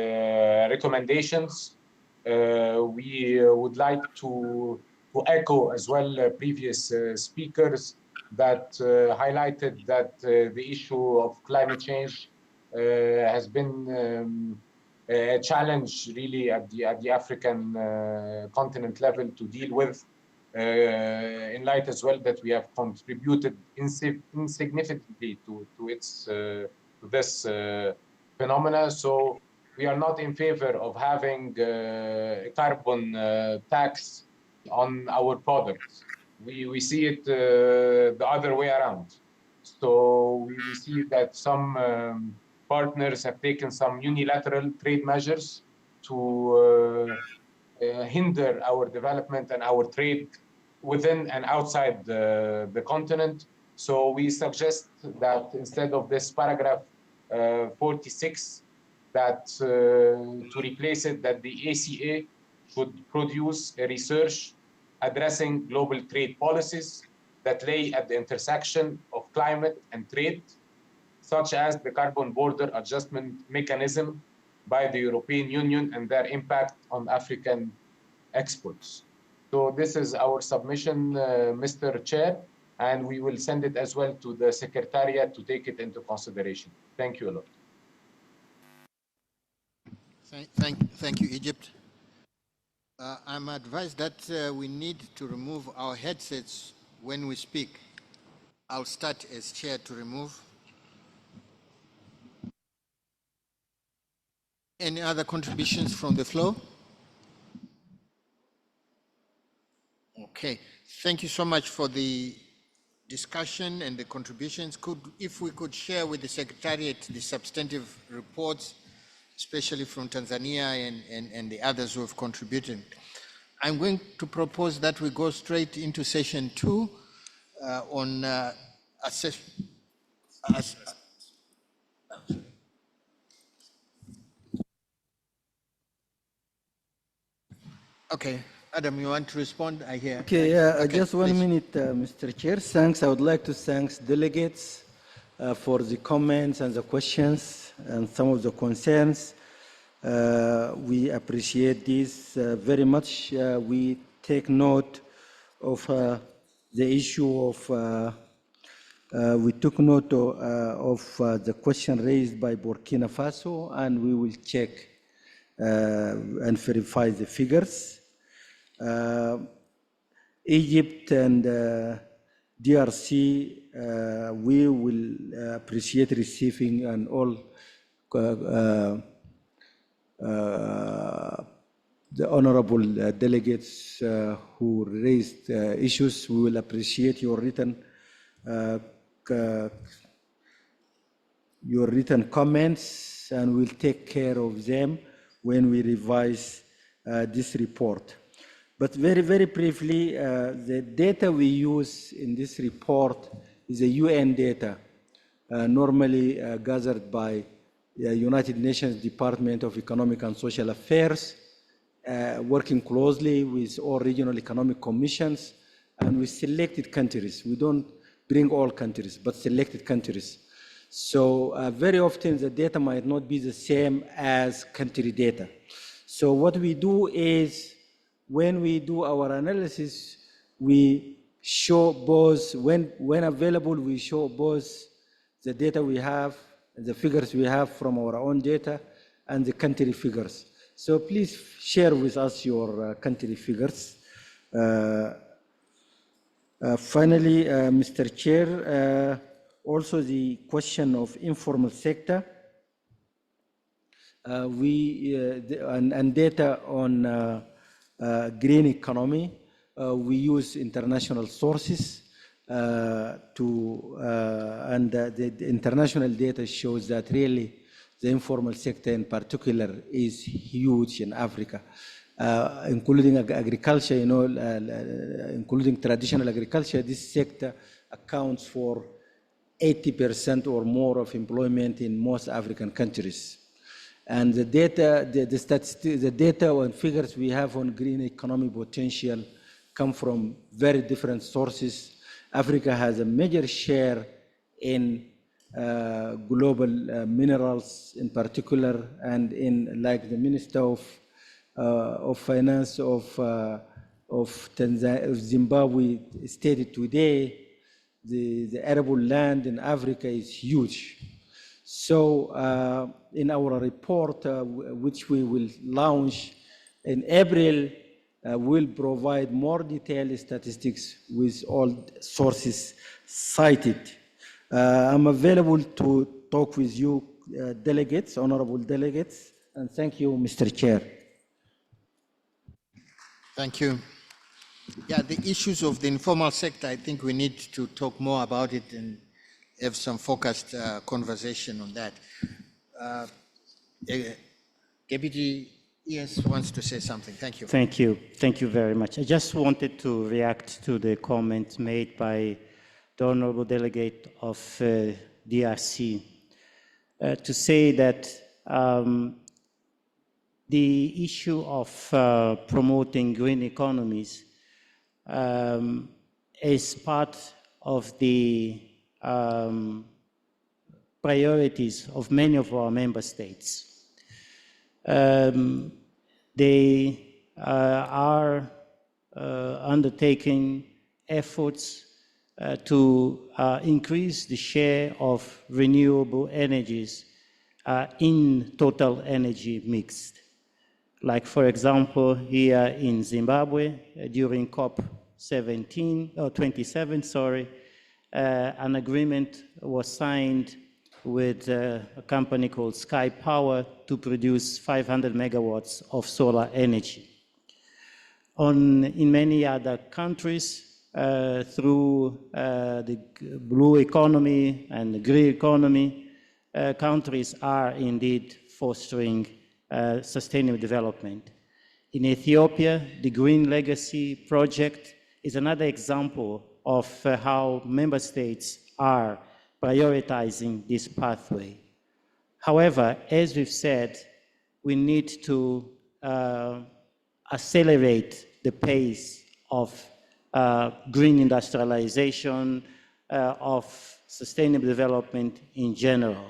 recommendations, we would like to echo as well previous speakers that highlighted that the issue of climate change has been a challenge really at the African continent level to deal with, in light as well that we have contributed insignificantly to this phenomena. So we are not in favor of having a carbon tax on our products. We see it the other way around. So we see that some partners have taken some unilateral trade measures to hinder our development and our trade within and outside the continent. So we suggest that instead of this paragraph 46, that to replace it, that the ACA should produce a research addressing global trade policies that lay at the intersection of climate and trade, such as the carbon border adjustment mechanism by the European Union and their impact on African exports. So this is our submission, Mr. Chair, and we will send it as well to the Secretariat to take it into consideration. Thank you a lot. Thank you, Egypt. I'm advised that we need to remove our headsets when we speak. I'll start as chair to remove. Any other contributions from the floor? Okay, thank you so much for the discussion and the contributions. If we could share with the Secretariat the substantive reports, especially from Tanzania and the others who have contributed. I'm going to propose that we go straight into session 2 on okay, Adam, you want to respond? I hear. Okay, just 1 please. minute, Mr. Chair. Thanks. I would like to thank delegates for the comments and the questions and some of the concerns. We appreciate this very much. We take note of the issue of, we took note of the question raised by Burkina Faso, and we will check and verify the figures. Egypt and DRC, we will appreciate receiving and all the honorable delegates who raised issues. We will appreciate your written comments, and we'll take care of them when we revise this report. But very, very briefly, the data we use in this report is a UN data, normally gathered by the United Nations Department of Economic and Social Affairs, working closely with all regional economic commissions and with selected countries. We don't bring all countries, but selected countries. So very often the data might not be the same as country data. So what we do is, when we do our analysis, we show both, when available, we show both the data we have, the figures we have from our own data, and the country figures. So please share with us your country figures. Finally, Mr. Chair, also the question of informal sector. And data on green economy, we use international sources and the international data shows that really the informal sector in particular is huge in Africa, including agriculture, including traditional agriculture. This sector accounts for 80% or more of employment in most African countries. And the data, the data and figures we have on green economy potential come from very different sources. Africa has a major share in global minerals in particular, and in, like the Minister of Finance of Zimbabwe stated today, the arable land in Africa is huge. So in our report, which we will launch in April, we'll provide more detailed statistics with all sources cited. I'm available to talk with you, delegates, honorable delegates, and thank you, Mr. Chair. Thank you. Yeah, the issues of the informal sector, I think we need to talk more about it and have some focused conversation on that. Deputy ES wants to say something. Thank you. Thank you. Thank you very much. I just wanted to react to the comments made by the Honorable Delegate of DRC to say that the issue of promoting green economies is part of the priorities of many of our member states. They are undertaking efforts to increase the share of renewable energies in total energy mix. Like, for example, here in Zimbabwe, during COP27, an agreement was signed with a company called Sky Power to produce 500 megawatts of solar energy. In many other countries, through the blue economy and the green economy, countries are indeed fostering sustainable development. In Ethiopia, the Green Legacy Project is another example of how member states are prioritizing this pathway. However, as we've said, we need to accelerate the pace of green industrialization, of sustainable development in general.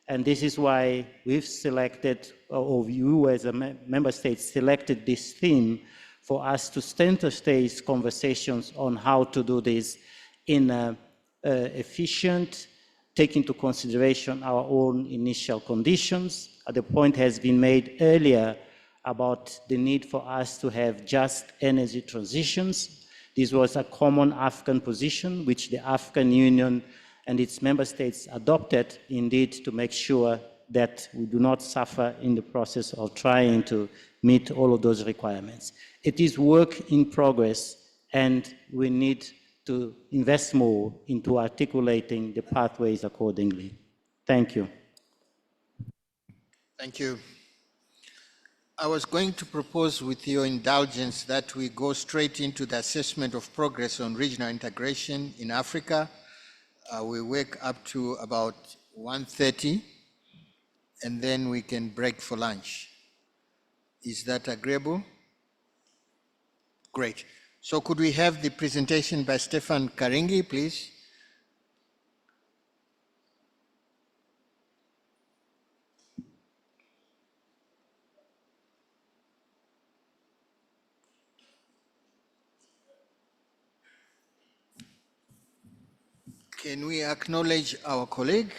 And this is why we've selected, or you as a member state selected this theme for us to center stage conversations on how to do this in an efficient, take into consideration our own initial conditions. The point has been made earlier about the need for us to have just energy transitions. This was a common African position, which the African Union and its member states adopted, indeed, to make sure that we do not suffer in the process of trying to meet all of those requirements. It is work in progress, and we need to invest more into articulating the pathways accordingly. Thank you. Thank you. I was going to propose, with your indulgence, that we go straight into the assessment of progress on regional integration in Africa. We work up to about 1:30, and then we can break for lunch. Is that agreeable? Great. So could we have the presentation by Stefan Karingi, please? Can we acknowledge our colleague?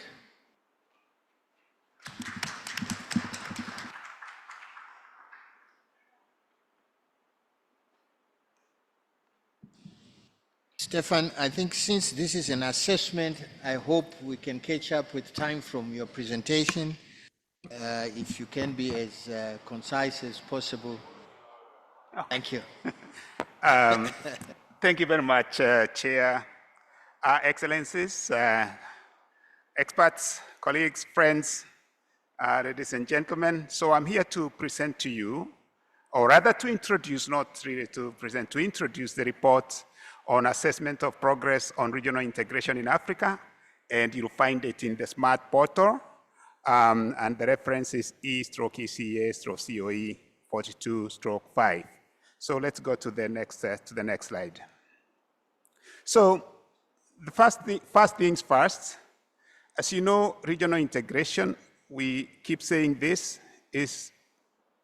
Stefan, I think since this is an assessment, I hope we can catch up with time from your presentation. If you can be as concise as possible. Thank you. Thank you very much, Chair. Excellencies, experts, colleagues, friends, ladies and gentlemen. So I'm here to present to you, or rather to introduce, not really to present, to introduce the report on assessment of progress on regional integration in Africa, and you'll find it in the SMART portal, and the reference is E/ECA/COE 42/5. So let's go to the next slide. So the first things first, as you know, regional integration, we keep saying this, is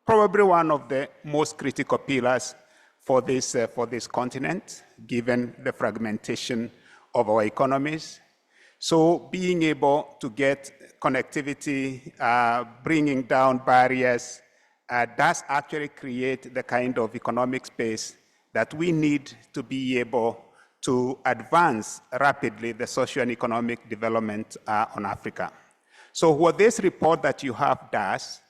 probably one of the most critical pillars for this continent, given the fragmentation of our economies. So being able to get connectivity, bringing down barriers, does actually create the kind of economic space that we need to be able to advance rapidly the social and economic development on Africa. So what this report that you have does,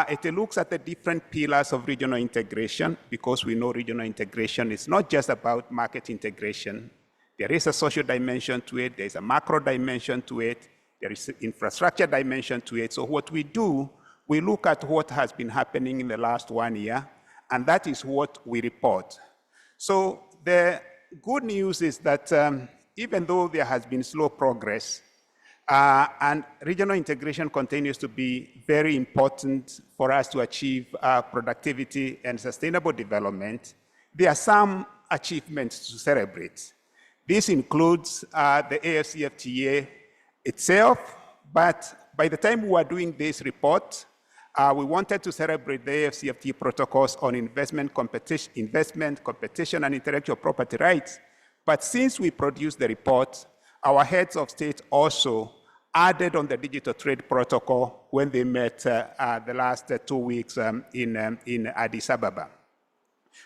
it looks at the different pillars of regional integration, because we know regional integration is not just about market integration. There is a social dimension to it, there's a macro dimension to it, there is an infrastructure dimension to it. So what we do, we look at what has been happening in the last 1 year, and that is what we report. So the good news is that even though there has been slow progress, and regional integration continues to be very important for us to achieve productivity and sustainable development, there are some achievements to celebrate. This includes the AFCFTA itself, but by the time we were doing this report, we wanted to celebrate the AFCFTA protocols on investment, competition, and intellectual property rights. But since we produced the report, our heads of state also added on the digital trade protocol when they met the last 2 weeks in Addis Ababa.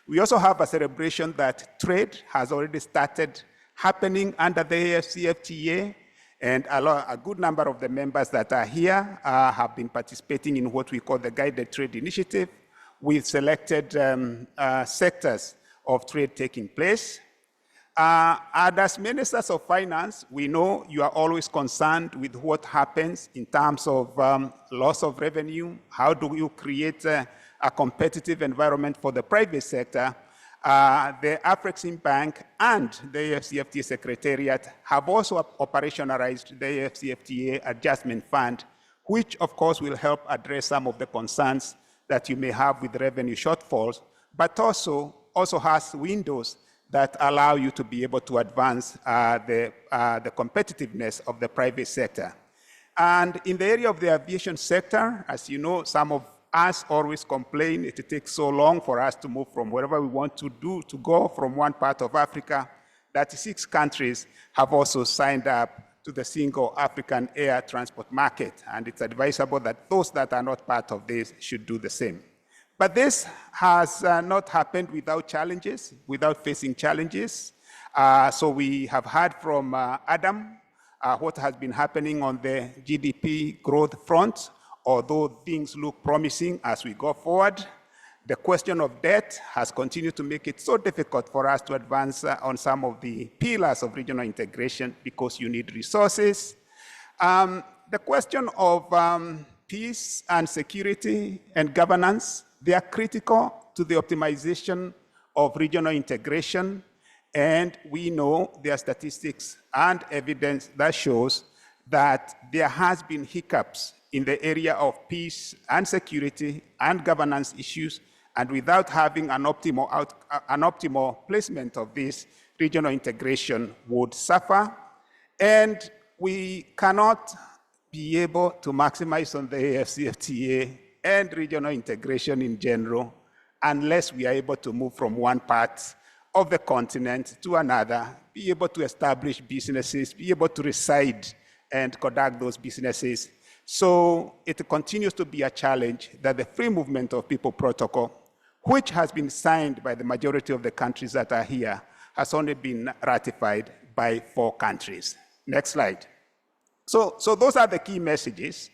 We also have a celebration that trade has already started happening under the AFCFTA, And a good number of the members that are here have been participating in what we call the Guided Trade Initiative, with selected sectors of trade taking place. And as ministers of finance, we know you are always concerned with what happens in terms of loss of revenue. How do you create a competitive environment for the private sector? The Afrexim Bank and the AFCFTA Secretariat have also operationalized the AFCFTA Adjustment Fund, which of course will help address some of the concerns that you may have with revenue shortfalls, but also has windows that allow you to be able to advance the competitiveness of the private sector. And in the area of the aviation sector, as you know, some of us always complain it takes so long for us to move from wherever we want to go from one part of Africa. 36 countries have also signed up to the single African air transport market, and it's advisable that those that are not part of this should do the same. But this has not happened without challenges, without facing challenges. So we have heard from Adam what has been happening on the GDP growth front, although things look promising as we go forward. The question of debt has continued to make it so difficult for us to advance on some of the pillars of regional integration because you need resources. The question of peace and security and governance, they are critical to the optimization of regional integration, and we know there are statistics and evidence that shows that there has been hiccups in the area of peace and security and governance issues, and without having an optimal placement of this, regional integration would suffer, and we cannot be able to maximize on the AFCFTA and regional integration in general unless we are able to move from one part of the continent to another, be able to establish businesses, be able to reside and conduct those businesses. So it continues to be a challenge that the Free Movement of People Protocol, which has been signed by the majority of the countries that are here, has only been ratified by 4 countries. Next slide. So those are the key messages.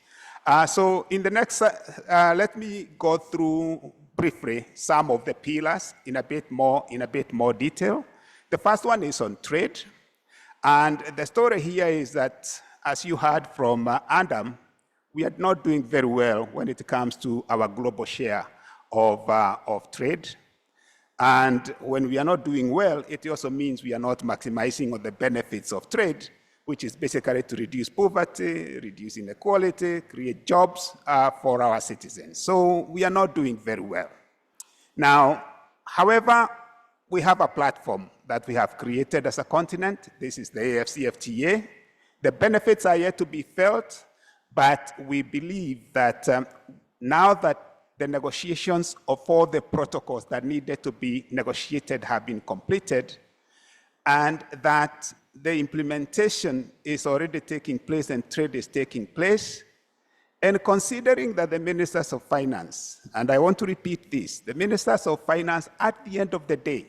So in the next, let me go through briefly some of the pillars in a bit more detail. The first one is on trade. And the story here is that, as you heard from Adam, we are not doing very well when it comes to our global share of trade. And when we are not doing well, it also means we are not maximizing on the benefits of trade, which is basically to reduce poverty, reduce inequality, create jobs for our citizens. So we are not doing very well. Now, however, we have a platform that we have created as a continent. This is the AFCFTA. The benefits are yet to be felt, but we believe that now that the negotiations of all the protocols that needed to be negotiated have been completed, and that the implementation is already taking place and trade is taking place, and considering that the ministers of finance, and I want to repeat this, the ministers of finance at the end of the day,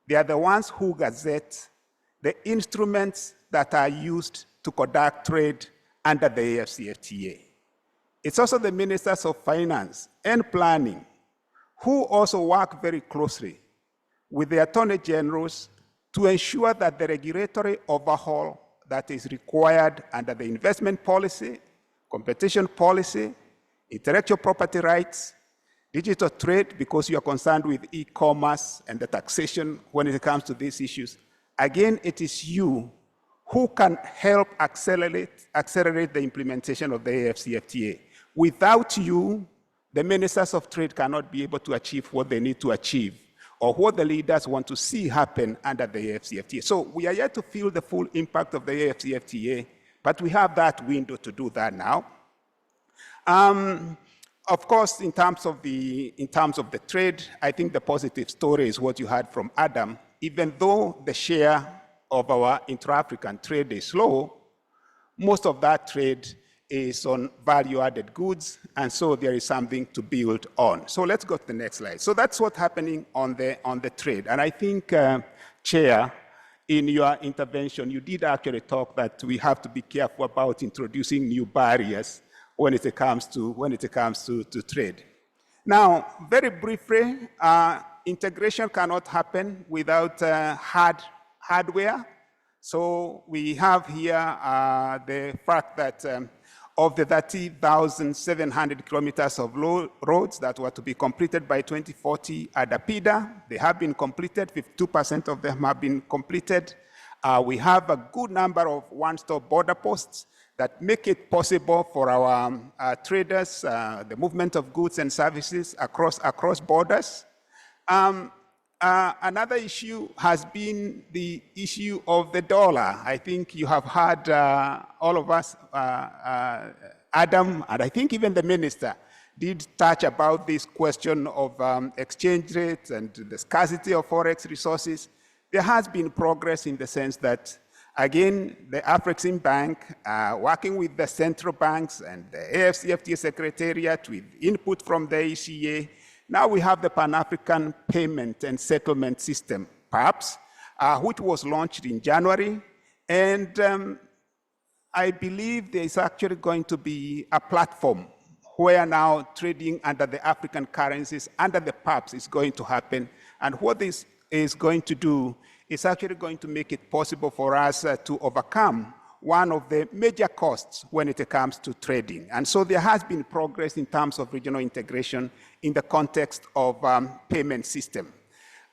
they are the ones who gazette the instruments that are used to conduct trade under the AFCFTA. It's also the ministers of finance and planning who also work very closely with the attorney generals to ensure that the regulatory overhaul that is required under the investment policy, competition policy, intellectual property rights, digital trade, because you are concerned with e-commerce and the taxation when it comes to these issues. Again, it is you who can help accelerate the implementation of the AFCFTA. Without you, the ministers of trade cannot be able to achieve what they need to achieve or what the leaders want to see happen under the AFCFTA. So we are yet to feel the full impact of the AFCFTA, but we have that window to do that now. Of course, in terms of the trade, I think the positive story is what you heard from Adam. Even though the share of our intra-African trade is low, most of that trade is on value-added goods, and so there is something to build on. So let's go to the next slide. So that's what's happening on the trade. And I think, Chair, in your intervention, you did actually talk that we have to be careful about introducing new barriers when it comes to trade. Now, very briefly, integration cannot happen without hardware. So we have here the fact that of the 30,700 kilometers of roads that were to be completed by 2040 at APIDA, they have been completed. 52% of them have been completed. We have a good number of one-stop border posts that make it possible for our traders, the movement of goods and services across borders. Another issue has been the issue of the dollar. I think you have heard all of us, Adam, and I think even the minister did touch about this question of exchange rates and the scarcity of forex resources. There has been progress in the sense that, again, the Afrexim Bank, working with the central banks and the AFCFTA Secretariat with input from the ECA, now we have the Pan-African Payment and Settlement System, PAPS, which was launched in January. And I believe there is actually going to be a platform where now trading under the African currencies, under the PAPS, is going to happen. And what this is going to do is actually going to make it possible for us to overcome one of the major costs when it comes to trading. And so there has been progress in terms of regional integration in the context of payment system.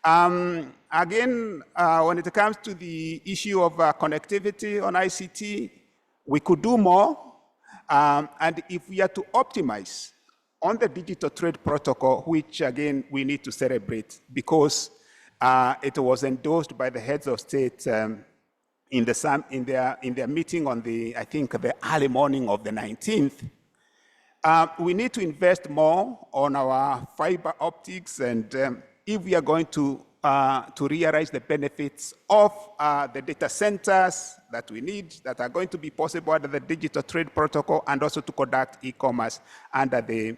Again, when it comes to the issue of connectivity on ICT, we could do more. And if we are to optimize on the digital trade protocol, which again, we need to celebrate because it was endorsed by the heads of state in their meeting on I think the early morning of the 19th. We need to invest more on our fiber optics, and if we are going to realize the benefits of the data centers that we need, that are going to be possible under the digital trade protocol, and also to conduct e-commerce under the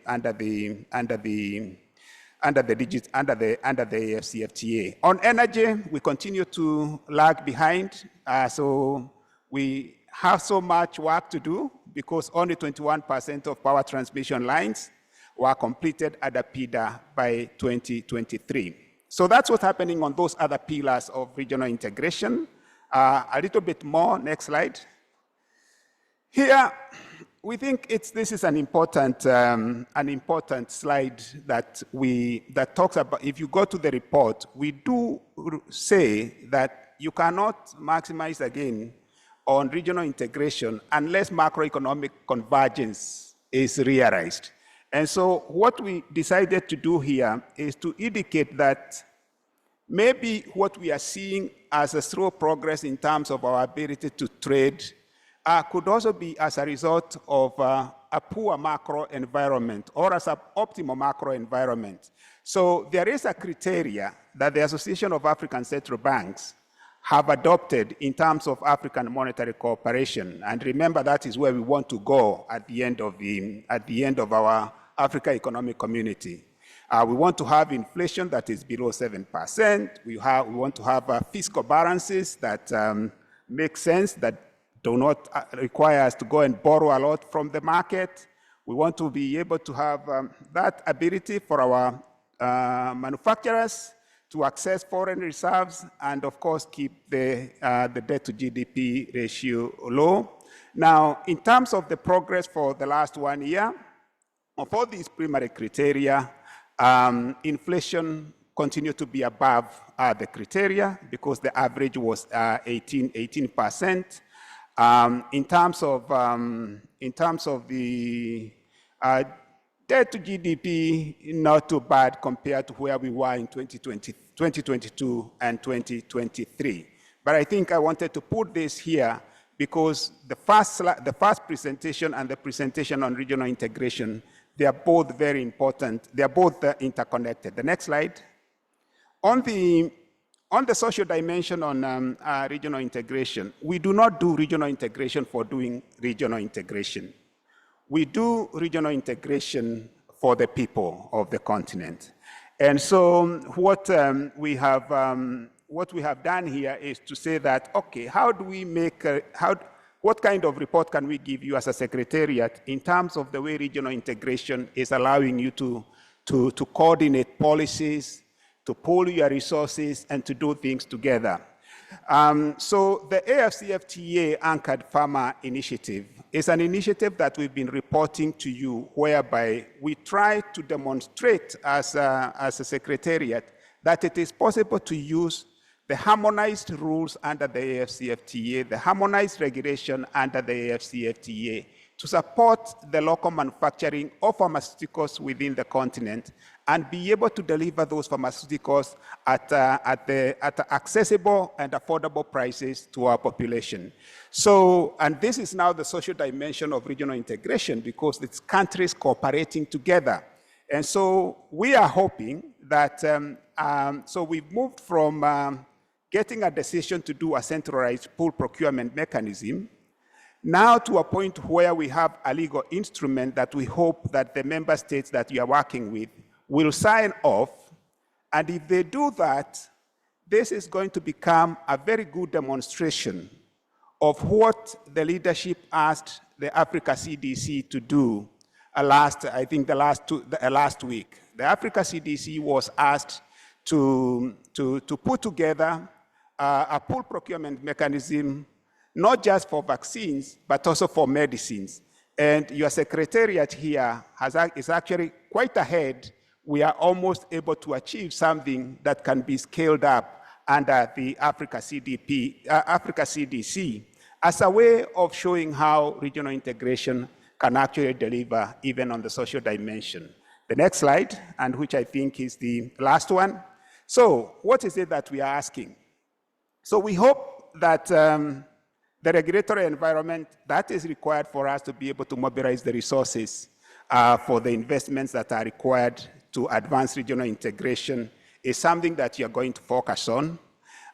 AFCFTA. On energy, we continue to lag behind. So we have so much work to do because only 21% of power transmission lines were completed at APIDA by 2023. So that's what's happening on those other pillars of regional integration. A little bit more, next slide. Here, we think this is an important slide that talks about, if you go to the report, we do say that you cannot maximize again on regional integration unless macroeconomic convergence is realized. And so what we decided to do here is to indicate that maybe what we are seeing as a slow progress in terms of our ability to trade could also be as a result of a poor macro environment or as an optimal macro environment. So there is a criteria that the Association of African Central Banks have adopted in terms of African monetary cooperation. And remember, that is where we want to go at the end of our Africa Economic Community. We want to have inflation that is below 7%. We want to have fiscal balances that make sense, that do not require us to go and borrow a lot from the market. We want to be able to have that ability for our manufacturers to access foreign reserves and, of course, keep the debt to GDP ratio low. Now, in terms of the progress for the last 1 year, for these primary criteria, inflation continued to be above the criteria because the average was 18%. In terms of the debt to GDP, not too bad compared to where we were in 2022 and 2023. But I think I wanted to put this here because the first presentation and the presentation on regional integration, they are both very important. They are both interconnected. The next slide. On the social dimension on regional integration, we do not do regional integration for doing regional integration. We do regional integration for the people of the continent. And so what we have what we have done here is to say that, okay, how do we make, what kind of report can we give you as a secretariat in terms of the way regional integration is allowing you to coordinate policies, to pool your resources, and to do things together. So the AFCFTA Anchored Farmer Initiative is an initiative that we've been reporting to you, whereby we try to demonstrate as a secretariat that it is possible to use the harmonized rules under the AFCFTA, the harmonized regulation under the AFCFTA, to support the local manufacturing of pharmaceuticals within the continent and be able to deliver those pharmaceuticals at accessible and affordable prices to our population. So, and this is now the social dimension of regional integration because it's countries cooperating together. And so we are hoping that, so we've moved from getting a decision to do a centralized pool procurement mechanism now to a point where we have a legal instrument that we hope that the member states that you are working with will sign off. And if they do that, this is going to become a very good demonstration of what the leadership asked the Africa CDC to do last week. The Africa CDC was asked to put together a pool procurement mechanism, not just for vaccines, but also for medicines. And your secretariat here is actually quite ahead. We are almost able to achieve something that can be scaled up under the Africa CDC as a way of showing how regional integration can actually deliver even on the social dimension. The next slide, and which I think is the last one. So what is it that we are asking? So we hope that the regulatory environment that is required for us to be able to mobilize the resources for the investments that are required to advance regional integration is something that you're going to focus on.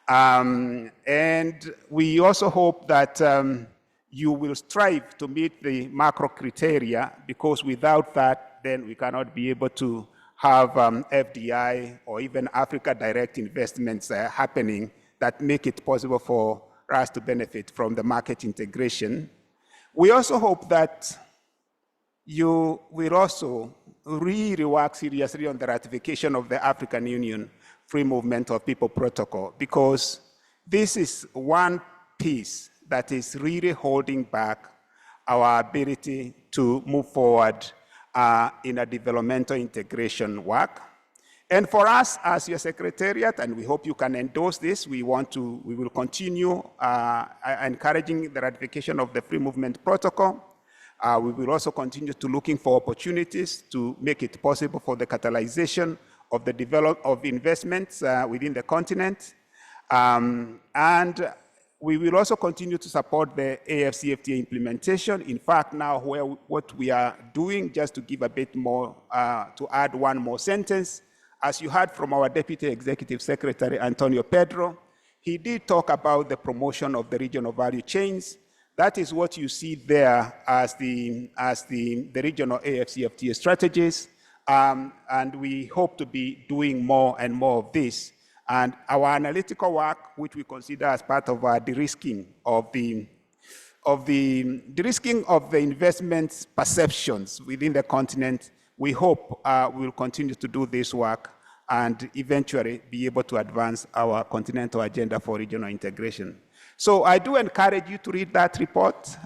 And we also hope that you will strive to meet the macro criteria, because without that, then we cannot be able to have FDI or even Africa direct investments happening that make it possible for us to benefit from the market integration. We also hope that you will also really work seriously on the ratification of the African Union Free Movement of People Protocol, because this is one piece that is really holding back our ability to move forward in a developmental integration work. And for us as your secretariat, and we hope you can endorse this, we will continue encouraging the ratification of the Free Movement Protocol. We will also continue to looking for opportunities to make it possible for the catalyzation of the investments within the continent. And we will also continue to support the AFCFTA implementation. In fact, now what we are doing, just to give a bit more, to add one more sentence, as you heard from our Deputy Executive Secretary, Antonio Pedro, he did talk about the promotion of the regional value chains. That is what you see there as the regional AFCFTA strategies. And we hope to be doing more and more of this. And our analytical work, which we consider as part of our de-risking of the investment perceptions within the continent, we hope we'll continue to do this work and eventually be able to advance our continental agenda for regional integration. So I do encourage you to read that report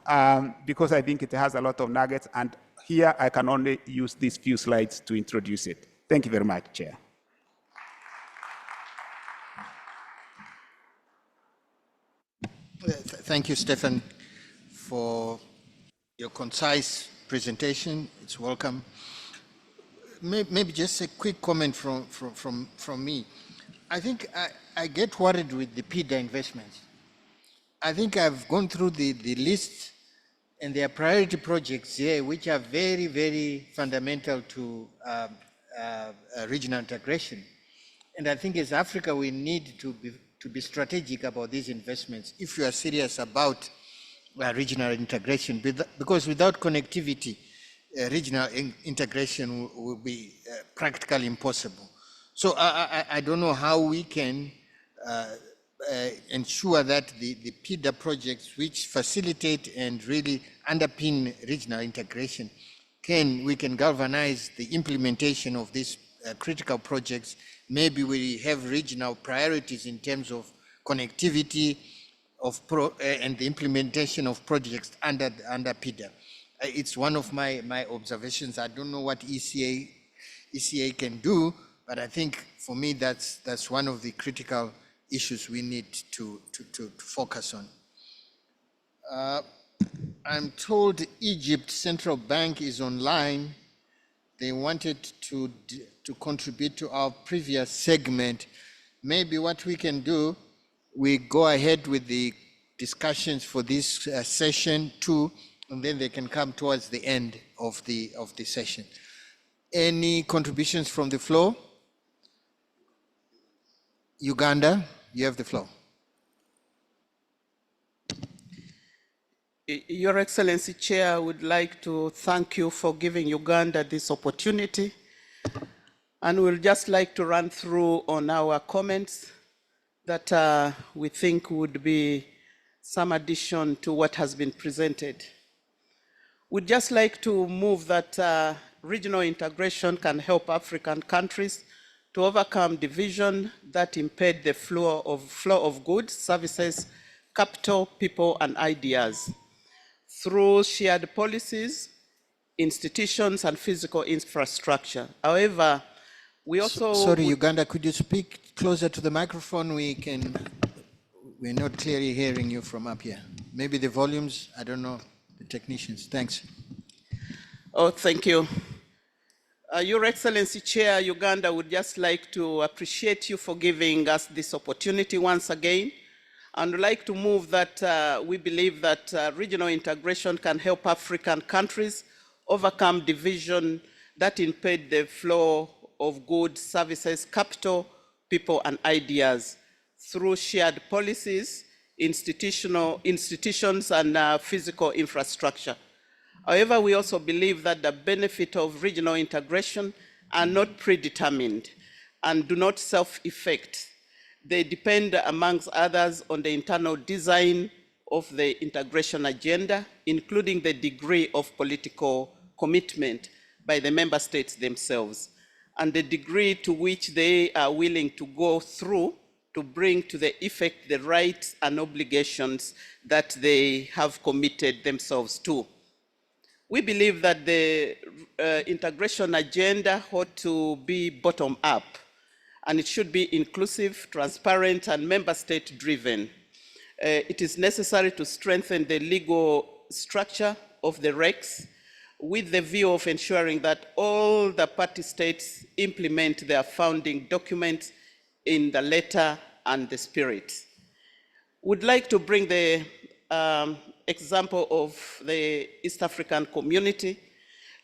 because I think it has a lot of nuggets, and here I can only use these few slides to introduce it. Thank you very much, Chair. Thank you, Stephen, for your concise presentation. It's welcome. Maybe just a quick comment from me. I think I get worried with the PIDA investments. I think I've gone through the list, and there are priority projects here which are very, very fundamental to regional integration. And I think as Africa, we need to be strategic about these investments if you are serious about regional integration, because without connectivity, regional integration will be practically impossible. So I don't know how we can ensure that the PIDA projects, which facilitate and really underpin regional integration, we can galvanize the implementation of these critical projects. Maybe we have regional priorities in terms of connectivity and the implementation of projects under PIDA. It's one of my observations. I don't know what ECA can do, but I think for me that's one of the critical issues we need to focus on. I'm told Egypt Central Bank is online. They wanted to contribute to our previous segment. Maybe what we can do, we go ahead with the discussions for this session too, and then they can come towards the end of the session. Any contributions from the floor? Uganda, you have the floor. Your Excellency Chair, I would like to thank you for giving Uganda this opportunity. And we'll just like to run through on our comments that we think would be some addition to what has been presented. We'd just like to move that regional integration can help African countries to overcome division that impede the flow of goods, services, capital, people, and ideas through shared policies, institutions, and physical infrastructure. However, we also... Sorry, Uganda, could you speak closer to the microphone? We're not clearly hearing you from up here. Maybe the volumes, I don't know, the technicians. Thanks. Oh, thank you. Your Excellency Chair, Uganda would just like to appreciate you for giving us this opportunity once again. And would like to move that we believe that regional integration can help African countries overcome division that impede the flow of goods, services, capital, people, and ideas through shared policies, institutions, and physical infrastructure. However, we also believe that the benefit of regional integration are not predetermined and do not self-effect. They depend, amongst others, on the internal design of the integration agenda, including the degree of political commitment by the member states themselves, and the degree to which they are willing to go through to bring to the effect the rights and obligations that they have committed themselves to. We believe that the integration agenda ought to be bottom-up, and it should be inclusive, transparent, and member state driven. It is necessary to strengthen the legal structure of the RECs with the view of ensuring that all the party states implement their founding documents in the letter and the spirit. Would like to bring the example of the East African community.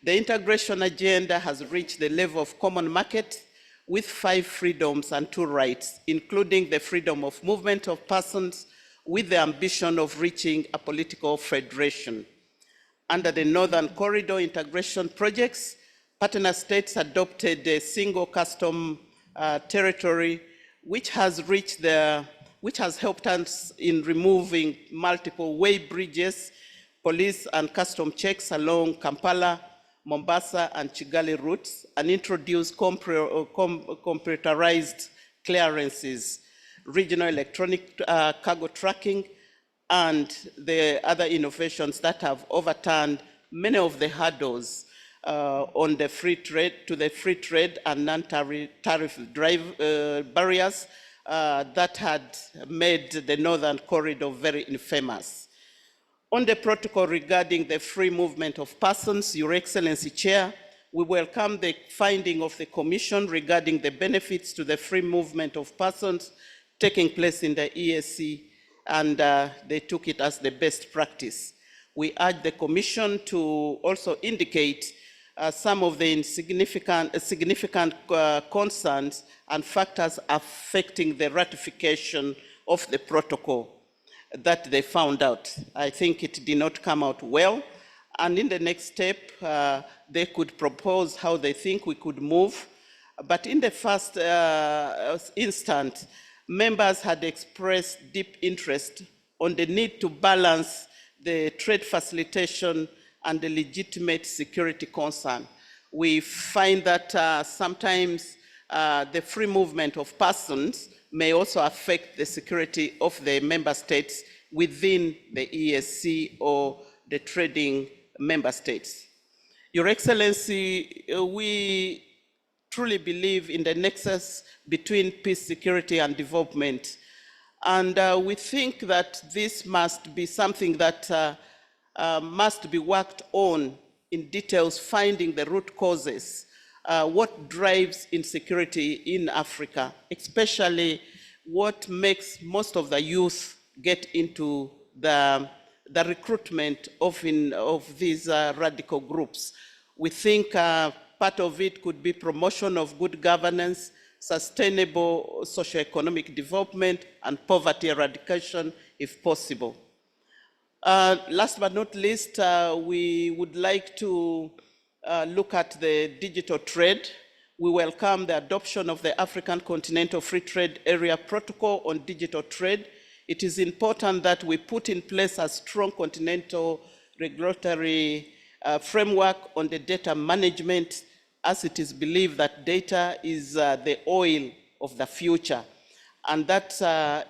The integration agenda has reached the level of common market with 5 freedoms and 2 rights, including the freedom of movement of persons with the ambition of reaching a political federation. Under the Northern Corridor integration projects, partner states adopted a single custom territory, which has helped us in removing multiple way bridges, police and custom checks along Kampala, Mombasa, and Kigali routes, and introduced computerized clearances, regional electronic cargo tracking, and the other innovations that have overturned many of the hurdles on the free trade and non-tariff barriers that had made the Northern Corridor very infamous. On the protocol regarding the free movement of persons, Your Excellency Chair, we welcome the finding of the Commission regarding the benefits to the free movement of persons taking place in the EAC, and they took it as the best practice. We urge the Commission to also indicate some of the significant concerns and factors affecting the ratification of the protocol that they found out. I think it did not come out well, and in the next step, they could propose how they think we could move. But in the first instance, members had expressed deep interest on the need to balance the trade facilitation and the legitimate security concern. We find that sometimes the free movement of persons may also affect the security of the member states within the ESC or the trading member states. Your Excellency, we truly believe in the nexus between peace, security, and development. And we think that this must be something that must be worked on in details, finding the root causes, what drives insecurity in Africa, especially what makes most of the youth get into the recruitment of these radical groups. We think part of it could be promotion of good governance, sustainable socio-economic development, and poverty eradication if possible. Last but not least, we would like to look at the digital trade. We welcome the adoption of the African Continental Free Trade Area Protocol on digital trade. It is important that we put in place a strong continental regulatory framework on the data management, as it is believed that data is the oil of the future. And that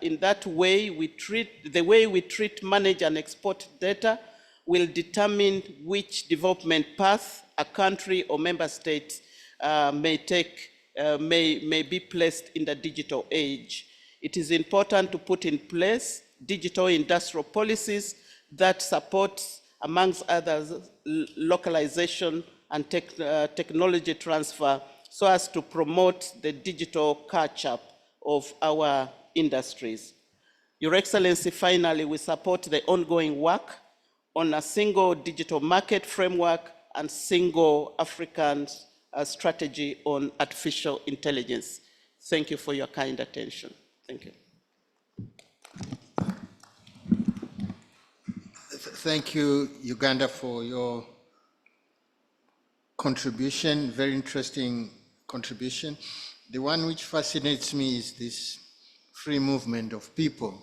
in that way, the way we treat, manage, and export data will determine which development path a country or member state may be placed in the digital age. It is important to put in place digital industrial policies that support, amongst others, localization and technology transfer, so as to promote the digital catch-up of our industries. Your Excellency, finally, we support the ongoing work on a single digital market framework and single African strategy on artificial intelligence. Thank you for your kind attention. Thank you. Thank you, Uganda, for your contribution, very interesting contribution. The one which fascinates me is this free movement of people.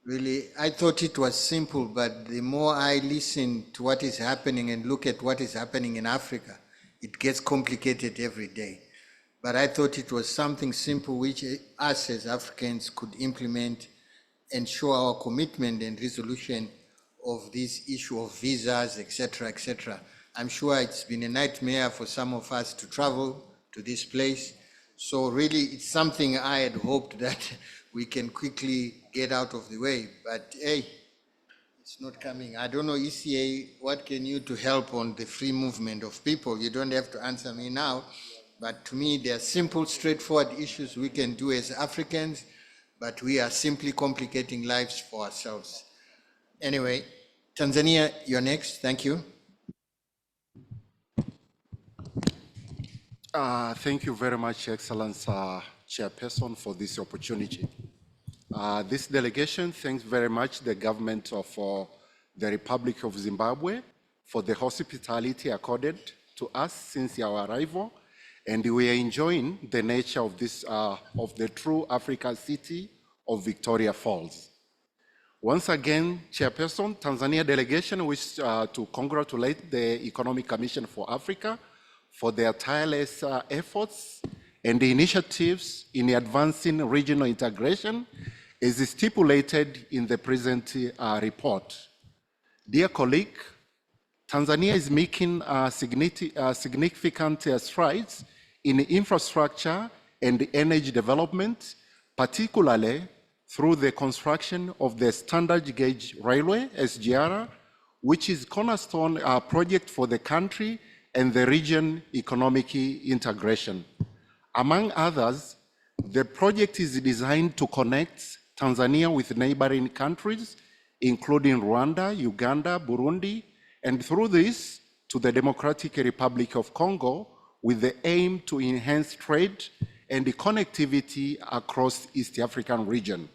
Really, I thought it was simple, but the more I listen to what is happening and look at what is happening in Africa, it gets complicated every day. But I thought it was something simple which us as Africans could implement and show our commitment and resolution of this issue of visas, etc., etc. I'm sure it's been a nightmare for some of us to travel to this place. So really, it's something I had hoped that we can quickly get out of the way, but hey, it's not coming. I don't know, ECA, what can you do to help on the free movement of people? You don't have to answer me now, but to me, there are simple, straightforward issues we can do as Africans, but we are simply complicating lives for ourselves. Anyway, Tanzania, you're next. Thank you. Thank you very much, Excellence Chairperson, for this opportunity. This delegation thanks very much the government of the Republic of Zimbabwe for the hospitality accorded to us since our arrival, and we are enjoying the nature of this of the true African city of Victoria Falls. Once again, Chairperson, Tanzania delegation wishes to congratulate the Economic Commission for Africa for their tireless efforts and the initiatives in advancing regional integration as stipulated in the present report. Dear colleague, Tanzania is making significant strides in infrastructure and energy development, particularly through the construction of the Standard Gauge Railway, SGR, which is a cornerstone project for the country and the region economic integration. Among others, the project is designed to connect Tanzania with neighboring countries, including Rwanda, Uganda, Burundi, and through this to the Democratic Republic of Congo, with the aim to enhance trade and connectivity across the East African region.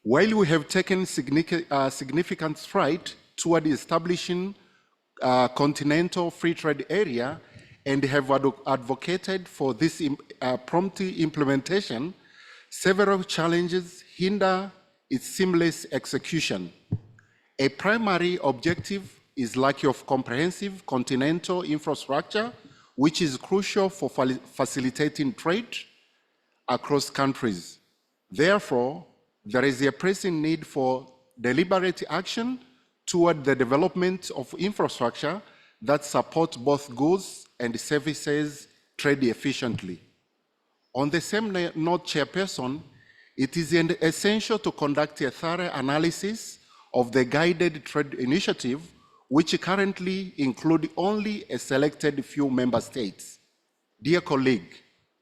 While we have taken significant strides toward establishing continental free trade area and have advocated for this prompt implementation, Several challenges hinder its seamless execution. A primary objective is lack of comprehensive continental infrastructure, which is crucial for facilitating trade across countries. Therefore, there is a pressing need for deliberate action toward the development of infrastructure that support both goods and services trade efficiently. On the same note, Chairperson, it is essential to conduct a thorough analysis of the guided trade initiative, which currently include only a selected few member states. Dear colleague,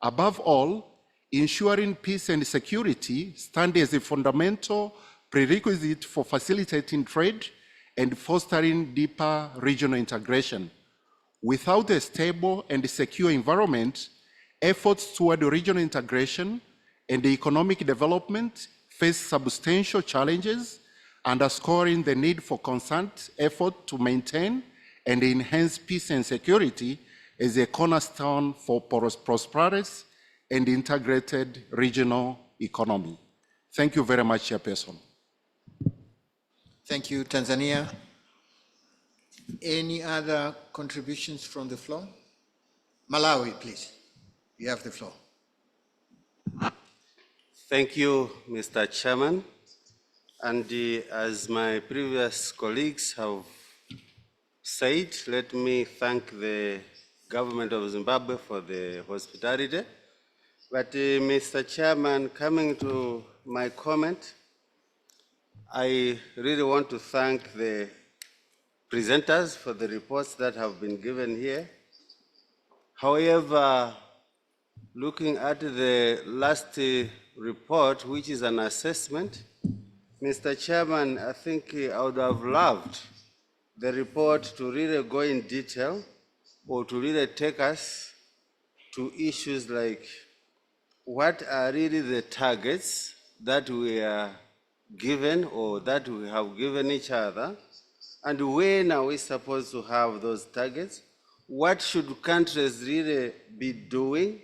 above all, ensuring peace and security stand as a fundamental prerequisite for facilitating trade and fostering deeper regional integration. Without a stable and secure environment, efforts toward regional integration and economic development face substantial challenges, underscoring the need for constant effort to maintain and enhance peace and security as a cornerstone for prosperous and integrated regional economy. Thank you very much, Chairperson. Thank you, Tanzania. Any other contributions from the floor? Malawi, please. You have the floor. Thank you, Mr. Chairman. And as my previous colleagues have said, let me thank the government of Zimbabwe for the hospitality. But Mr. Chairman, coming to my comment, I really want to thank the presenters for the reports that have been given here. However, looking at the last report, which is an assessment, Mr. Chairman, I think I would have loved the report to really go in detail or to really take us to issues like what are really the targets that we are given or that we have given each other, and when are we supposed to have those targets? What should countries really be doing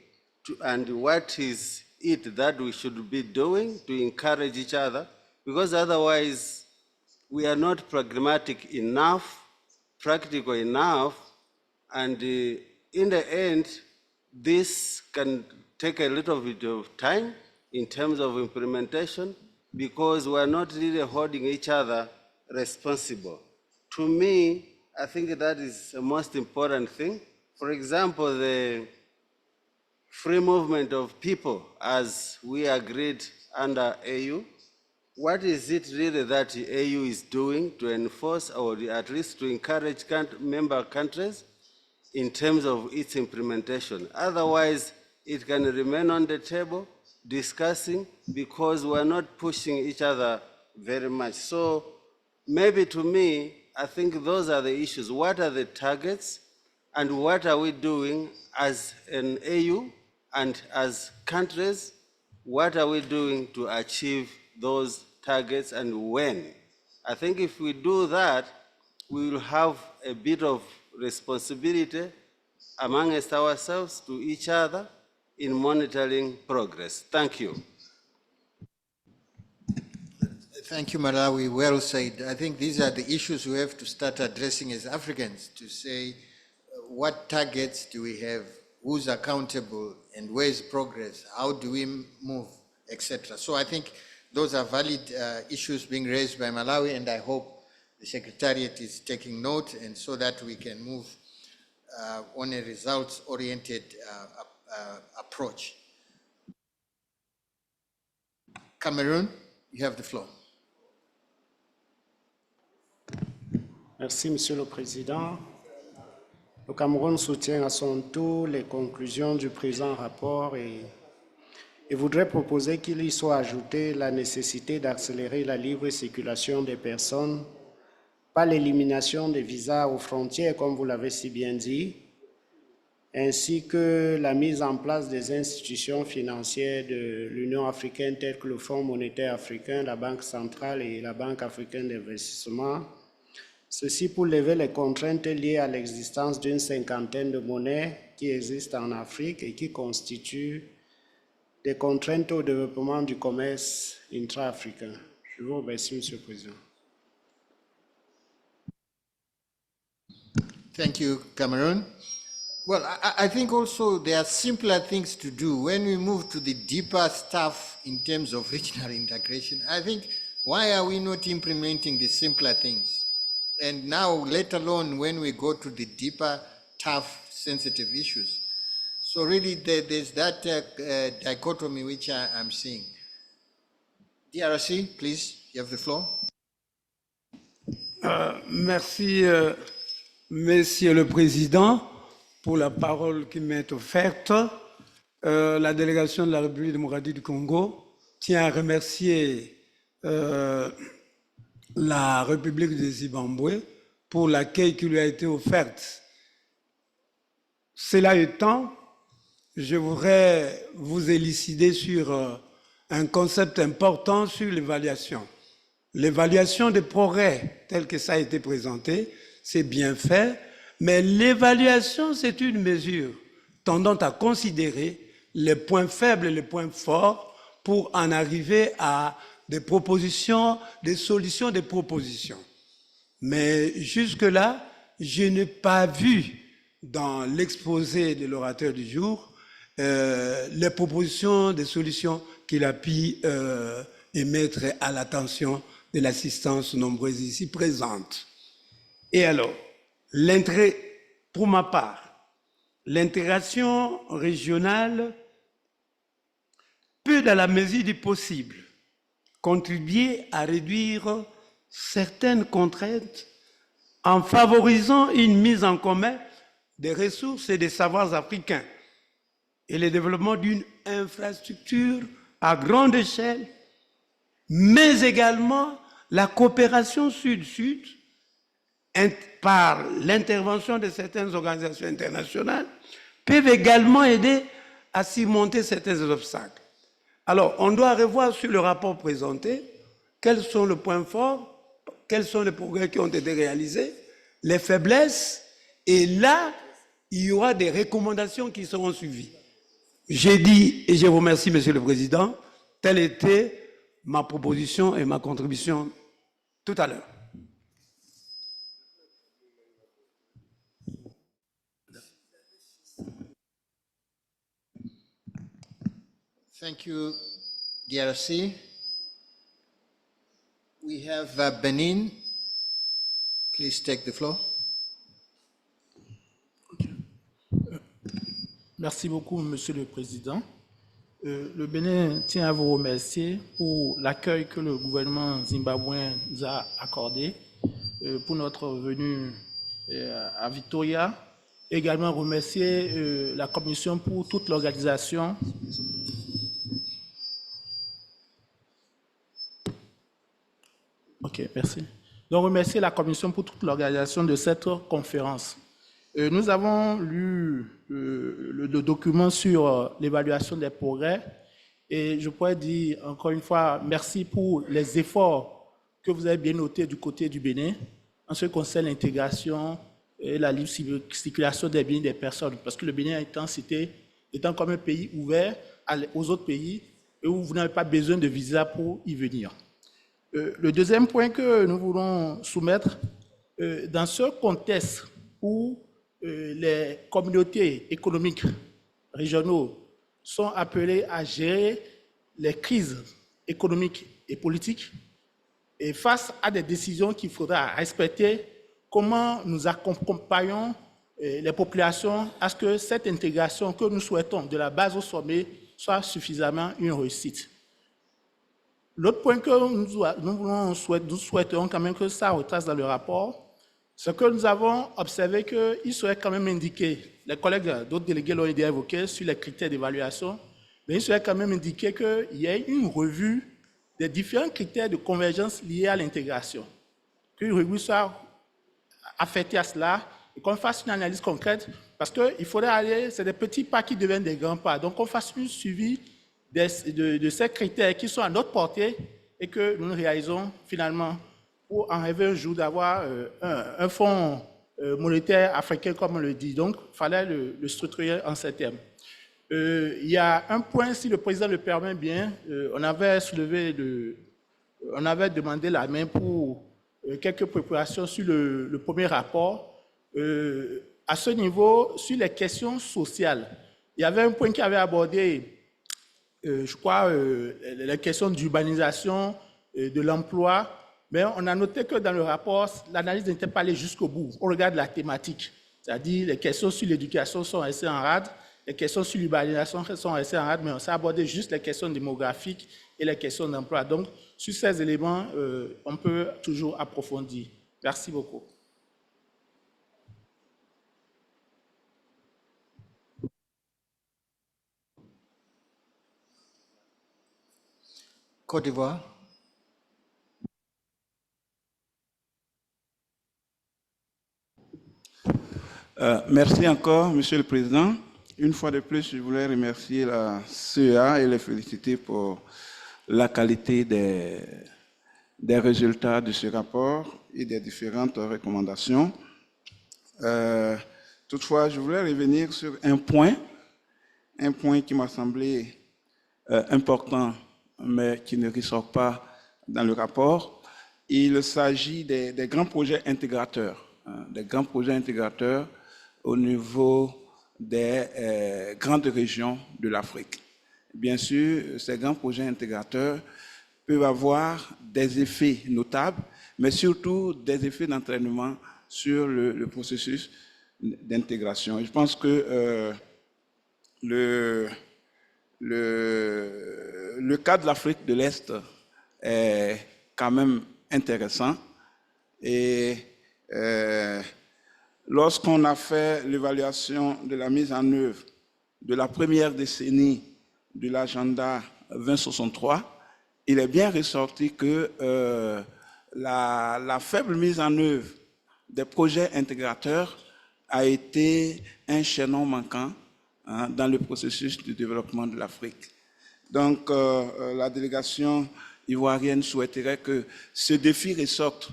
and what is it that we should be doing to encourage each other? Because otherwise we are not pragmatic enough, practical enough, and in the end, this can take a little bit of time in terms of implementation because we are not really holding each other responsible. To me, I think that is the most important thing. For example, the free movement of people as we agreed under AU. What is it really that the AU is doing to enforce or at least to encourage member countries in terms of its implementation? Otherwise, it can remain on the table discussing because we're not pushing each other very much. So maybe to me, I think those are the issues. What are the targets and what are we doing as an AU and as countries? What are we doing to achieve those targets and when? I think if we do that, we will have a bit of responsibility amongst ourselves to each other in monitoring progress. Thank you. Thank you, Malawi. Well said. I think these are the issues we have to start addressing as Africans to say what targets do we have, who's accountable, and where's progress, how do we move, etc. So I think those are valid issues being raised by Malawi, and I hope the Secretariat is taking note, and so that we can move on a results-oriented approach. Cameroon, you have the floor. Merci, Monsieur le Président. Le Cameroun soutient à son tour les conclusions du présent rapport et voudrait proposer qu'il y soit ajouté la nécessité d'accélérer la libre circulation des personnes par l'élimination des visas aux frontières, comme vous l'avez si bien dit, ainsi que la mise en place des institutions financières de l'Union africaine telles que le Fonds monétaire africain, la Banque centrale et la Banque africaine d'investissement. Ceci pour lever les contraintes liées à l'existence d'une cinquantaine de monnaies qui existent en Afrique et qui constituent des contraintes au développement du commerce intra-africain. Je vous remercie, Monsieur le Président. Thank you, Cameroon. Well, I think also there are simpler things to do. When we move to the deeper stuff in terms of regional integration, I think, why are we not implementing the simpler things? And now, let alone when we go to the deeper, tough, sensitive issues. So really, there's that dichotomy which I'm seeing. DRC, please, you have the floor. Merci, Monsieur le Président, pour la parole qui m'est offerte. La délégation de la République démocratique du Congo tient à remercier la République de Zimbabwe pour l'accueil qui lui a été offert. Cela étant, je voudrais vous élucider sur un concept important sur l'évaluation. L'évaluation des progrès, tel que ça a été présenté, c'est bien fait, mais l'évaluation, c'est une mesure tendant à considérer les points faibles et les points forts pour en arriver à des propositions, des solutions, des propositions. Mais jusque-là, je n'ai pas vu dans l'exposé de l'orateur du jour les propositions, des solutions qu'il a pu émettre à l'attention de l'assistance nombreuse ici présente. Et alors, pour ma part, l'intégration régionale peut, dans la mesure du possible, contribuer à réduire certaines contraintes en favorisant une mise en commun des ressources et des savoirs africains et le développement d'une infrastructure à grande échelle, mais également la coopération sud-sud par l'intervention de certaines organisations internationales peuvent également aider à surmonter certains obstacles. Alors, on doit revoir sur le rapport présenté quels sont les points forts, quels sont les progrès qui ont été réalisés, les faiblesses, et là, il y aura des recommandations qui seront suivies. J'ai dit, et je vous remercie, Monsieur le Président, telle était ma proposition et ma contribution tout à l'heure. Thank you, DRC. We have Benin. Please take the floor. Merci beaucoup, Monsieur le Président. Le Bénin tient à vous remercier pour l'accueil que le gouvernement zimbabwéen nous a accordé pour notre venue à Victoria. Également remercier la Commission pour toute l'organisation. Ok, merci. Donc, remercier la Commission pour toute l'organisation de cette conférence. Nous avons lu le document sur l'évaluation des progrès et je pourrais dire encore une fois merci pour les efforts que vous avez bien notés du côté du Bénin en ce qui concerne l'intégration et la libre circulation des biens et des personnes. Parce que le Bénin étant comme un pays ouvert aux autres pays et où vous n'avez pas besoin de visa pour y venir. Le deuxième point que nous voulons soumettre, dans ce contexte où les communautés économiques régionaux sont appelées à gérer les crises économiques et politiques et face à des décisions qu'il faudra respecter, comment nous accompagnons les populations à ce que cette intégration que nous souhaitons de la base au sommet soit suffisamment une réussite. L'autre point que nous souhaitons quand même que ça retrace dans le rapport, c'est que nous avons observé qu'il serait quand même indiqué, les collègues d'autres délégués l'ont évoqué sur les critères d'évaluation, mais il serait quand même indiqué qu'il y ait une revue des différents critères de convergence liés à l'intégration. Qu'une revue soit affectée à cela et qu'on fasse une analyse concrète, parce qu'il faudrait aller, c'est des petits pas qui deviennent des grands pas, donc qu'on fasse un suivi de ces critères qui sont à notre portée et que nous réalisons finalement pour en rêver un jour d'avoir un fonds monétaire africain comme on le dit. Donc, il fallait le structurer en ces termes. Il y a un point, si le président le permet bien, on avait demandé la main pour quelques préparations sur le premier rapport. À ce niveau, sur les questions sociales, il y avait un point qui avait abordé, je crois, les questions d'urbanisation, de l'emploi, mais on a noté que dans le rapport, l'analyse n'était pas allée jusqu'au bout. On regarde la thématique, c'est-à-dire les questions sur l'éducation sont restées en rade, les questions sur l'urbanisation sont restées en rade, mais on s'est abordé juste les questions démographiques et les questions d'emploi. Donc, sur ces éléments, on peut toujours approfondir. Merci beaucoup. Côte d'Ivoire. Merci encore, Monsieur le Président. Une fois de plus, je voulais remercier la CEA et les féliciter pour la qualité des résultats de ce rapport et des différentes recommandations. Toutefois, je voulais revenir sur un point qui m'a semblé important, mais qui ne ressort pas dans le rapport. Il s'agit des grands projets intégrateurs, au niveau des grandes régions de l'Afrique. Bien sûr, ces grands projets intégrateurs peuvent avoir des effets notables, mais surtout des effets d'entraînement sur le processus d'intégration. Je pense que le cas de l'Afrique de l'Est est quand même intéressant. Et lorsqu'on a fait l'évaluation de la mise en œuvre de la première décennie de l'agenda 2063, il est bien ressorti que la faible mise en œuvre des projets intégrateurs a été un chaînon manquant dans le processus de développement de l'Afrique. Donc, la délégation ivoirienne souhaiterait que ce défi ressorte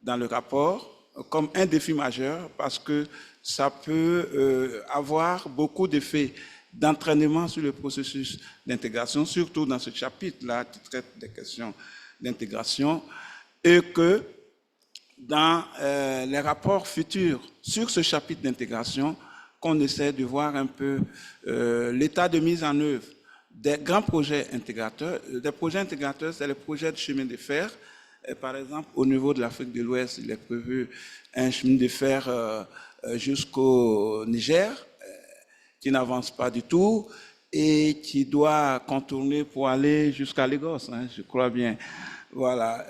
dans le rapport comme un défi majeur parce que ça peut avoir beaucoup d'effets d'entraînement sur le processus d'intégration, surtout dans ce chapitre-là qui traite des questions d'intégration, et que dans les rapports futurs sur ce chapitre d'intégration, qu'on essaie de voir un peu l'état de mise en œuvre des grands projets intégrateurs. Des projets intégrateurs, c'est les projets de chemin de fer. Et par exemple, au niveau de l'Afrique de l'Ouest, il est prévu un chemin de fer jusqu'au Niger, qui n'avance pas du tout et qui doit contourner pour aller jusqu'à Lagos, je crois bien. Voilà.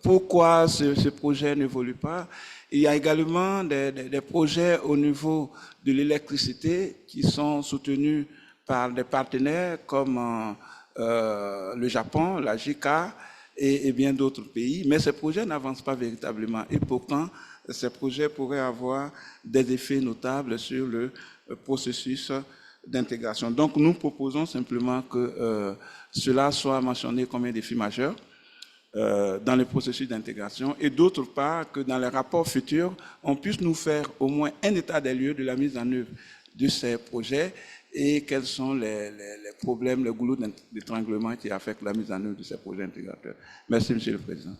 Pourquoi ce projet n'évolue pas? Il y a également des projets au niveau de l'électricité qui sont soutenus par des partenaires comme le Japon, la JICA et bien d'autres pays, mais ces projets n'avancent pas véritablement. Et pourtant, ces projets pourraient avoir des effets notables sur le processus d'intégration. Donc, nous proposons simplement que cela soit mentionné comme un défi majeur dans le processus d'intégration et d'autre part que dans les rapports futurs, on puisse nous faire au moins un état des lieux de la mise en œuvre de ces projets et quels sont les problèmes, les goulots d'étranglement qui affectent la mise en œuvre de ces projets intégrateurs. Merci, Monsieur le Président.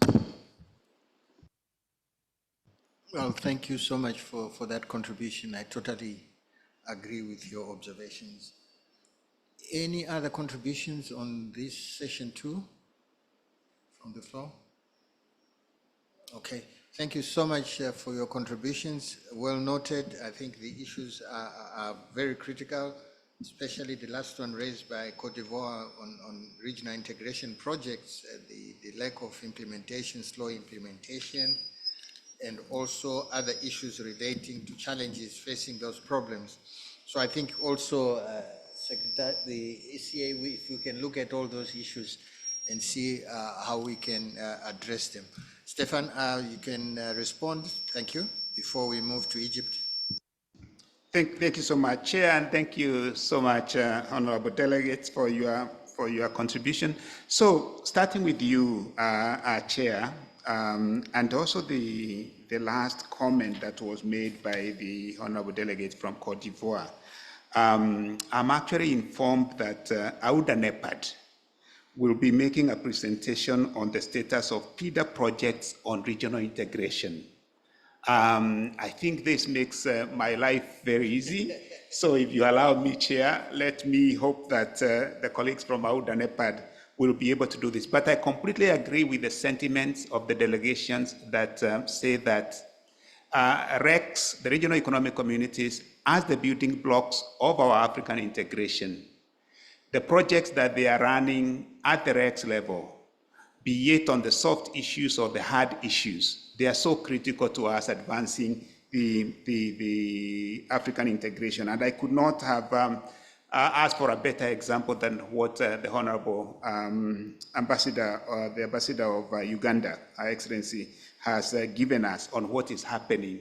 Well, thank you so much for that contribution. I totally agree with your observations. Any other contributions on this session too? From the floor? Okay, thank you so much for your contributions. Well noted. I think the issues are very critical, especially the last one raised by Côte d'Ivoire on regional integration projects, the lack of implementation, slow implementation, and also other issues relating to challenges facing those problems. So I think also, Secretary, the ECA, if we can look at all those issues and see how we can address them. Stefan, you can respond. Thank you. Before we move to Egypt. Thank you so much, Chair, and thank you so much, honorable delegates, for your contribution. So, starting with you, Chair, and also the last comment that was made by the honorable delegate from Côte d'Ivoire. I'm actually informed that Auda NEPAD will be making a presentation on the status of PIDA projects on regional integration. I think this makes my life very easy. So if you allow me, Chair, let me hope that the colleagues from Auda NEPAD will be able to do this. But I completely agree with the sentiments of the delegations that say that RECs, the regional economic communities, as the building blocks of our African integration. The projects that they are running at the RECs level, be it on the soft issues or the hard issues, they are so critical to us advancing the African integration. And I could not have asked for a better example than what the Honorable Ambassador, the Ambassador of Uganda, Her Excellency, has given us on what is happening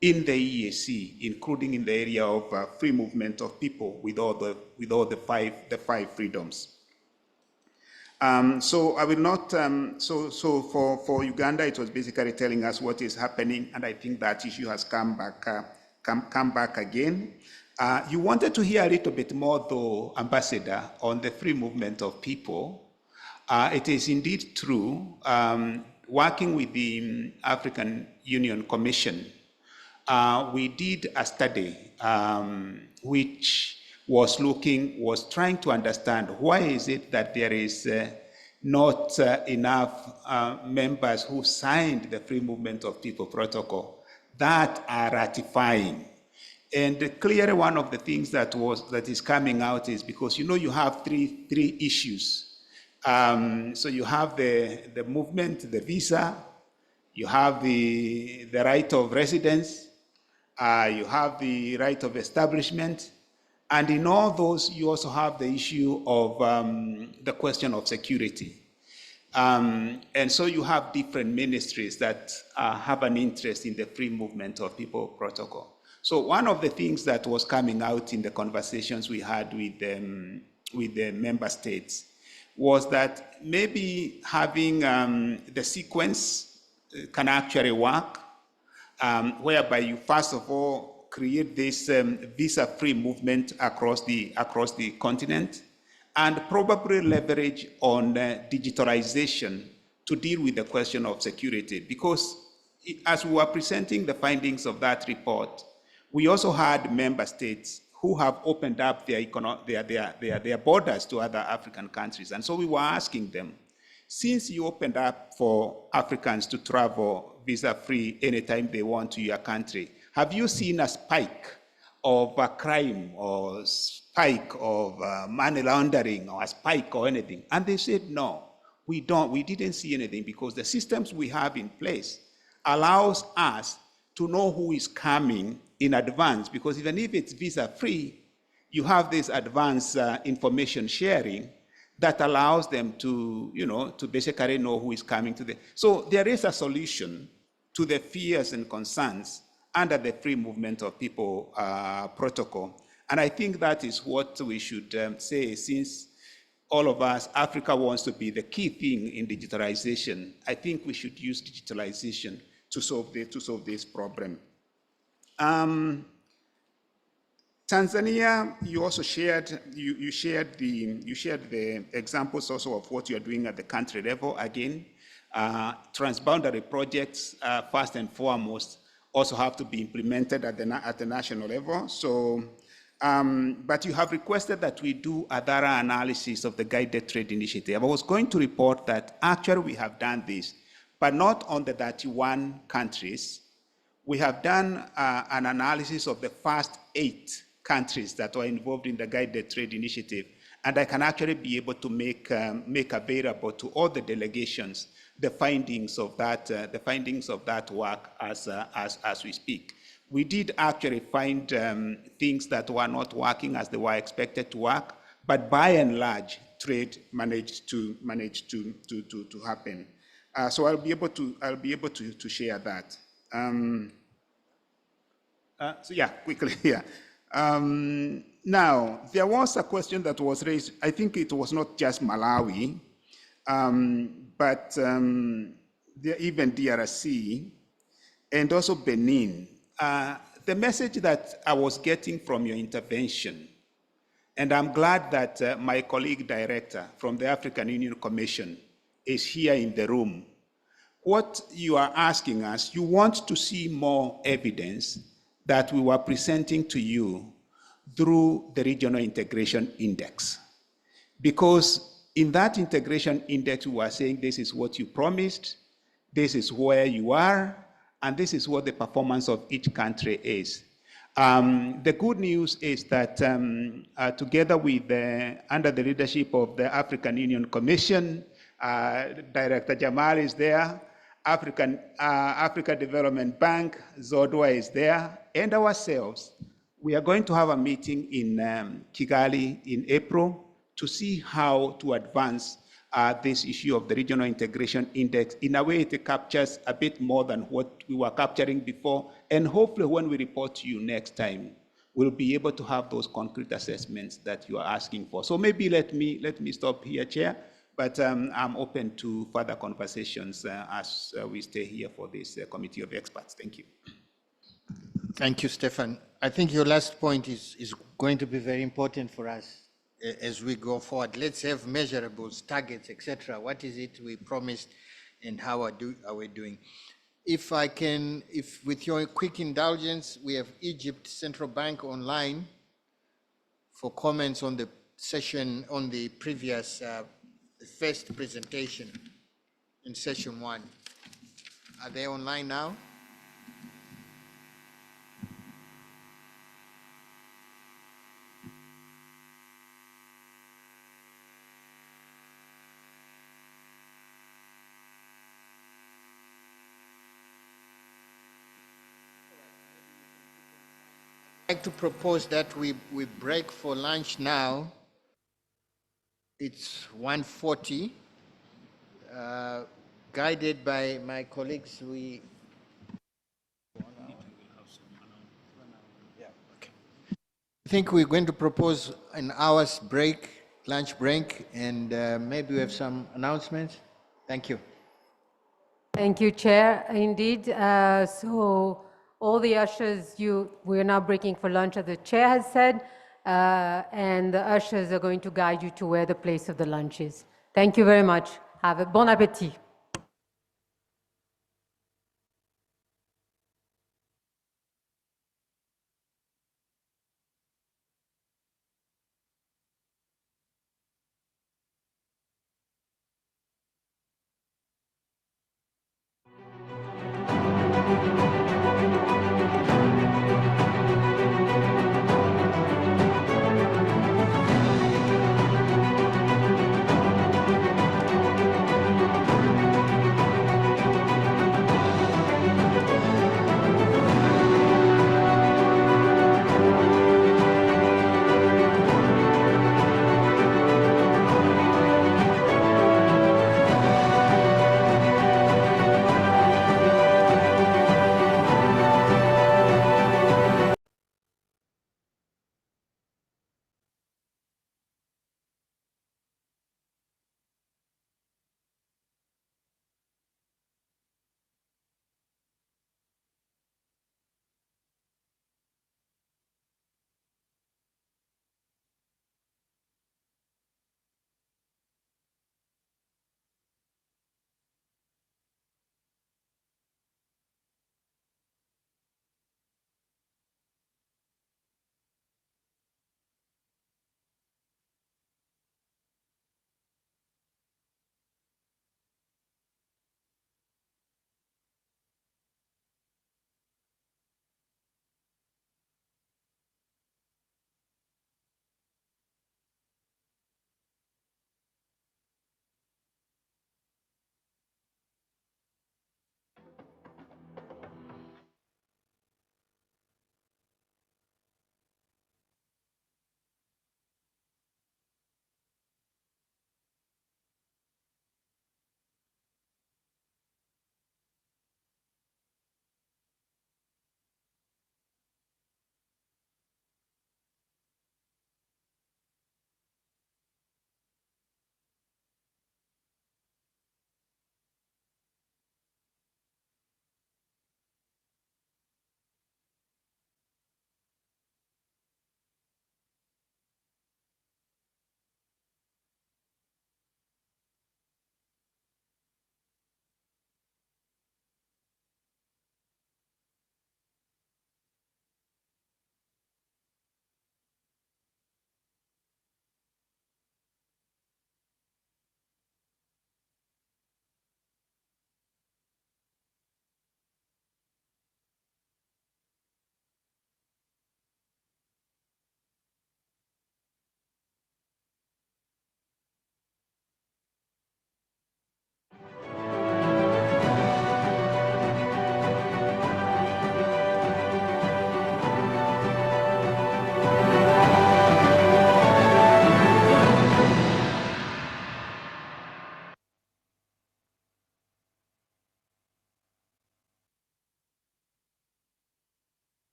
in the EAC, including in the area of free movement of people with all the five freedoms. So I will not. So for Uganda, it was basically telling us what is happening, and I think that issue has come back again. You wanted to hear a little bit more, though, Ambassador, on the free movement of people. It is indeed true. Working with the African Union Commission, we did a study which was trying to understand why is it that there is not enough members who signed the Free Movement of People Protocol that are ratifying. And clearly one of the things that is coming out is because you have three issues. So you have the movement, the visa, you have the right of residence, you have the right of establishment, and in all those, you also have the issue of the question of security. And so you have different ministries that have an interest in the free movement of people protocol. So one of the things that was coming out in the conversations we had with the member states was that maybe having the sequence can actually work, whereby you first of all create this visa-free movement across the continent, and probably leverage on digitalization to deal with the question of security. Because as we were presenting the findings of that report, we also had member states who have opened up their borders to other African countries. And so we were asking them, since you opened up for Africans to travel visa-free anytime they want to your country, have you seen a spike of crime or spike of money laundering or a spike or anything? And they said, no, we don't. We didn't see anything because the systems we have in place allows us to know who is coming in advance, because even if it's visa-free, you have this advanced information sharing that allows them to, to basically know who is coming to them. So there is a solution to the fears and concerns under the free movement of people protocol. And I think that is what we should say, since all of us, Africa wants to be the key thing in digitalization. I think we should use digitalization to solve this problem. Tanzania, you also shared the examples also of what you are doing at the country level. Again, transboundary projects, first and foremost, also have to be implemented at the national level. So, but you have requested that we do a thorough analysis of the guided trade initiative. I was going to report that actually we have done this, but not on the 31 countries. We have done an analysis of the first 8 countries that were involved in the guided trade initiative, and I can actually be able to make available to all the delegations the findings of that work as we speak. We did actually find things that were not working as they were expected to work, but by and large, trade managed to happen. So I'll be able to share that. So yeah, quickly here. Now, there was a question that was raised. I think it was not just Malawi, but even DRC and also Benin. the message that I was getting from your intervention, and I'm glad that my colleague director from the African Union Commission is here in the room. What you are asking us, you want to see more evidence that we were presenting to you through the Regional Integration Index. Because in that integration index, we are saying this is what you promised, this is where you are, and this is what the performance of each country is. The good news is that together with, under the leadership of the African Union Commission, Director Jamal is there, Africa Development Bank, Zodwa is there, and ourselves. We are going to have a meeting in Kigali in April to see how to advance this issue of the Regional Integration Index. In a way, it captures a bit more than what we were capturing before, and hopefully when we report to you next time, we'll be able to have those concrete assessments that you are asking for. So maybe let me stop here, Chair, but I'm open to further conversations as we stay here for this committee of experts. Thank you. Thank you, Stefan. I think your last point is going to be very important for us as we go forward. Let's have measurables, targets, etc. What is it we promised and how are we doing? If I can, with your quick indulgence, we have Egypt Central Bank online for comments on the session, on the previous first presentation in session 1. Are they online now? I'd like to propose that we break for lunch now. It's 1:40. Guided by my colleagues, I think we're going to propose an hour's break, lunch break, and maybe we have some announcements. Thank you. Thank you, Chair. Indeed. So all the ushers, we're now breaking for lunch, as the Chair has said, and the ushers are going to guide you to where the place of the lunch is. Thank you very much. Have a bon appétit.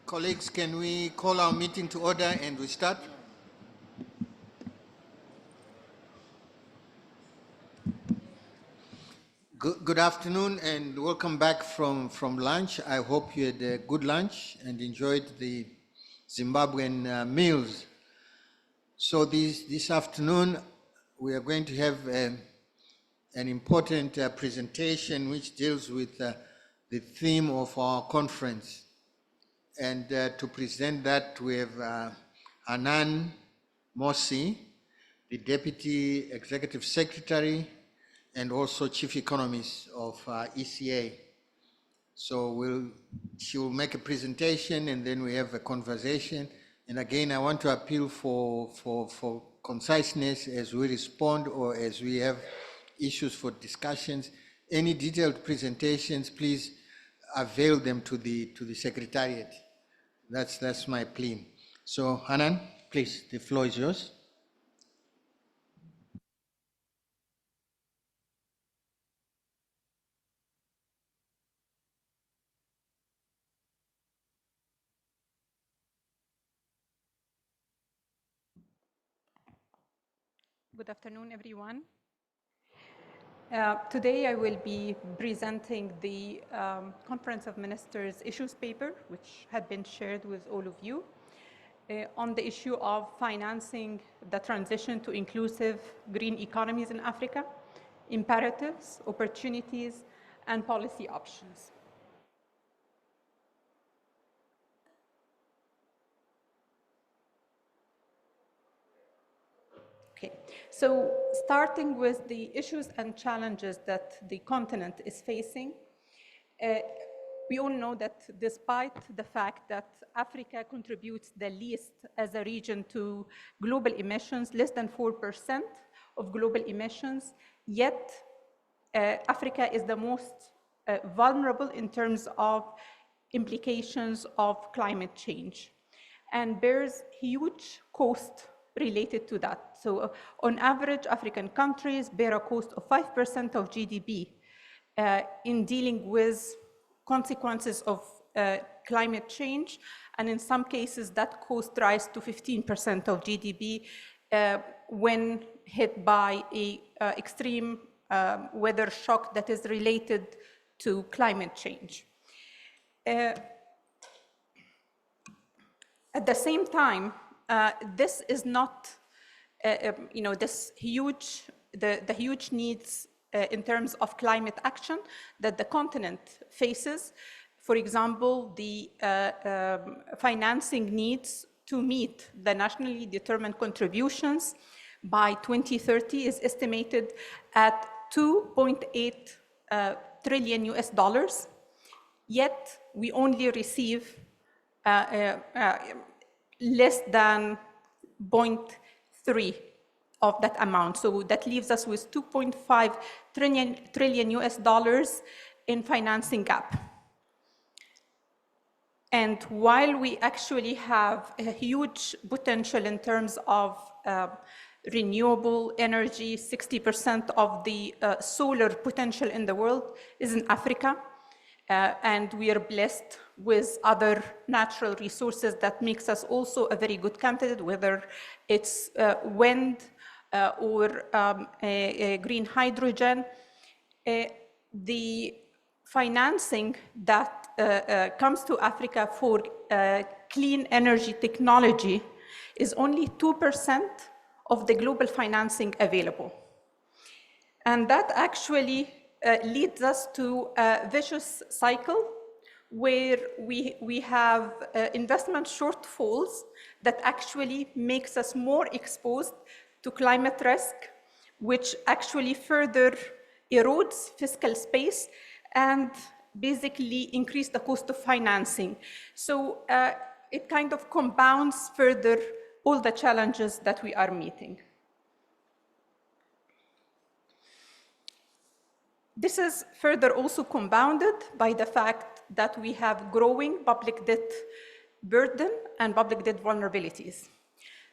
Colleagues, can we call our meeting to order and we start? Good afternoon and welcome back from lunch. I hope you had a good lunch and enjoyed the Zimbabwean meals. So this afternoon, we are going to have an important presentation which deals with the theme of our conference. And to present that, we have Hanan Mossi, the Deputy Executive Secretary and also Chief Economist of ECA. So she will make a presentation and then we have a conversation. And again, I want to appeal for conciseness as we respond or as we have issues for discussions. Any detailed presentations, please avail them to the Secretariat. That's my plea. So Hanan, please, the floor is yours. Good afternoon, everyone. Today I will be presenting the Conference of Ministers issues paper, which had been shared with all of you, on the issue of financing the transition to inclusive green economies in Africa, imperatives, opportunities, and policy options. Okay, so starting with the issues and challenges that the continent is facing, we all know that despite the fact that Africa contributes the least as a region to global emissions, less than 4% of global emissions, yet Africa is the most vulnerable in terms of implications of climate change and bears huge cost related to that. So on average, African countries bear a cost of 5% of GDP in dealing with consequences of climate change, and in some cases that cost rise to 15% of GDP when hit by an extreme weather shock that is related to climate change. At the same time, this is not, this huge, the huge needs in terms of climate action that the continent faces. For example, the financing needs to meet the nationally determined contributions by 2030 is estimated at $2.8 trillion US, yet we only receive less than 0.3 of that amount. So that leaves us with $2.5 trillion US in financing gap. And while we actually have a huge potential in terms of renewable energy, 60% of the solar potential in the world is in Africa. And we are blessed with other natural resources that makes us also a very good candidate, whether it's wind or green hydrogen. The financing that comes to Africa for clean energy technology is only 2% of the global financing available. And that actually leads us to a vicious cycle where we have investment shortfalls that actually makes us more exposed to climate risk, which actually further erodes fiscal space and basically increase the cost of financing. So it kind of compounds further all the challenges that we are meeting. This is further also compounded by the fact that we have growing public debt burden and public debt vulnerabilities.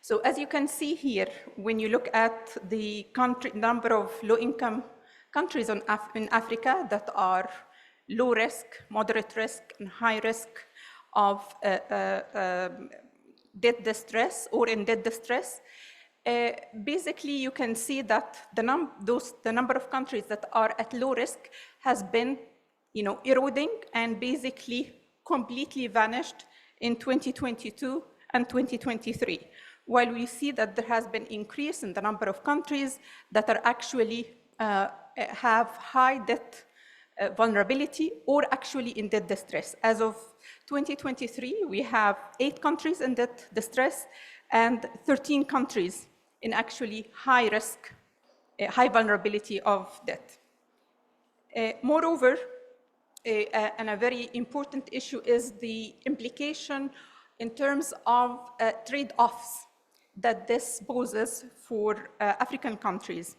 So as you can see here, when you look at the number of low-income countries in Africa that are low risk, moderate risk, and high risk of debt distress or in debt distress. Basically, you can see that the number of countries that are at low risk has been, eroding and basically completely vanished in 2022 and 2023. While we see that there has been increase in the number of countries that are actually have high debt vulnerability or actually in debt distress. As of 2023, we have 8 countries in debt distress and 13 countries in actually high risk, high vulnerability of debt. Moreover, and a very important issue is the implication in terms of trade-offs that this poses for African countries.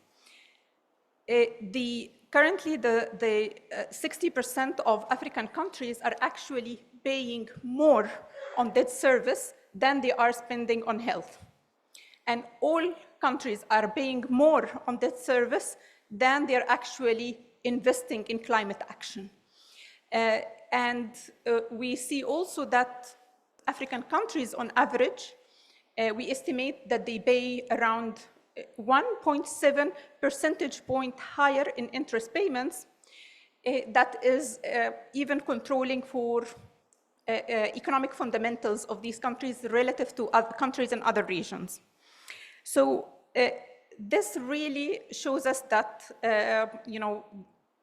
Currently, the 60% of African countries are actually paying more on debt service than they are spending on health. And all countries are paying more on debt service than they're actually investing in climate action. We see also that African countries, on average, we estimate that they pay around 1.7 percentage point higher in interest payments. That is even controlling for economic fundamentals of these countries relative to other countries in other regions. So this really shows us that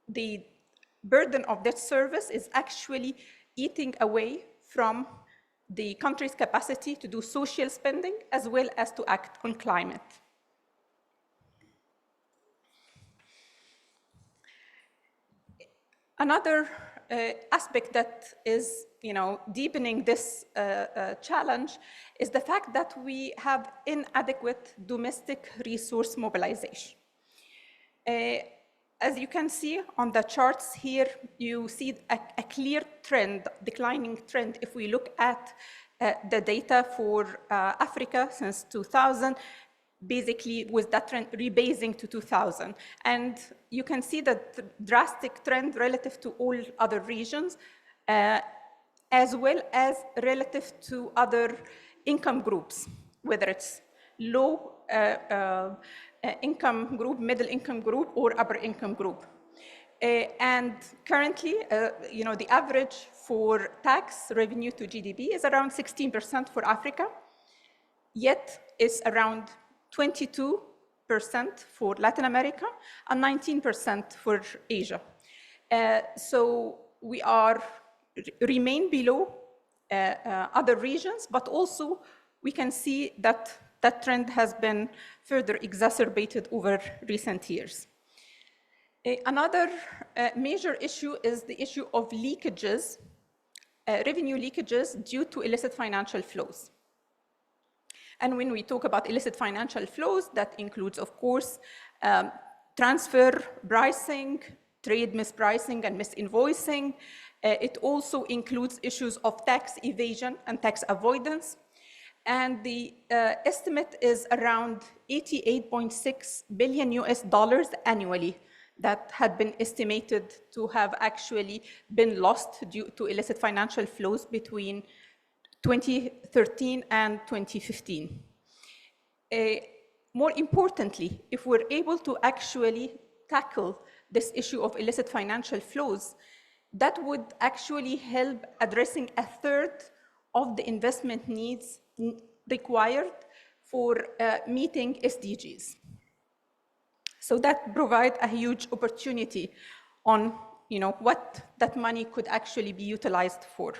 the burden of debt service is actually eating away from the country's capacity to do social spending as well as to act on climate. Another aspect that is, deepening this challenge is the fact that we have inadequate domestic resource mobilization. As you can see on the charts here, you see a clear trend, declining trend, if we look at the data for Africa since 2000, basically with that trend rebasing to 2000. And you can see that drastic trend relative to all other regions, as well as relative to other income groups, whether it's low income group, middle income group, or upper income group. And currently, the average for tax revenue to GDP is around 16% for Africa, yet it's around 22% for Latin America and 19% for Asia. So we remain below other regions, but also we can see that that trend has been further exacerbated over recent years. Another major issue is the issue of leakages, revenue leakages due to illicit financial flows. And when we talk about illicit financial flows, that includes, of course, transfer pricing, trade mispricing and misinvoicing. It also includes issues of tax evasion and tax avoidance. And the estimate is around $88.6 billion annually that had been estimated to have actually been lost due to illicit financial flows between 2013 and 2015. More importantly, if we're able to actually tackle this issue of illicit financial flows, that would actually help addressing a third of the investment needs required for meeting SDGs. So that provides a huge opportunity on what that money could actually be utilized for.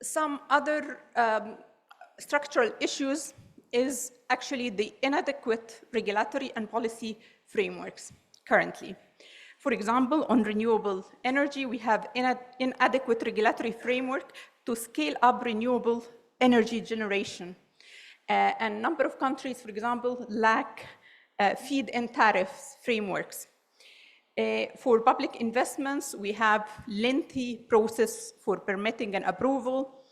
Some other structural issues is actually the inadequate regulatory and policy frameworks currently. For example, on renewable energy, we have inadequate regulatory framework to scale up renewable energy generation. And a number of countries, for example, lack feed-in tariffs frameworks. For public investments, we have lengthy process for permitting and approval.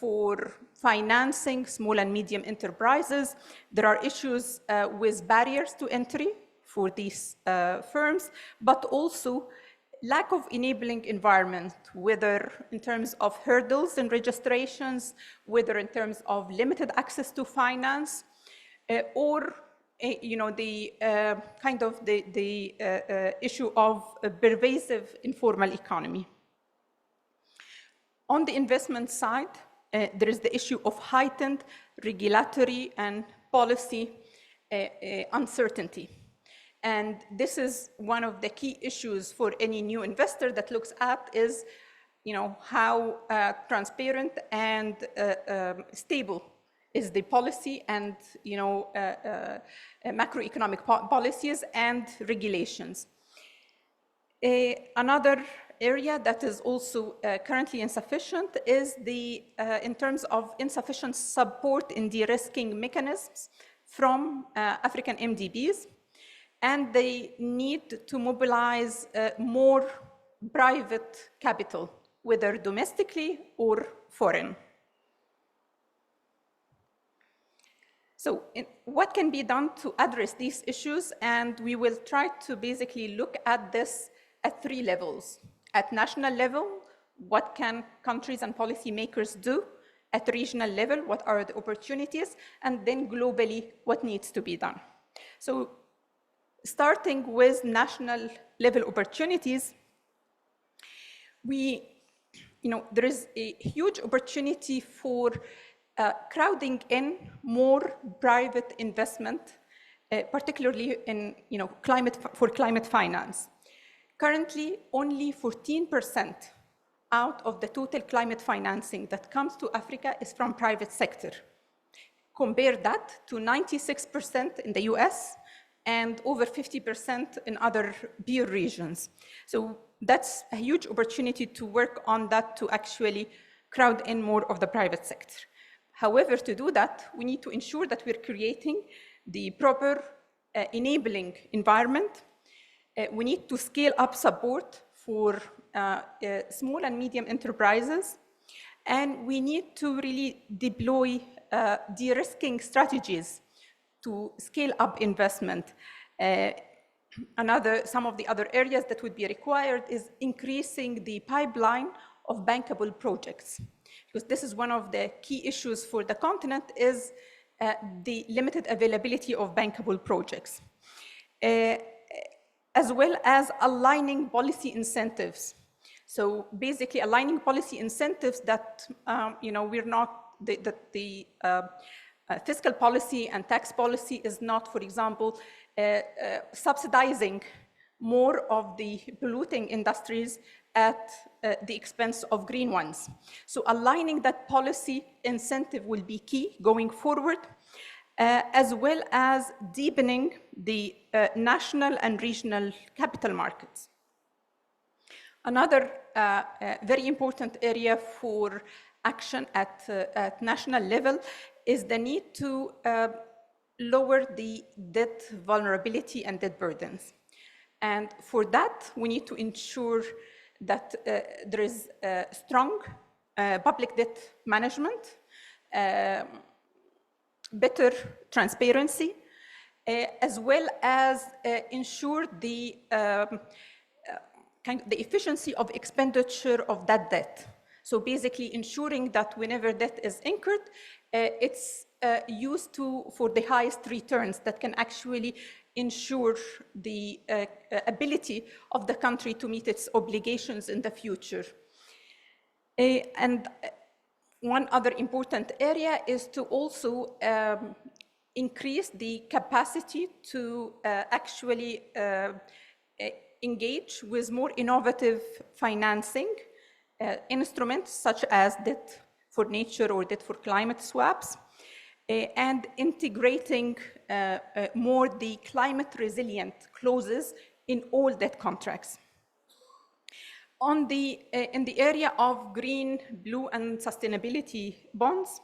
For financing small and medium enterprises, there are issues with barriers to entry for these firms, but also lack of enabling environment, whether in terms of hurdles and registrations, whether in terms of limited access to finance, or the issue of a pervasive informal economy. On the investment side, there is the issue of heightened regulatory and policy uncertainty. And this is one of the key issues for any new investor that looks at is, how transparent and stable is the policy and, macroeconomic policies and regulations. Another area that is also currently insufficient is in terms of insufficient support in de-risking mechanisms from African MDBs. And they need to mobilize more private capital, whether domestically or foreign. So what can be done to address these issues? And we will try to basically look at this at 3 levels. At national level, what can countries and policymakers do? At regional level, what are the opportunities? And then globally, what needs to be done? So starting with national level opportunities, there is a huge opportunity for crowding in more private investment, particularly in climate finance. Currently, only 14% out of the total climate financing that comes to Africa is from private sector. Compare that to 96% in the US and over 50% in other peer regions. So that's a huge opportunity to work on that to actually crowd in more of the private sector. However, to do that, we need to ensure that we're creating the proper enabling environment. We need to scale up support for small and medium enterprises. And we need to really deploy de-risking strategies to scale up investment. Some of the other areas that would be required is increasing the pipeline of bankable projects. Because this is one of the key issues for the continent is the limited availability of bankable projects. As well as aligning policy incentives. So basically aligning policy incentives that, we're not, the fiscal policy and tax policy is not, for example, subsidizing more of the polluting industries at the expense of green ones. So aligning that policy incentive will be key going forward, as well as deepening the national and regional capital markets. Another very important area for action at national level is the need to lower the debt vulnerability and debt burdens. And for that, we need to ensure that there is strong public debt management, better transparency, as well as ensure the efficiency of expenditure of that debt. So basically ensuring that whenever debt is incurred, it's used for the highest returns that can actually ensure the ability of the country to meet its obligations in the future. And one other important area is to also increase the capacity to actually engage with more innovative financing instruments such as debt for nature or debt for climate swaps, and integrating more the climate resilient clauses in all debt contracts. In the area of green, blue, and sustainability bonds,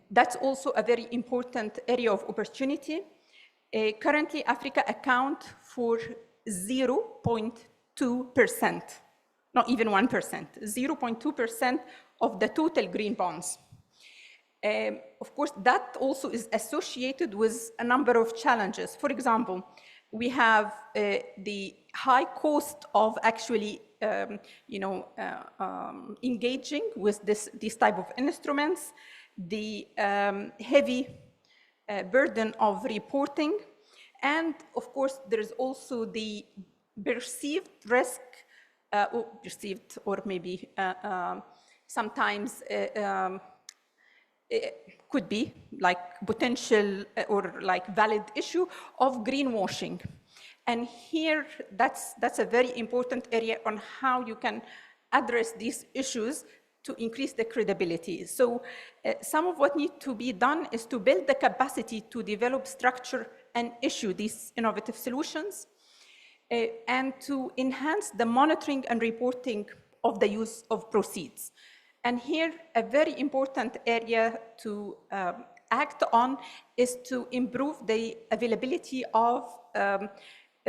that's also a very important area of opportunity. Currently, Africa accounts for 0.2%, not even 1%, 0.2% of the total green bonds. Of course, that also is associated with a number of challenges. For example, We have the high cost of actually engaging with these type of instruments, the heavy burden of reporting, and of course there is also the perceived risk, perceived or maybe sometimes it could be like potential or like valid issue of greenwashing. And here, that's a very important area on how you can address these issues to increase the credibility. So some of what needs to be done is to build the capacity to develop, structure, and issue these innovative solutions, and to enhance the monitoring and reporting of the use of proceeds. And here, a very important area to act on is to improve the availability of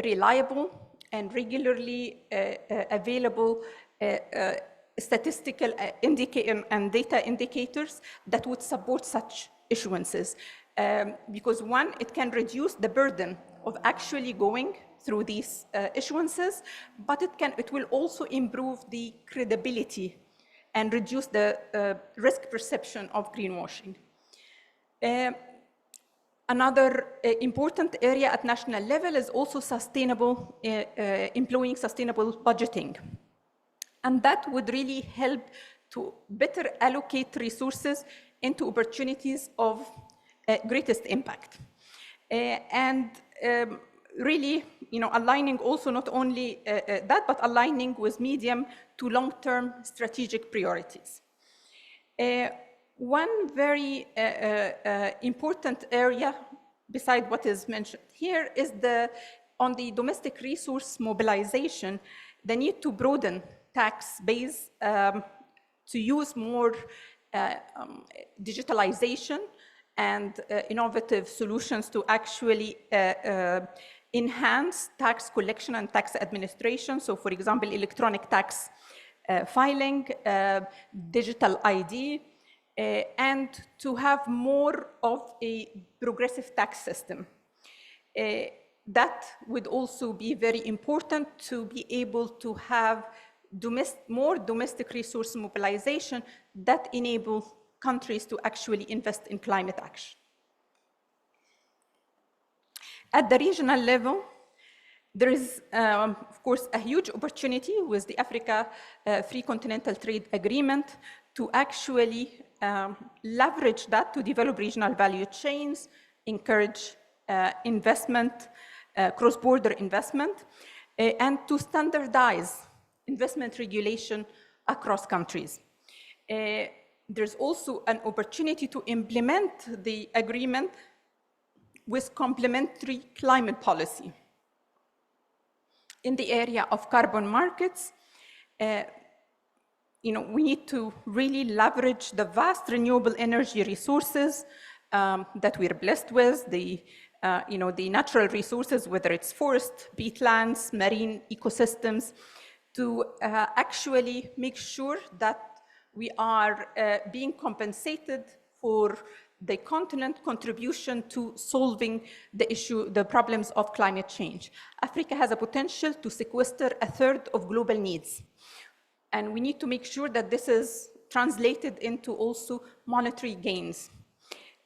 reliable and regularly available statistical and data indicators that would support such issuances. Because one, it can reduce the burden of actually going through these issuances, but it will also improve the credibility and reduce the risk perception of greenwashing. Another important area at national level is also sustainable, employing sustainable budgeting. And that would really help to better allocate resources into opportunities of greatest impact. And really, aligning also not only that, but aligning with medium to long-term strategic priorities. One very important area, beside what is mentioned here, is on the domestic resource mobilization, the need to broaden tax base to use more digitalization and innovative solutions to actually enhance tax collection and tax administration. So for example, electronic tax filing, digital ID, and to have more of a progressive tax system. That would also be very important to be able to have more domestic resource mobilization that enable countries to actually invest in climate action. At the regional level, there is, of course, a huge opportunity with the Africa Free Continental Trade Agreement to actually leverage that to develop regional value chains, encourage investment, cross-border investment, and to standardize investment regulation across countries. There's also an opportunity to implement the agreement with complementary climate policy. In the area of carbon markets, we need to really leverage the vast renewable energy resources that we're blessed with, the natural resources, whether it's forest, peatlands, marine ecosystems, to actually make sure that we are being compensated for the continent contribution to solving the problems of climate change. Africa has a potential to sequester 1/3 of global needs. And we need to make sure that this is translated into also monetary gains.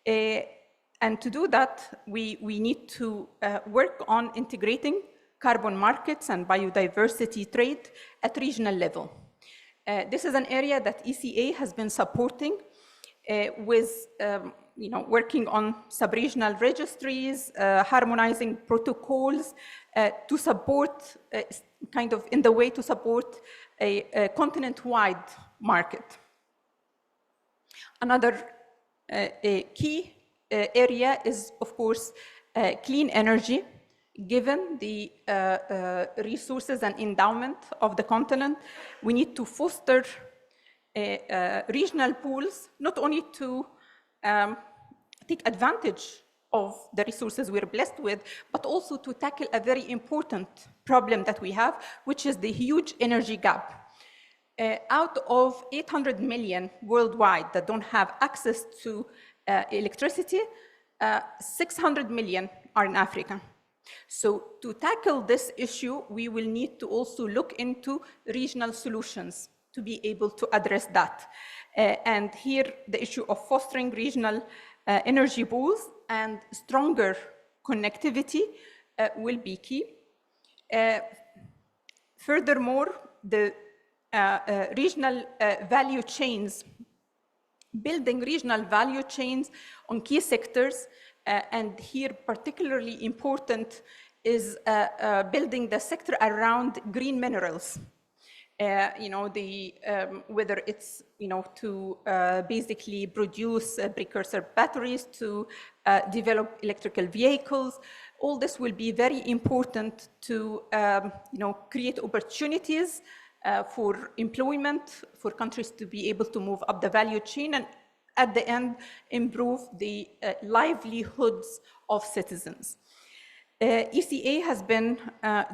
And to do that, we need to work on integrating carbon markets and biodiversity trade at regional level. This is an area that ECA has been supporting with working on sub-regional registries, harmonizing protocols to support, kind of in the way to support a continent-wide market. Another key area is, of course, clean energy. Given the resources and endowment of the continent, we need to foster regional pools, not only to take advantage of the resources we're blessed with, but also to tackle a very important problem that we have, which is the huge energy gap. Out of 800 million worldwide that don't have access to electricity, 600 million are in Africa. So to tackle this issue, we will need to also look into regional solutions to be able to address that. And here, the issue of fostering regional energy pools and stronger connectivity will be key. Furthermore, the regional value chains, building regional value chains on key sectors, and here particularly important is building the sector around green minerals. Whether it's to basically produce precursor batteries, to develop electrical vehicles. All this will be very important to create opportunities for employment, for countries to be able to move up the value chain, and at the end improve the livelihoods of citizens. ECA has been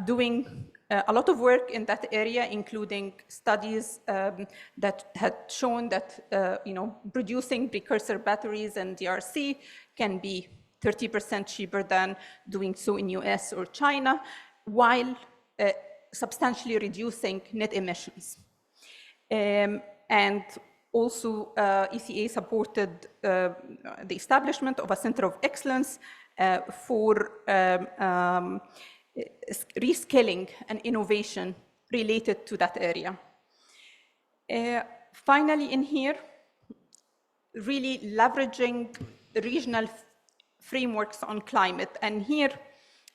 doing a lot of work in that area, including studies that had shown that producing precursor batteries in DRC can be 30% cheaper than doing so in US or China, while substantially reducing net emissions. And also ECA supported the establishment of a center of excellence for reskilling and innovation related to that area. Finally, in here, really leveraging regional frameworks on climate. And here,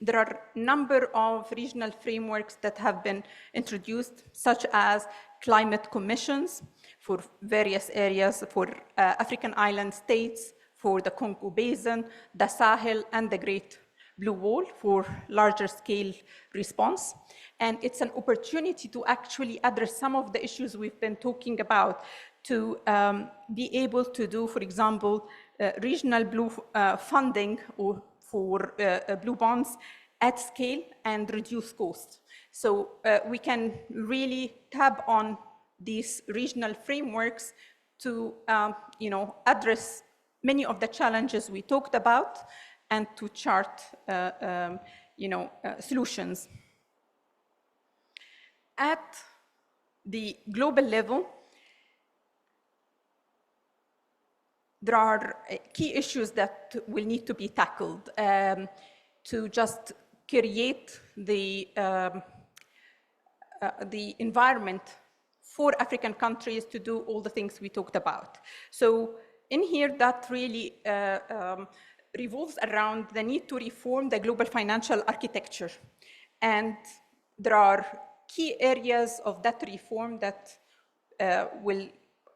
there are a number of regional frameworks that have been introduced, such as climate commissions for various areas, for African island states, for the Congo Basin, the Sahel, and the Great Blue Wall for larger scale response. And it's an opportunity to actually address some of the issues we've been talking about, to be able to do, for example, regional blue funding or for blue bonds at scale and reduce cost. So we can really tap on these regional frameworks to address many of the challenges we talked about and to chart solutions. At the global level, there are key issues that will need to be tackled to just create the environment for African countries to do all the things we talked about. So in here, that really revolves around the need to reform the global financial architecture. And there are key areas of that reform that we'll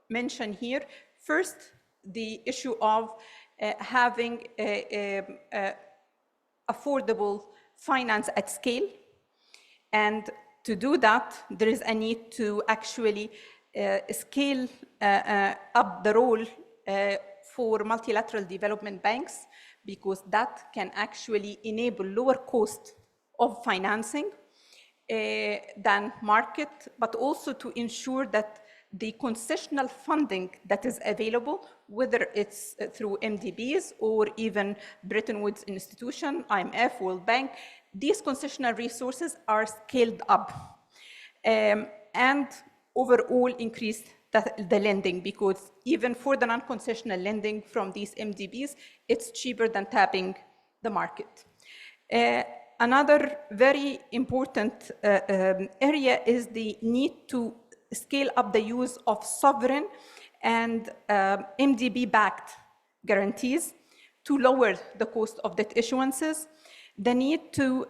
mention here. First, the issue of having affordable finance at scale. And to do that, there is a need to actually scale up the role for multilateral development banks, because that can actually enable lower cost of financing than market, but also to ensure that the concessional funding that is available, whether it's through MDBs or even Bretton Woods institution, IMF, World Bank, these concessional resources are scaled up and overall increase the lending, because even for the non-concessional lending from these MDBs, it's cheaper than tapping the market. Another very important area is the need to scale up the use of sovereign and MDB-backed guarantees to lower the cost of debt issuances. The need to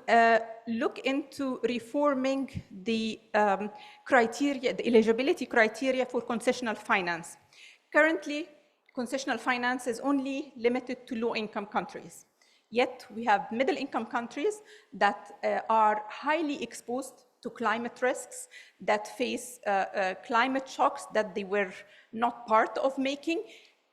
look into reforming the criteria, the eligibility criteria for concessional finance. Currently, concessional finance is only limited to low-income countries. Yet we have middle-income countries that are highly exposed to climate risks, that face climate shocks that they were not part of making.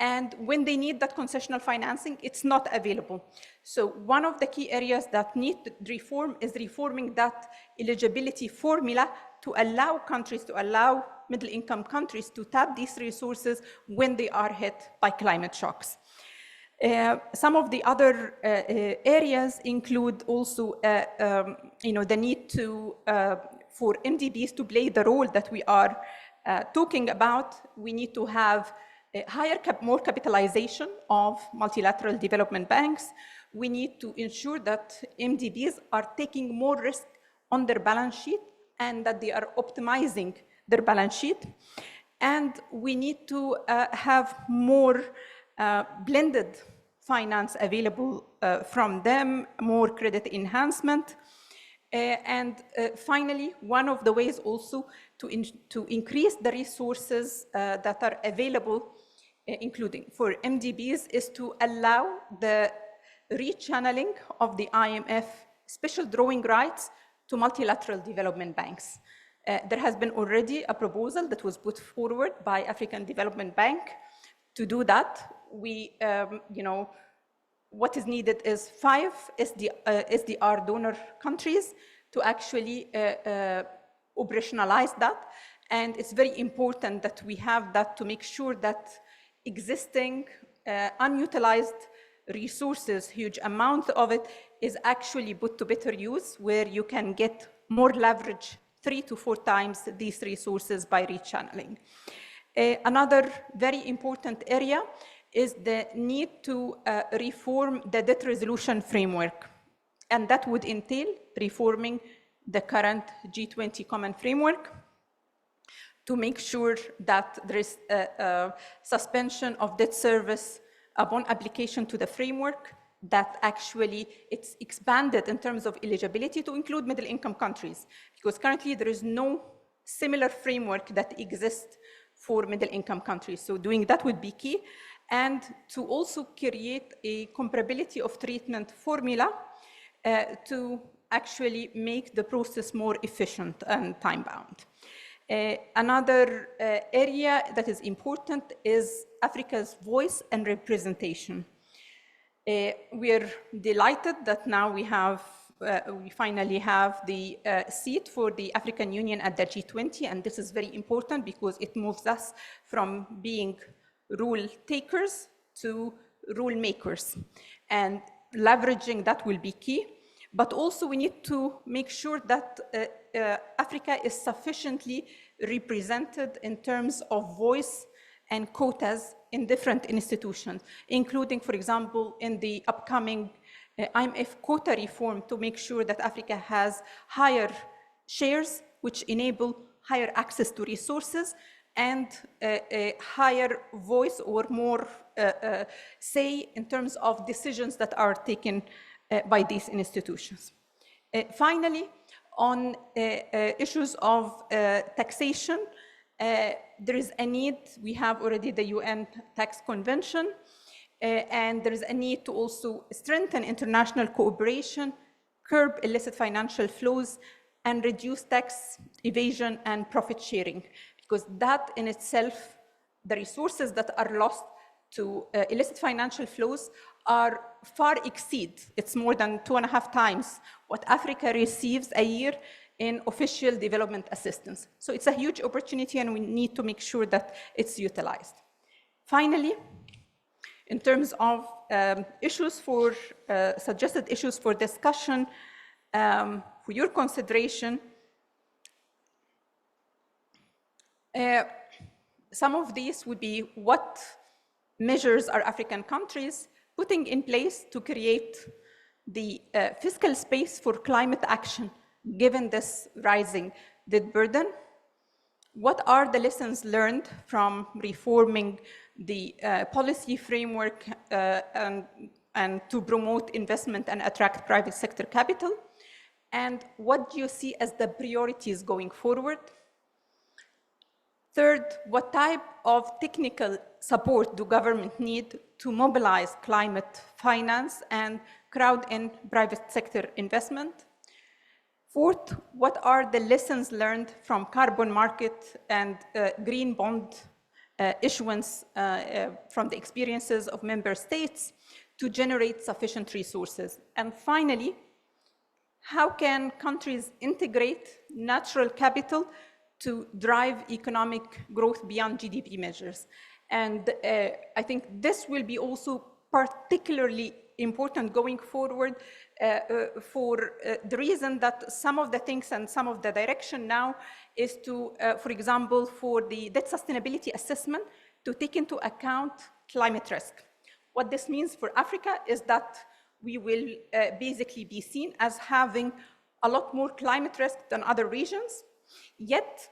And when they need that concessional financing, it's not available. So one of the key areas that need reform is reforming that eligibility formula to allow countries, to allow middle-income countries to tap these resources when they are hit by climate shocks. Some of the other areas include also the need to, for MDBs to play the role that we are talking about. We need to have more capitalization of multilateral development banks. We need to ensure that MDBs are taking more risk on their balance sheet and that they are optimizing their balance sheet. And we need to have more blended finance available from them, more credit enhancement. And finally, one of the ways also to increase the resources that are available, including for MDBs, is to allow the rechanneling of the IMF special drawing rights to multilateral development banks. There has been already a proposal that was put forward by African Development Bank to do that. We, what is needed is 5 SDR donor countries to actually operationalize that. And it's very important that we have that to make sure that existing unutilized resources, huge amount of it, is actually put to better use, where you can get more leverage 3 to 4 times these resources by rechanneling. Another very important area is the need to reform the debt resolution framework. And that would entail reforming the current G20 common framework to make sure that there is a suspension of debt service upon application to the framework, that actually it's expanded in terms of eligibility to include middle income countries, because currently there is no similar framework that exists for middle income countries. So doing that would be key. And to also create a comparability of treatment formula to actually make the process more efficient and time-bound. Another area that is important is Africa's voice and representation. We are delighted that now we finally have the seat for the African Union at the G20, and this is very important because it moves us from being rule takers to rule makers, and leveraging that will be key. But also we need to make sure that Africa is sufficiently represented in terms of voice and quotas in different institutions, including, for example, in the upcoming IMF quota reform, to make sure that Africa has higher shares, which enable higher access to resources and a higher voice or more say in terms of decisions that are taken by these institutions. Finally, on issues of taxation, there is a need. We have already the UN Tax Convention, and there is a need to also strengthen international cooperation, curb illicit financial flows, and reduce tax evasion and profit sharing, because that in itself, the resources that are lost to illicit financial flows are far exceed. It's more than 2.5 times what Africa receives a year in official development assistance. So it's a huge opportunity, and we need to make sure that it's utilized. Finally, in terms of issues for suggested issues for discussion for your consideration, some of these would be what measures are African countries putting in place to create the fiscal space for climate action, given this rising debt burden? What are the lessons learned from reforming the policy framework and to promote investment and attract private sector capital? And what do you see as the priorities going forward? Third, what type of technical support do government need to mobilize climate finance and crowd in private sector investment? Fourth, what are the lessons learned from carbon market and green bond issuance from the experiences of member states to generate sufficient resources? And finally, how can countries integrate natural capital to drive economic growth beyond GDP measures? And I think this will be also particularly important going forward for the reason that some of the things and some of the direction now is to, for example, for the debt sustainability assessment, to take into account climate risk. What this means for Africa is that we will basically be seen as having a lot more climate risk than other regions, yet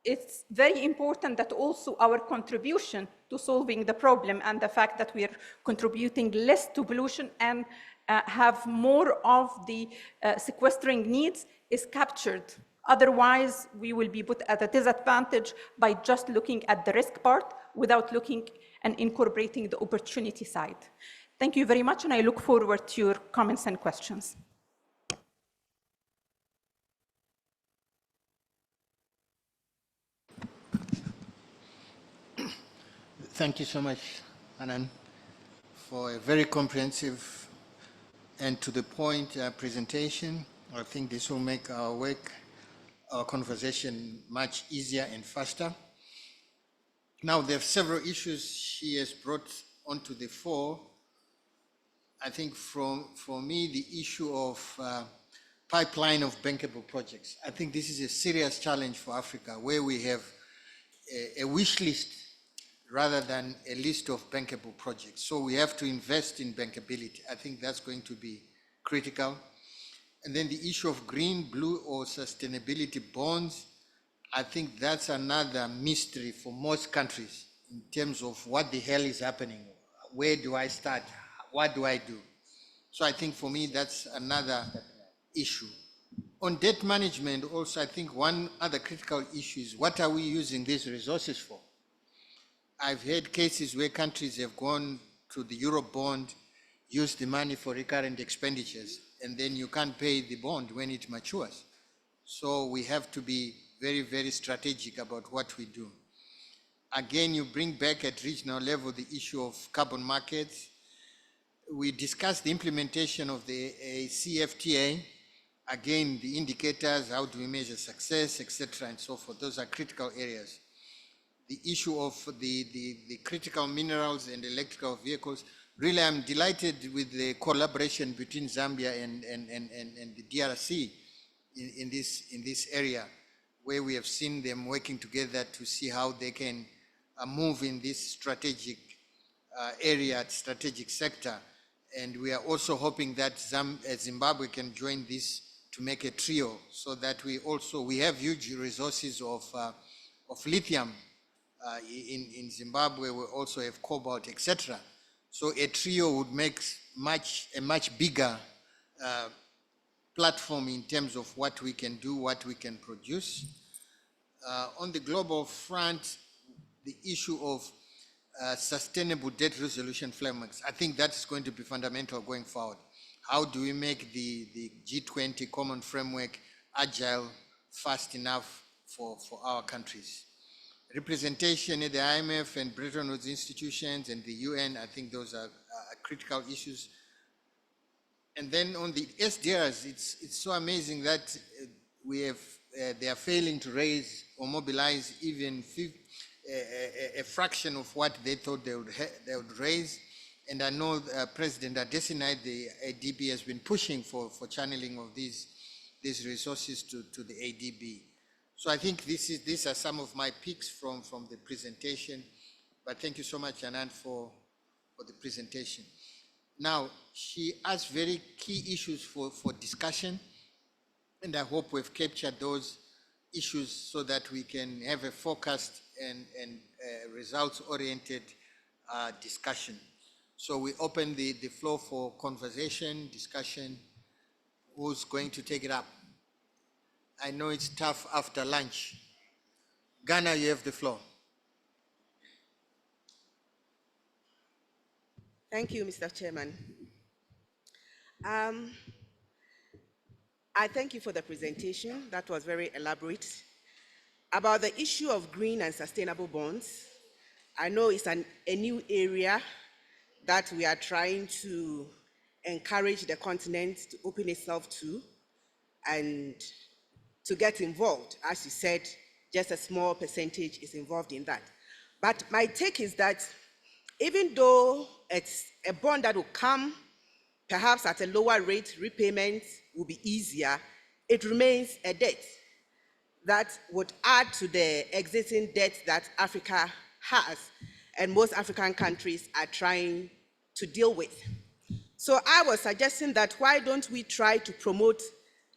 it's very important that also our contribution to solving the problem and the fact that we are contributing less to pollution and have more of the sequestering needs is captured. Otherwise, we will be put at a disadvantage by just looking at the risk part without looking and incorporating the opportunity side. Thank you very much, and I look forward to your comments and questions. Thank you so much, Anand, for a very comprehensive and to the point presentation. I think this will make our work, our conversation much easier and faster. Now, there are several issues she has brought onto the fore. I think for me, the issue of pipeline of bankable projects. I think this is a serious challenge for Africa, where we have a wish list rather than a list of bankable projects. So we have to invest in bankability. I think that's going to be critical. And then the issue of green, blue, or sustainability bonds, I think that's another mystery for most countries in terms of what the hell is happening. Where do I start? What do I do? So I think for me, that's another issue. On debt management also, I think one other critical issue is what are we using these resources for? I've heard cases where countries have gone to the Eurobond, used the money for recurrent expenditures, and then you can't pay the bond when it matures. So we have to be very, very strategic about what we do. Again, you bring back at regional level the issue of carbon markets. We discussed the implementation of the CFTA. Again, the indicators, how do we measure success, etc., and so forth. Those are critical areas. The issue of the critical minerals and electrical vehicles. Really, I'm delighted with the collaboration between Zambia and the DRC in this area, where we have seen them working together to see how they can move in this strategic area, strategic sector. And we are also hoping that Zimbabwe can join this to make a trio, so that we have huge resources of lithium in Zimbabwe. We also have cobalt, etc. So a trio would make a much bigger platform in terms of what we can do, what we can produce. On the global front, the issue of sustainable debt resolution frameworks, I think that is going to be fundamental going forward. How do we make the G20 common framework agile, fast enough for our countries? Representation at the IMF and Bretton Woods institutions and the UN, I think those are critical issues. And then on the SDRs, it's so amazing that they are failing to raise or mobilize even a fraction of what they thought they would raise. And I know President Adesina, the ADB, has been pushing for channeling of these resources to the ADB. So I think these are some of my picks from the presentation. But thank you so much, Anand, for the presentation. Now, she asked very key issues for discussion, and I hope we've captured those issues so that we can have a focused and results-oriented discussion. So we open the floor for conversation, discussion. Who's going to take it up? I know it's tough after lunch. Ghana, you have the floor. Thank you, Mr. Chairman. I thank you for the presentation. That was very elaborate. About the issue of green and sustainable bonds, I know it's a new area that we are trying to encourage the continent to open itself to and to get involved. As you said, just a small percentage is involved in that. But my take is that Even though it's a bond that will come perhaps at a lower rate, repayment will be easier, it remains a debt that would add to the existing debt that Africa has and most African countries are trying to deal with. So I was suggesting that why don't we try to promote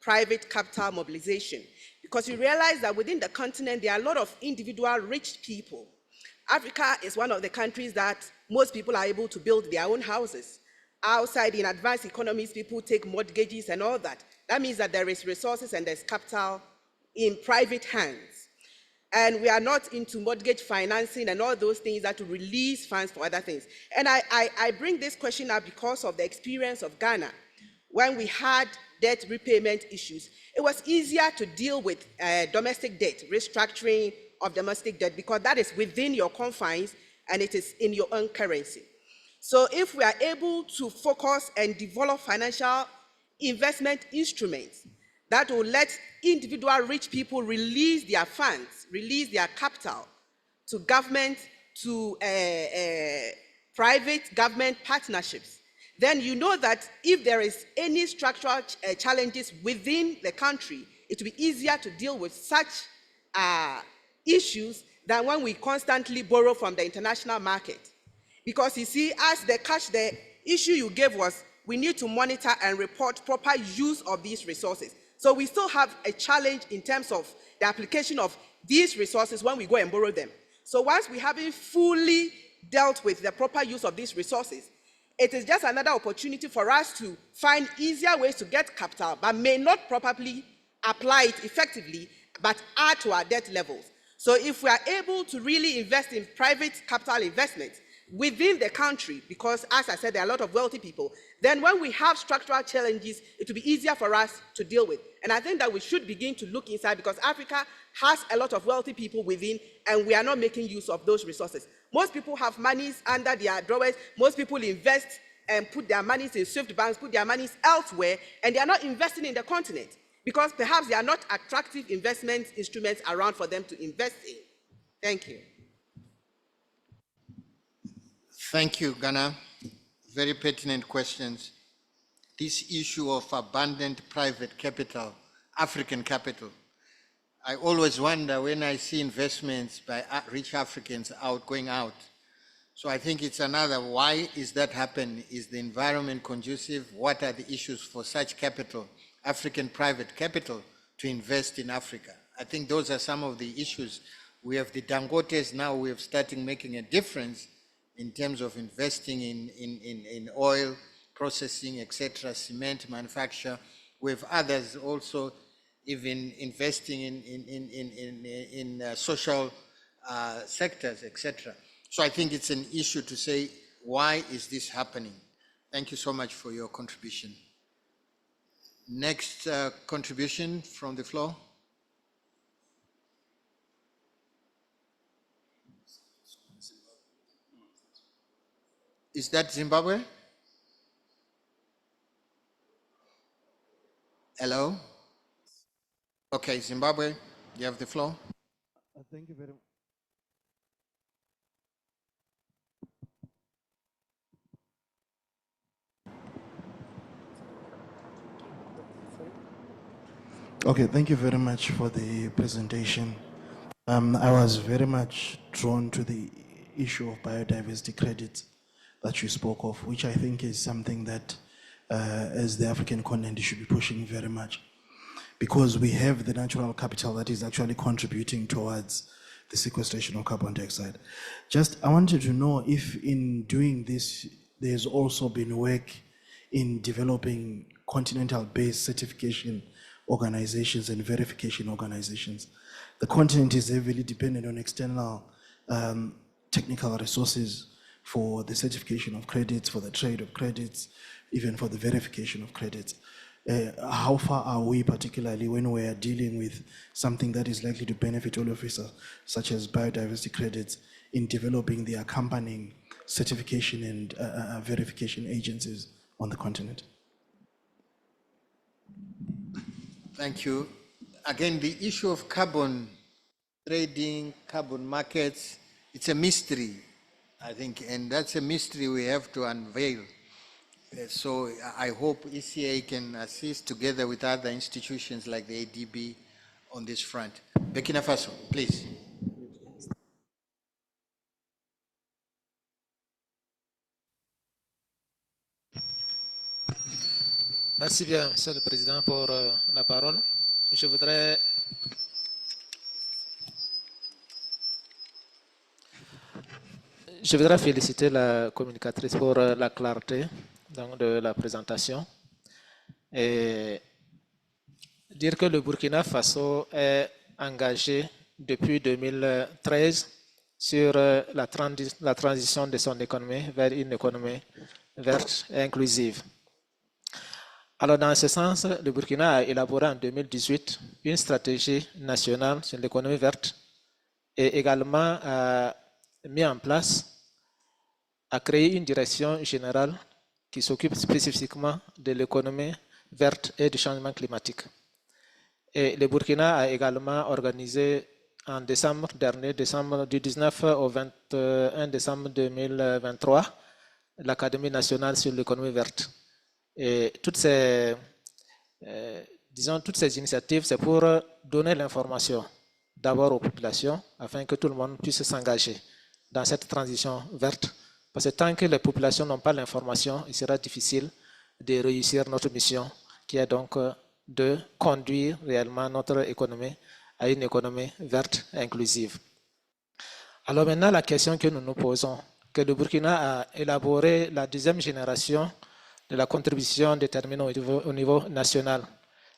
private capital mobilization? Because you realize that within the continent, there are a lot of individual rich people. Africa is one of the countries that most people are able to build their own houses. Outside in advanced economies, people take mortgages and all that. That means that there is resources and there's capital in private hands. And we are not into mortgage financing and all those things that will release funds for other things. And I bring this question up because of the experience of Ghana. When we had debt repayment issues, it was easier to deal with domestic debt, restructuring of domestic debt, because that is within your confines and it is in your own currency. So if we are able to focus and develop financial investment instruments that will let individual rich people release their funds, release their capital to government, to private government partnerships, then you know that if there is any structural challenges within the country, it will be easier to deal with such issues than when we constantly borrow from the international market. Because you see, as the issue you gave was, we need to monitor and report proper use of these resources. So we still have a challenge in terms of the application of these resources when we go and borrow them. So once we haven't fully dealt with the proper use of these resources, it is just another opportunity for us to find easier ways to get capital, but may not properly apply it effectively, but add to our debt levels. So if we are able to really invest in private capital investments within the country, because as I said, there are a lot of wealthy people, then when we have structural challenges, it will be easier for us to deal with. And I think that we should begin to look inside, because Africa has a lot of wealthy people within, and we are not making use of those resources. Most people have monies under their drawers. Most people invest and put their monies in Swift banks, put their monies elsewhere, and they are not investing in the continent, because perhaps there are not attractive investment instruments around for them to invest in. Thank you. Thank you, Ghana. Very pertinent questions. This issue of abundant private capital, African capital, I always wonder when I see investments by rich Africans going out. So I think it's another, why is that happening? Is the environment conducive? What are the issues for such capital, African private capital, to invest in Africa? I think those are some of the issues. We have the Dangotes now, we have started making a difference in terms of investing in oil, processing, etc., cement manufacture. We have others also even investing in social sectors, etc. So I think it's an issue to say, why is this happening? Thank you so much for your contribution. Next contribution from the floor. Is that Zimbabwe? Hello? Okay, Zimbabwe, you have the floor. Thank you very much. Okay, thank you very much for the presentation. I was very much drawn to the issue of biodiversity credits that you spoke of, which I think is something that as the African continent should be pushing very much, because we have the natural capital that is actually contributing towards the sequestration of carbon dioxide. Just, I wanted to know if in doing this, there's also been work in developing continental-based certification organizations and verification organizations. The continent is heavily dependent on external technical resources for the certification of credits, for the trade of credits, even for the verification of credits. How far are we, particularly when we are dealing with something that is likely to benefit all of us, such as biodiversity credits, in developing the accompanying certification and verification agencies on the continent? Thank you. Again, the issue of carbon trading, carbon markets, it's a mystery. I think, and that's a mystery we have to unveil. So I hope ECA can assist together with other institutions like the ADB on this front. Burkina Faso, please. Merci bien, Monsieur le Président, pour la parole. Je voudrais féliciter la communicatrice pour la clarté donc, de la présentation et dire que le Burkina Faso est engagé depuis 2013 sur la transition de son économie vers une économie verte et inclusive. Alors, dans ce sens, le Burkina a élaboré en 2018 une stratégie nationale sur l'économie verte et également a mis en place, a créé une direction générale qui s'occupe spécifiquement de l'économie verte et du changement climatique. Et le Burkina a également organisé en décembre dernier, du 19 au 21 décembre 2023, l'Académie nationale sur l'économie verte. Et toutes ces initiatives, c'est pour donner l'information d'abord aux populations afin que tout le monde puisse s'engager dans cette transition verte. Parce que tant que les populations n'ont pas l'information, il sera difficile de réussir notre mission qui est donc de conduire réellement notre économie à une économie verte et inclusive. Alors maintenant, la question que nous nous posons, que le Burkina a élaboré la deuxième génération de la contribution déterminée au niveau national,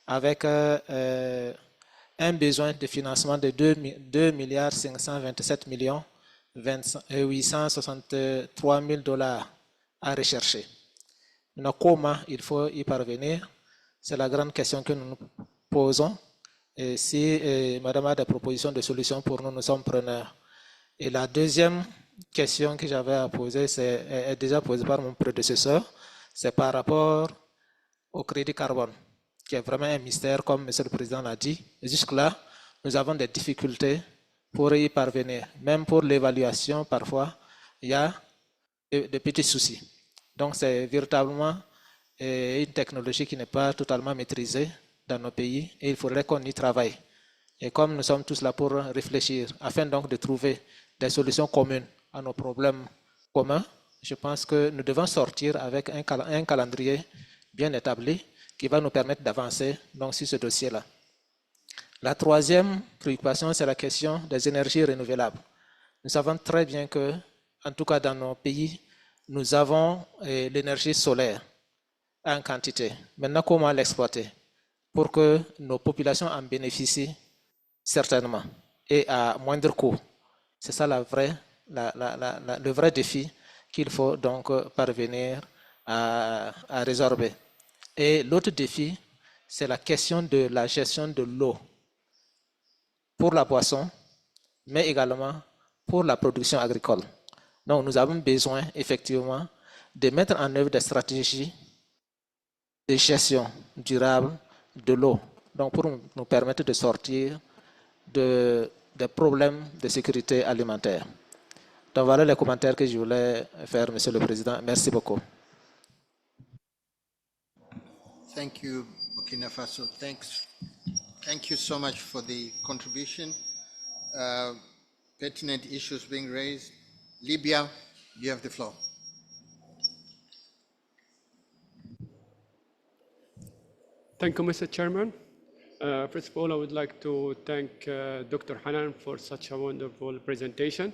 avec un besoin de financement de 2 milliards 527 millions 863 000 $ à rechercher. Maintenant, comment il faut y parvenir? C'est la grande question que nous nous posons. Et si Madame a des propositions de solutions pour nous, nous sommes preneurs. Et la deuxième question que j'avais à poser, est déjà posée par mon prédécesseur, c'est par rapport au crédit carbone, qui est vraiment un mystère, comme M. le Président l'a dit. Jusque-là, nous avons des difficultés pour y parvenir. Même pour l'évaluation, parfois, il y a de petits soucis. Donc, c'est véritablement une technologie qui n'est pas totalement maîtrisée dans nos pays et il faudrait qu'on y travaille. Et comme nous sommes tous là pour réfléchir, afin donc de trouver des solutions communes à nos problèmes communs, je pense que nous devons sortir avec un calendrier bien établi qui va nous permettre d'avancer donc sur ce dossier-là. La troisième préoccupation, c'est la question des énergies renouvelables. Nous savons très bien que, en tout cas dans nos pays, nous avons l'énergie solaire en quantité. Maintenant, comment l'exploiter pour que nos populations en bénéficient certainement et à moindre coût? C'est ça le vrai défi qu'il faut donc parvenir à résorber. Et l'autre défi, c'est la question de la gestion de l'eau pour la boisson, mais également pour la production agricole. Donc, nous avons besoin effectivement de mettre en œuvre des stratégies de gestion durable de l'eau, donc pour nous permettre de sortir des problèmes de sécurité alimentaire. Donc, voilà les commentaires que je voulais faire, Monsieur le Président. Merci beaucoup. Thank you, Burkina Faso. Thank you so much for the contribution. Pertinent issues being raised. Libya, you have the floor. Thank you, Mr. Chairman. First of all, I would like to thank Dr. Hanan for such a wonderful presentation.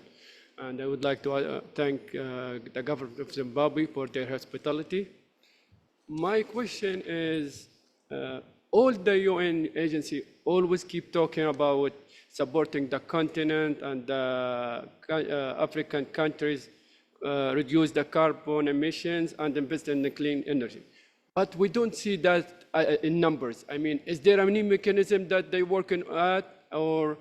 And I would like to thank the government of Zimbabwe for their hospitality. My question is, all the UN agencies always keep talking about supporting the continent and African countries reduce the carbon emissions and invest in the clean energy. But we don't see that in numbers. I mean, is there any mechanism that they're working at, or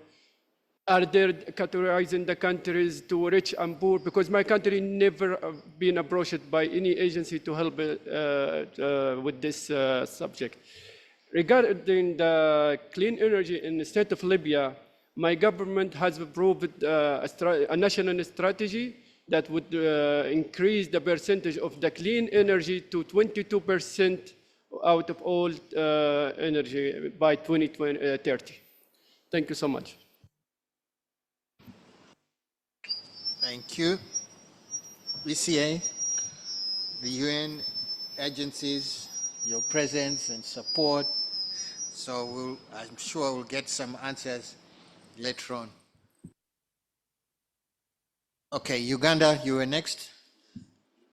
are they categorizing the countries to rich and poor? Because my country never been approached by any agency to help with this subject. Regarding the clean energy in the state of Libya, my government has approved a national strategy that would increase the percentage of the clean energy to 22% out of all energy by 2030. Thank you so much. Thank you. ECA, the UN agencies, your presence and support. So I'm sure we'll get some answers later on. Okay, Uganda, you were next.